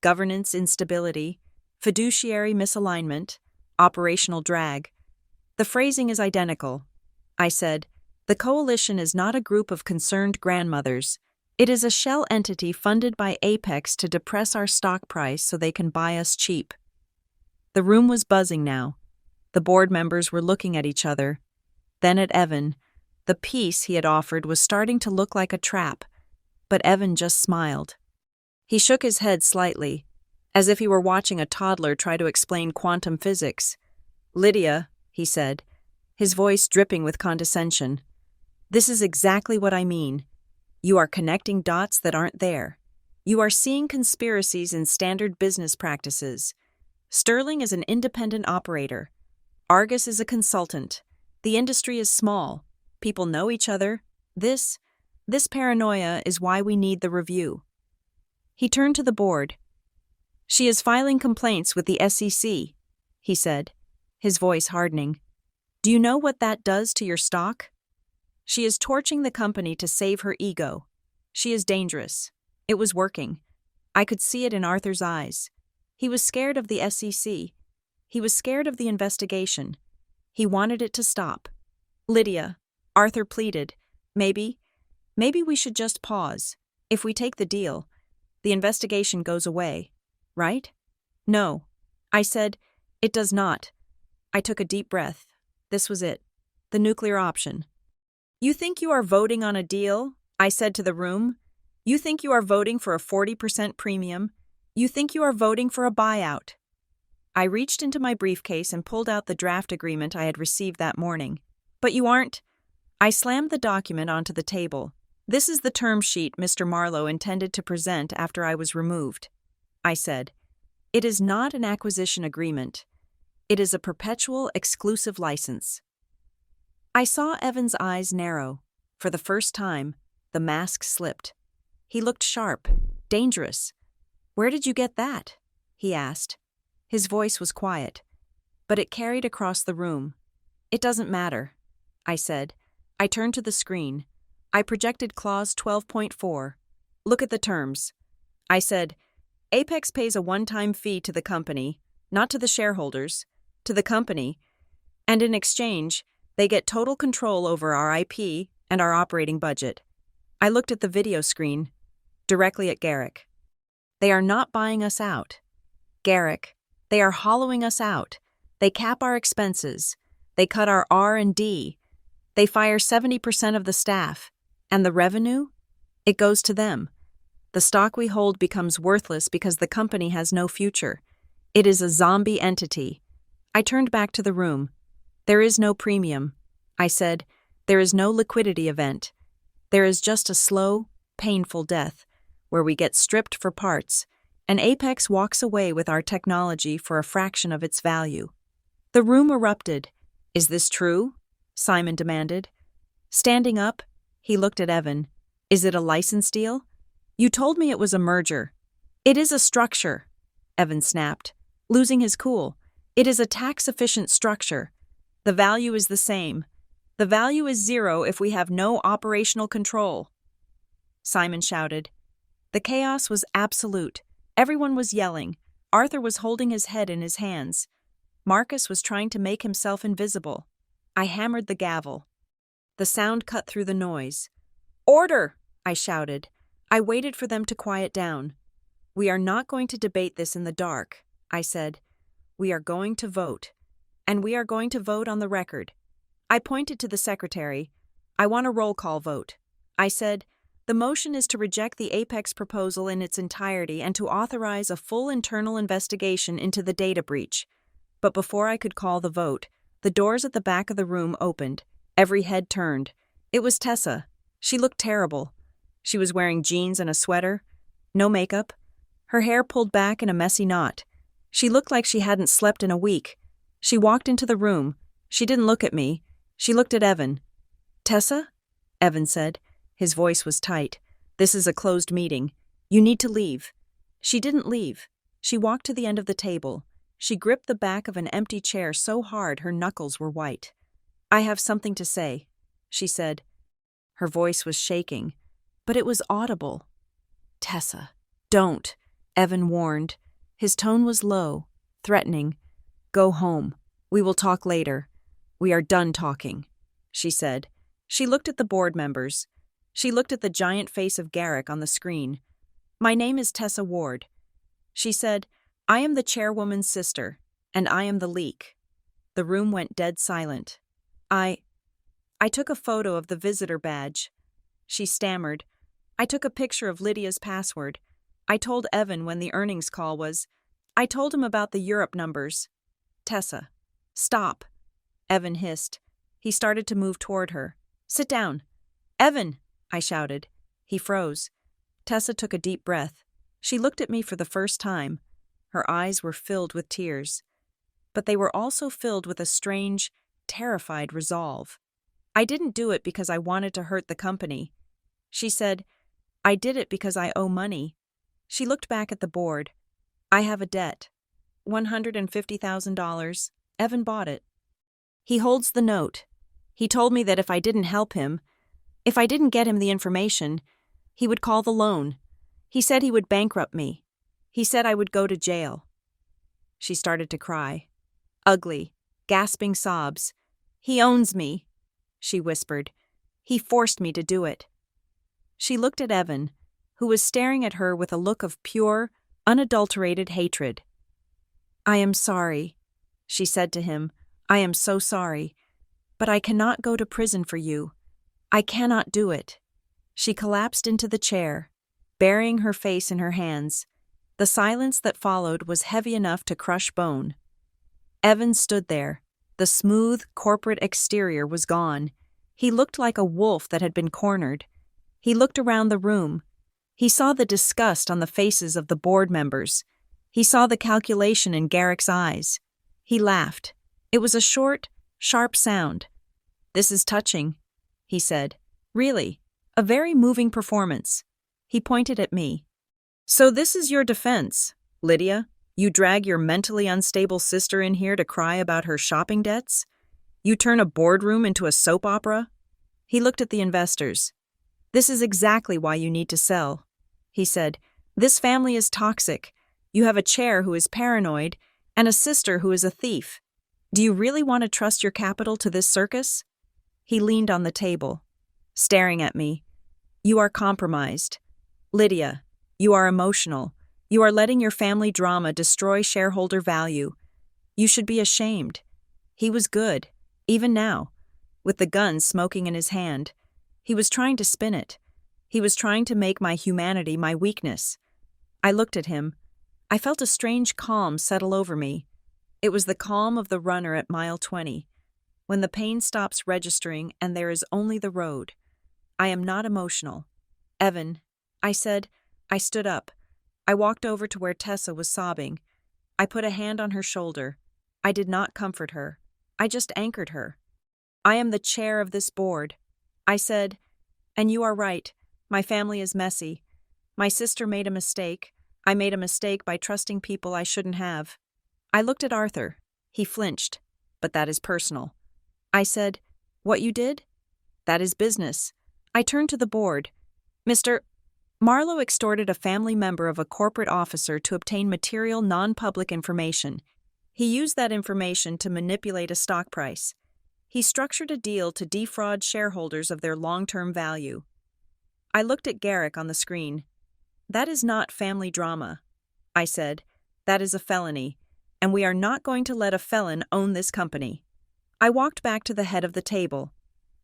Governance instability, fiduciary misalignment, operational drag. The phrasing is identical. I said, the coalition is not a group of concerned grandmothers. It is a shell entity funded by Apex to depress our stock price so they can buy us cheap. The room was buzzing now. The board members were looking at each other. Then at Evan. The piece he had offered was starting to look like a trap, but Evan just smiled. He shook his head slightly, as if he were watching a toddler try to explain quantum physics. Lydia, he said, his voice dripping with condescension. This is exactly what I mean. You are connecting dots that aren't there. You are seeing conspiracies in standard business practices. Sterling is an independent operator. Argus is a consultant. The industry is small. People know each other. This paranoia is why we need the review. He turned to the board. She is filing complaints with the SEC, he said, his voice hardening. Do you know what that does to your stock? She is torching the company to save her ego. She is dangerous. It was working. I could see it in Arthur's eyes. He was scared of the SEC. He was scared of the investigation. He wanted it to stop. Lydia, Arthur pleaded, maybe we should just pause. If we take the deal, the investigation goes away, right? No. I said, it does not. I took a deep breath. This was it. The nuclear option. You think you are voting on a deal? I said to the room. You think you are voting for a 40% premium? You think you are voting for a buyout? I reached into my briefcase and pulled out the draft agreement I had received that morning. But you aren't. I slammed the document onto the table. This is the term sheet Mr. Marlowe intended to present after I was removed. I said, it is not an acquisition agreement. It is a perpetual exclusive license. I saw Evan's eyes narrow. For the first time, the mask slipped. He looked sharp, dangerous. Where did you get that? He asked. His voice was quiet, but it carried across the room. It doesn't matter, I said. I turned to the screen. I projected clause 12.4. Look at the terms. I said, Apex pays a one-time fee to the company, not to the shareholders, to the company, and in exchange, they get total control over our IP and our operating budget. I looked at the video screen, directly at Garrick. They are not buying us out. Garrick, they are hollowing us out. They cap our expenses. They cut our R&D. They fire 70% of the staff. And the revenue? It goes to them. The stock we hold becomes worthless because the company has no future. It is a zombie entity. I turned back to the room. There is no premium. I said, there is no liquidity event. There is just a slow, painful death, where we get stripped for parts, and Apex walks away with our technology for a fraction of its value. The room erupted. Is this true? Simon demanded. Standing up, he looked at Evan. Is it a license deal? You told me it was a merger. It is a structure, Evan snapped, losing his cool. It is a tax-efficient structure. The value is the same. The value is 0 if we have no operational control. Simon shouted. The chaos was absolute. Everyone was yelling. Arthur was holding his head in his hands. Marcus was trying to make himself invisible. I hammered the gavel. The sound cut through the noise. Order! I shouted. I waited for them to quiet down. We are not going to debate this in the dark, I said. We are going to vote. And we are going to vote on the record. I pointed to the secretary. I want a roll call vote. I said, the motion is to reject the Apex proposal in its entirety and to authorize a full internal investigation into the data breach. But before I could call the vote, the doors at the back of the room opened. Every head turned. It was Tessa. She looked terrible. She was wearing jeans and a sweater. No makeup. Her hair pulled back in a messy knot. She looked like she hadn't slept in a week. She walked into the room. She didn't look at me. She looked at Evan. Tessa? Evan said. His voice was tight. This is a closed meeting. You need to leave. She didn't leave. She walked to the end of the table. She gripped the back of an empty chair so hard her knuckles were white. I have something to say, she said. Her voice was shaking, but it was audible. Tessa, don't, Evan warned. His tone was low, threatening. Go home. We will talk later. We are done talking, she said. She looked at the board members. She looked at the giant face of Garrick on the screen. My name is Tessa Ward. She said, I am the chairwoman's sister, and I am the leak. The room went dead silent. I took a photo of the visitor badge. She stammered. I took a picture of Lydia's password. I told Evan when the earnings call was. I told him about the Europe numbers. Tessa, stop. Evan hissed. He started to move toward her. Sit down. Evan, I shouted. He froze. Tessa took a deep breath. She looked at me for the first time. Her eyes were filled with tears. But they were also filled with a strange, terrified resolve. I didn't do it because I wanted to hurt the company. She said, I did it because I owe money. She looked back at the board. I have a debt. $150,000. Evan bought it. He holds the note. He told me that if I didn't help him, if I didn't get him the information, he would call the loan. He said he would bankrupt me. He said I would go to jail. She started to cry. Ugly, gasping sobs. He owns me, she whispered. He forced me to do it. She looked at Evan, who was staring at her with a look of pure, unadulterated hatred. I am sorry, she said to him. I am so sorry. But I cannot go to prison for you. I cannot do it. She collapsed into the chair, burying her face in her hands. The silence that followed was heavy enough to crush bone. Evan stood there. The smooth, corporate exterior was gone. He looked like a wolf that had been cornered. He looked around the room. He saw the disgust on the faces of the board members. He saw the calculation in Garrick's eyes. He laughed. It was a short, sharp sound. "This is touching," he said. "Really, a very moving performance." He pointed at me. "So this is your defense, Lydia? You drag your mentally unstable sister in here to cry about her shopping debts? You turn a boardroom into a soap opera?" He looked at the investors. "This is exactly why you need to sell," he said. "This family is toxic. You have a chair who is paranoid and a sister who is a thief. Do you really want to trust your capital to this circus?" He leaned on the table, staring at me. "You are compromised. Lydia, you are emotional. You are letting your family drama destroy shareholder value. You should be ashamed." He was good, even now, with the gun smoking in his hand. He was trying to spin it. He was trying to make my humanity my weakness. I looked at him. I felt a strange calm settle over me. It was the calm of the runner at mile 20, when the pain stops registering and there is only the road. I am not emotional. "Evan," I said. I stood up. I walked over to where Tessa was sobbing. I put a hand on her shoulder. I did not comfort her. I just anchored her. "I am the chair of this board," I said. "And you are right. My family is messy. My sister made a mistake. I made a mistake by trusting people I shouldn't have." I looked at Arthur. He flinched. "But that is personal." I said, "What you did? That is business." I turned to the board. "Mr. Marlowe extorted a family member of a corporate officer to obtain material non-public information. He used that information to manipulate a stock price. He structured a deal to defraud shareholders of their long-term value." I looked at Garrick on the screen. "That is not family drama," I said. "That is a felony, and we are not going to let a felon own this company." I walked back to the head of the table.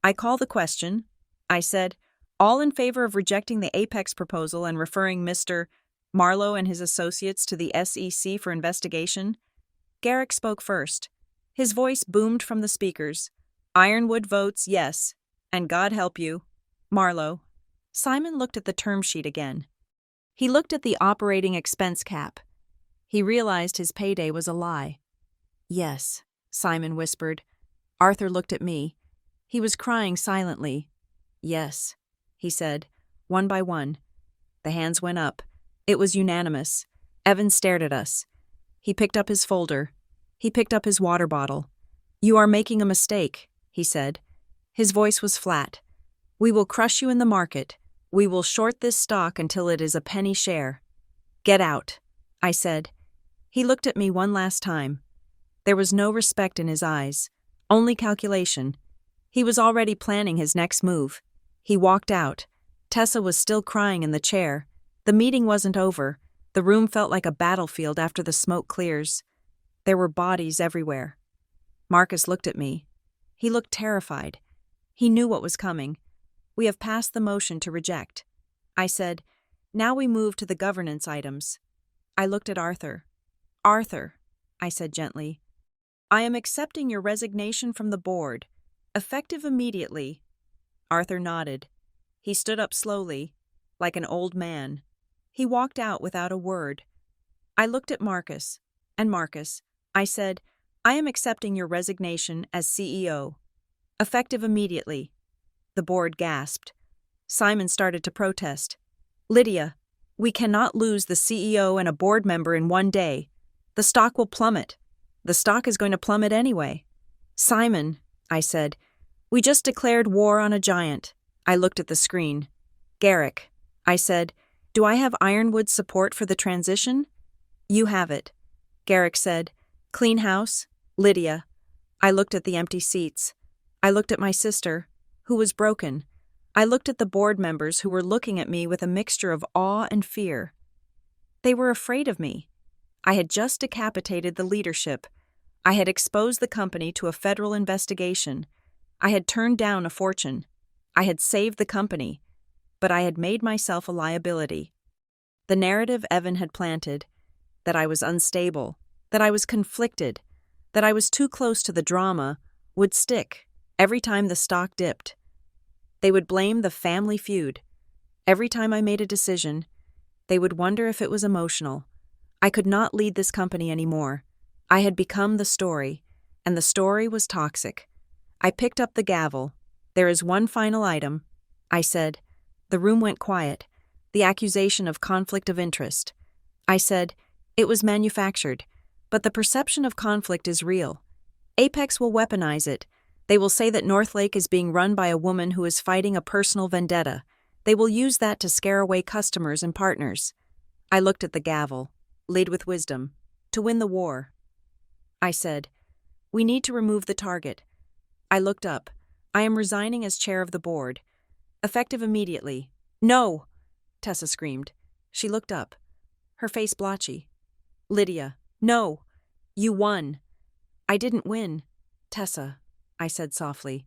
"I call the question," I said. "All in favor of rejecting the Apex proposal and referring Mr. Marlowe and his associates to the SEC for investigation?" Garrick spoke first. His voice boomed from the speakers. "Ironwood votes yes, and God help you, Marlowe." Simon looked at the term sheet again. He looked at the operating expense cap. He realized his payday was a lie. "Yes," Simon whispered. Arthur looked at me. He was crying silently. "Yes," he said, one by one. The hands went up. It was unanimous. Evan stared at us. He picked up his folder. He picked up his water bottle. "You are making a mistake," he said. His voice was flat. "We will crush you in the market. We will short this stock until it is a penny share." "Get out," I said. He looked at me one last time. There was no respect in his eyes, only calculation. He was already planning his next move. He walked out. Tessa was still crying in the chair. The meeting wasn't over. The room felt like a battlefield after the smoke clears. There were bodies everywhere. Marcus looked at me. He looked terrified. He knew what was coming. "We have passed the motion to reject." I said, "Now we move to the governance items." I looked at Arthur. "Arthur," I said gently, "I am accepting your resignation from the board, effective immediately." Arthur nodded. He stood up slowly, like an old man. He walked out without a word. I looked at Marcus, and Marcus, I said, "I am accepting your resignation as CEO, effective immediately." The board gasped. Simon started to protest. "Lydia, we cannot lose the CEO and a board member in one day. The stock will plummet. The stock is going to plummet anyway." "Simon," I said, "we just declared war on a giant." I looked at the screen. "Garrick," I said, "do I have Ironwood's support for the transition?" "You have it." Garrick said, "Clean house, Lydia." I looked at the empty seats. I looked at my sister, who was broken. I looked at the board members who were looking at me with a mixture of awe and fear. They were afraid of me. I had just decapitated the leadership. I had exposed the company to a federal investigation. I had turned down a fortune. I had saved the company, but I had made myself a liability. The narrative Evan had planted, that I was unstable, that I was conflicted, that I was too close to the drama, would stick every time the stock dipped. They would blame the family feud. Every time I made a decision, they would wonder if it was emotional. I could not lead this company anymore. I had become the story, and the story was toxic. I picked up the gavel. "There is one final item," I said. The room went quiet. The accusation of conflict of interest. I said, "It was manufactured, but the perception of conflict is real. Apex will weaponize it. They will say that Northlake is being run by a woman who is fighting a personal vendetta. They will use that to scare away customers and partners." I looked at the gavel. "Lead with wisdom. To win the war." I said, "We need to remove the target." I looked up. "I am resigning as chair of the board. Effective immediately." "No!" Tessa screamed. She looked up. Her face blotchy. "Lydia, no! You won." "I didn't win, Tessa," I said softly.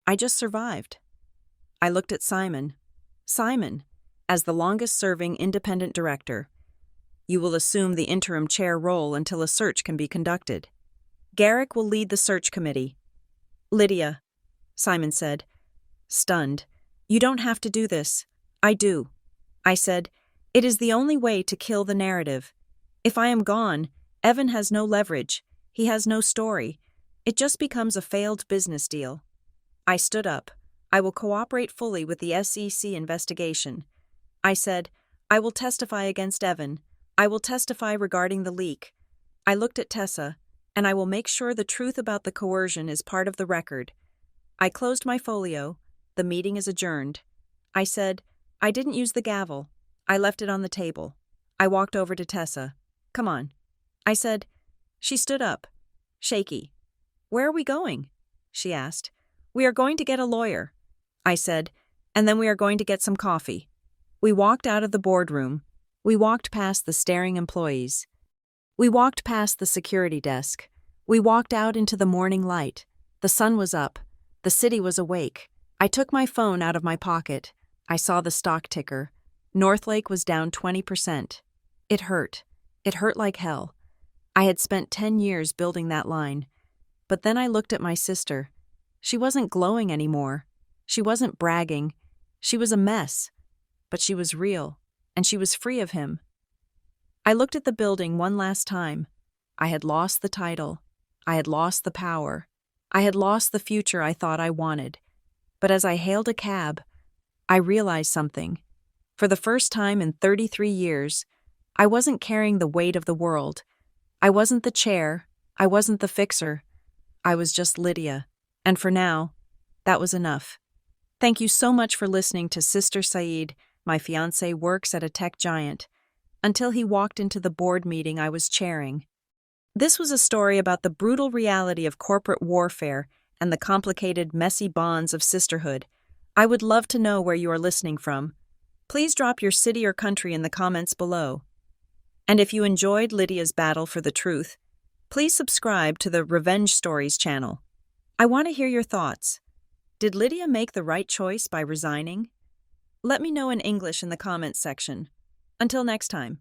"I just survived." I looked at Simon. "Simon, as the longest-serving independent director, you will assume the interim chair role until a search can be conducted. Garrick will lead the search committee." "Lydia," Simon said, stunned, "you don't have to do this." "I do." I said, "It is the only way to kill the narrative. If I am gone, Evan has no leverage. He has no story. It just becomes a failed business deal." I stood up. "I will cooperate fully with the SEC investigation." I said, "I will testify against Evan. I will testify regarding the leak." I looked at Tessa, "And I will make sure the truth about the coercion is part of the record." I closed my folio. "The meeting is adjourned." I said, "I didn't use the gavel. I left it on the table." I walked over to Tessa. "Come on," I said. She stood up, shaky. "Where are we going?" she asked. "We are going to get a lawyer," I said, "and then we are going to get some coffee." We walked out of the boardroom. We walked past the staring employees. We walked past the security desk. We walked out into the morning light. The sun was up. The city was awake. I took my phone out of my pocket. I saw the stock ticker. Northlake was down 20%. It hurt. It hurt like hell. I had spent 10 years building that line. But then I looked at my sister. She wasn't glowing anymore. She wasn't bragging. She was a mess. But she was real, and she was free of him. I looked at the building one last time. I had lost the title. I had lost the power. I had lost the future I thought I wanted. But as I hailed a cab, I realized something. For the first time in 33 years, I wasn't carrying the weight of the world. I wasn't the chair. I wasn't the fixer. I was just Lydia. And for now, that was enough. Thank you so much for listening to Sister Saeed. My fiancé works at a tech giant. Until he walked into the board meeting I was chairing. This was a story about the brutal reality of corporate warfare and the complicated, messy bonds of sisterhood. I would love to know where you are listening from. Please drop your city or country in the comments below. And if you enjoyed Lydia's battle for the truth, please subscribe to the Revenge Stories channel. I want to hear your thoughts. Did Lydia make the right choice by resigning? Let me know in English in the comments section. Until next time.